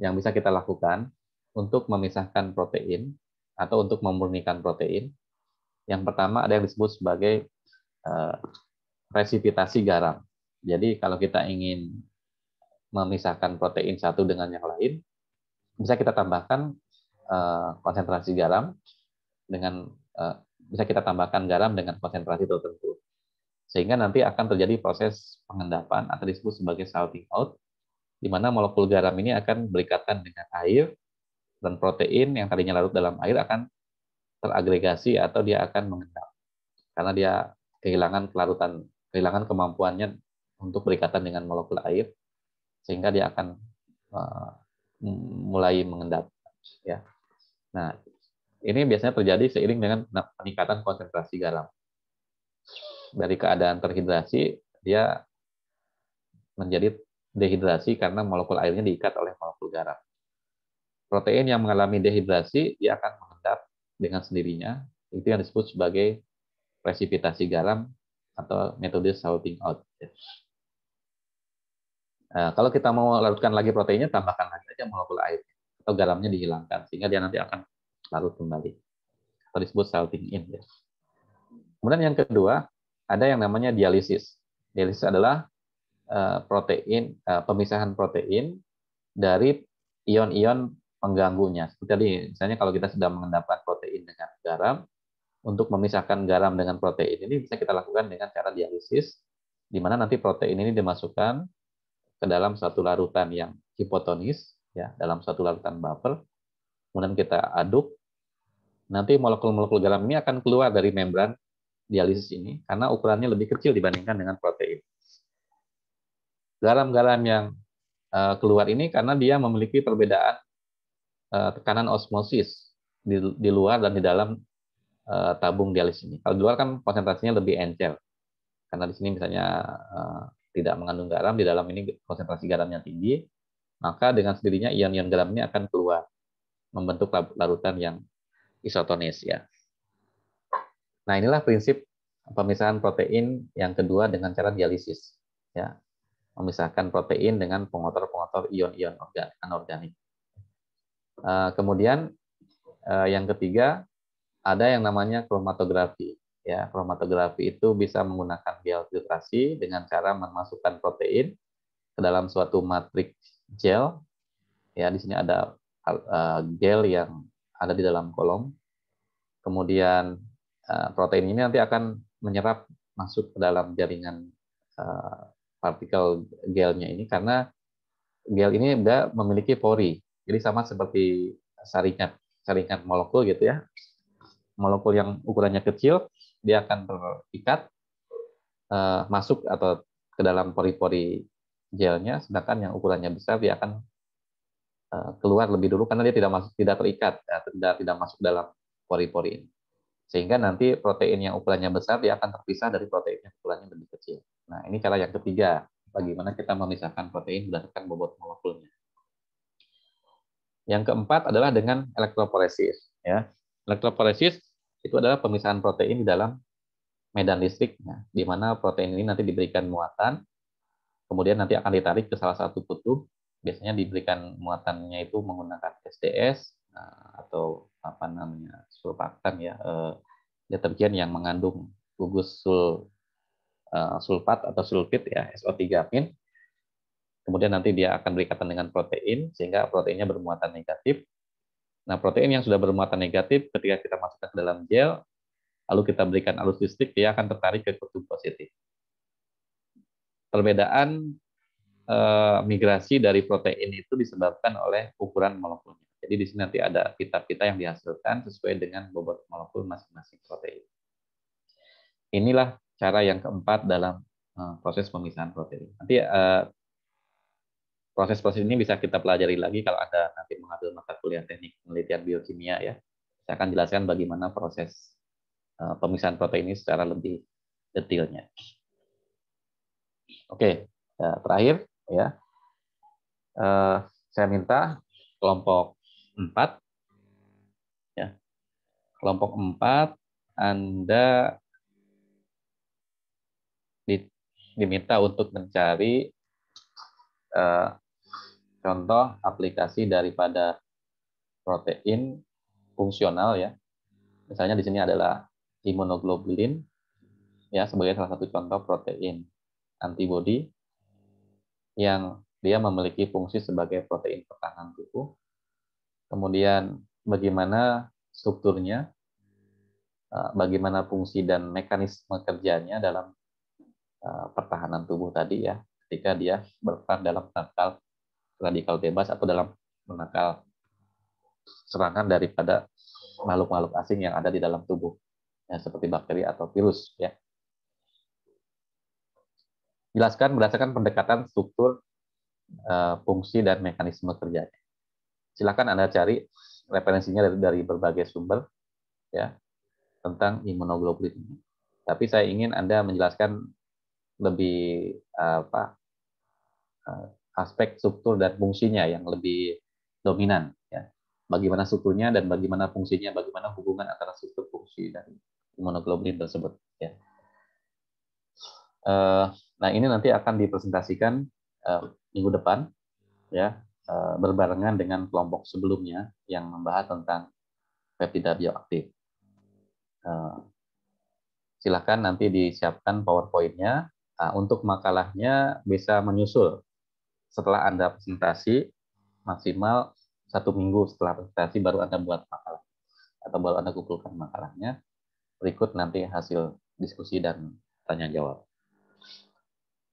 yang bisa kita lakukan untuk memisahkan protein atau untuk memurnikan protein. Yang pertama ada yang disebut sebagai resipitasi garam. Jadi kalau kita ingin memisahkan protein satu dengan yang lain, bisa kita tambahkan konsentrasi garam dengan bisa kita tambahkan garam dengan konsentrasi tertentu. Sehingga nanti akan terjadi proses pengendapan atau disebut sebagai salting out, di mana molekul garam ini akan berikatan dengan air, dan protein yang tadinya larut dalam air akan teragregasi atau dia akan mengendap. Karena dia kehilangan kemampuannya untuk berikatan dengan molekul air, sehingga dia akan mulai mengendap. Ya. Nah, ini biasanya terjadi seiring dengan peningkatan konsentrasi garam. Dari keadaan terhidrasi, dia menjadi dehidrasi karena molekul airnya diikat oleh molekul garam. Protein yang mengalami dehidrasi, dia akan mengendap dengan sendirinya. Itu yang disebut sebagai presipitasi garam atau metode salting out. Nah, kalau kita mau larutkan lagi proteinnya, tambahkan lagi aja molekul air atau garamnya dihilangkan sehingga dia nanti akan larut kembali. Atau disebut salting in. Kemudian yang kedua, ada yang namanya dialisis. Dialisis adalah pemisahan protein dari ion-ion pengganggunya. Seperti tadi, misalnya kalau kita sedang mengendapkan protein dengan garam, untuk memisahkan garam dengan protein ini bisa kita lakukan dengan cara dialisis, di mana nanti protein ini dimasukkan ke dalam satu larutan yang hipotonis, ya, dalam satu larutan buffer, kemudian kita aduk, nanti molekul-molekul garam ini akan keluar dari membran dialisis ini, karena ukurannya lebih kecil dibandingkan dengan protein. Garam-garam yang keluar ini karena dia memiliki perbedaan tekanan osmosis di luar dan di dalam tabung dialisis ini. Kalau di luar kan konsentrasinya lebih encer, karena di sini misalnya tidak mengandung garam, di dalam ini konsentrasi garamnya tinggi, maka dengan sendirinya ion-ion garam ini akan keluar membentuk larutan yang isotonis, ya. Nah, inilah prinsip pemisahan protein yang kedua dengan cara dialisis, ya, memisahkan protein dengan pengotor-pengotor ion-ion anorganik. Kemudian yang ketiga, ada yang namanya kromatografi. Ya, kromatografi itu bisa menggunakan biofiltrasi dengan cara memasukkan protein ke dalam suatu matriks gel. Ya, di sini ada gel yang ada di dalam kolom. Kemudian protein ini nanti akan menyerap masuk ke dalam jaringan partikel gelnya ini, karena gel ini sudah memiliki pori. Jadi sama seperti saringan molekul gitu, ya. Molekul yang ukurannya kecil, dia akan terikat masuk atau ke dalam pori-pori gelnya, sedangkan yang ukurannya besar dia akan keluar lebih dulu karena dia tidak terikat, tidak masuk dalam pori-pori ini. Sehingga nanti protein yang ukurannya besar dia akan terpisah dari protein yang ukurannya lebih kecil. Nah, ini cara yang ketiga, bagaimana kita memisahkan protein berdasarkan bobot molekulnya. Yang keempat adalah dengan elektroforesis. Ya. Elektroforesis itu adalah pemisahan protein di dalam medan listrik, di mana protein ini nanti diberikan muatan, kemudian nanti akan ditarik ke salah satu kutub. Biasanya diberikan muatannya itu menggunakan SDS atau apa namanya surfaktan, ya, deterjen yang mengandung gugus sulfat atau sulfit, ya, SO3-min. Kemudian nanti dia akan berikatan dengan protein sehingga proteinnya bermuatan negatif. Nah, protein yang sudah bermuatan negatif ketika kita masukkan ke dalam gel, lalu kita berikan arus listrik, dia akan tertarik ke kutub positif. Perbedaan migrasi dari protein itu disebabkan oleh ukuran molekulnya. Jadi di sini nanti ada pita-pita yang dihasilkan sesuai dengan bobot molekul masing-masing protein. Inilah cara yang keempat dalam proses pemisahan protein. Nanti proses-proses ini bisa kita pelajari lagi kalau Anda nanti mengambil mata kuliah teknik penelitian biokimia, ya. Saya akan jelaskan bagaimana proses pemisahan protein ini secara lebih detailnya. Oke, terakhir, ya. Saya minta kelompok 4, ya. Kelompok 4 Anda diminta untuk mencari contoh aplikasi daripada protein fungsional, ya. Misalnya di sini adalah imunoglobulin, ya, sebagai salah satu contoh protein antibodi yang dia memiliki fungsi sebagai protein pertahanan tubuh. Kemudian bagaimana strukturnya, bagaimana fungsi dan mekanisme kerjanya dalam pertahanan tubuh tadi ya, ketika dia berperan dalam menangkal radikal bebas atau dalam menangkal serangan daripada makhluk-makhluk asing yang ada di dalam tubuh, ya, seperti bakteri atau virus. Ya. Jelaskan berdasarkan pendekatan struktur, fungsi, dan mekanisme kerjanya. Silakan Anda cari referensinya dari berbagai sumber ya tentang imunoglobulin ini. Tapi saya ingin Anda menjelaskan lebih aspek struktur dan fungsinya yang lebih dominan. Ya. Bagaimana strukturnya dan bagaimana fungsinya, bagaimana hubungan antara struktur fungsi dan imunoglobulin tersebut. Ya. Nah, ini nanti akan dipresentasikan minggu depan, ya, berbarengan dengan kelompok sebelumnya yang membahas tentang peptida bioaktif. Silahkan nanti disiapkan PowerPoint-nya. Untuk makalahnya bisa menyusul setelah Anda presentasi, maksimal 1 minggu setelah presentasi baru Anda buat makalah atau baru Anda kumpulkan makalahnya. Berikut nanti hasil diskusi dan tanya jawab.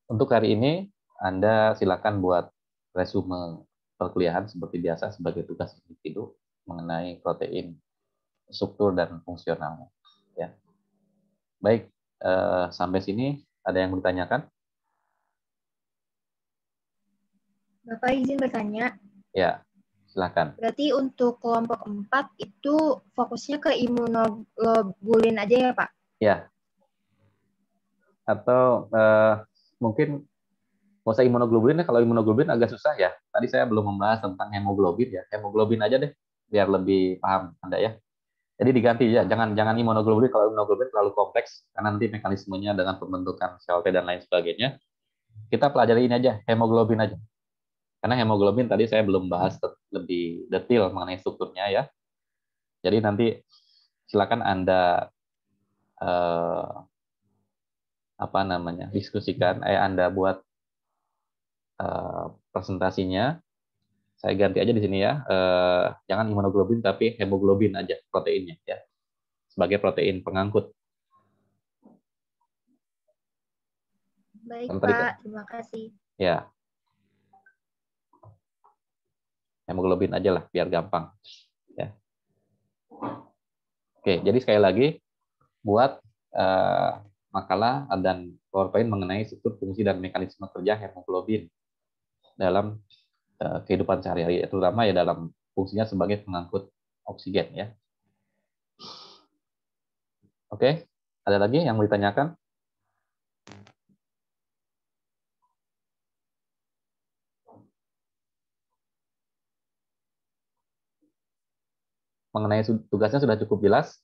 Untuk hari ini Anda silakan buat resume perkuliahan seperti biasa sebagai tugas individu mengenai protein, struktur dan fungsionalnya. Ya. Baik, sampai sini ada yang mau ditanyakan? Bapak izin bertanya. Ya, silakan. Berarti untuk kelompok 4 itu fokusnya ke imunoglobulin aja ya, Pak? Ya. Atau mungkin nggak usah imunoglobulin ya, kalau imunoglobulin agak susah ya. Tadi saya belum membahas tentang hemoglobin ya. Hemoglobin aja deh, biar lebih paham Anda ya. Jadi diganti ya, jangan imunoglobulin, kalau imunoglobulin terlalu kompleks, karena nanti mekanismenya dengan pembentukan sel T dan lain sebagainya. Kita pelajari ini aja, hemoglobin aja. Karena hemoglobin tadi saya belum bahas lebih detail mengenai strukturnya ya. Jadi nanti silakan Anda diskusikan, Anda buat presentasinya. Saya ganti aja di sini ya. Jangan imunoglobin tapi hemoglobin aja proteinnya ya. Sebagai protein pengangkut. Baik, Pak. Terima kasih. Ya. Hemoglobin aja lah biar gampang ya. Oke, jadi sekali lagi buat makalah dan PowerPoint mengenai struktur, fungsi dan mekanisme kerja hemoglobin dalam kehidupan sehari-hari, terutama ya dalam fungsinya sebagai pengangkut oksigen ya. Oke, ada lagi yang mau ditanyakan? Mengenai tugasnya sudah cukup jelas?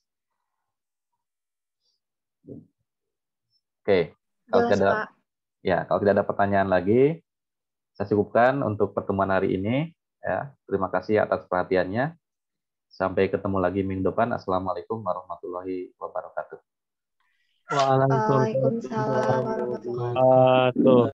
Oke, kalau tidak ada pertanyaan lagi, saya cukupkan untuk pertemuan hari ini. Ya, terima kasih atas perhatiannya. Sampai ketemu lagi minggu depan. Assalamualaikum warahmatullahi wabarakatuh. Waalaikumsalam warahmatullahi wabarakatuh.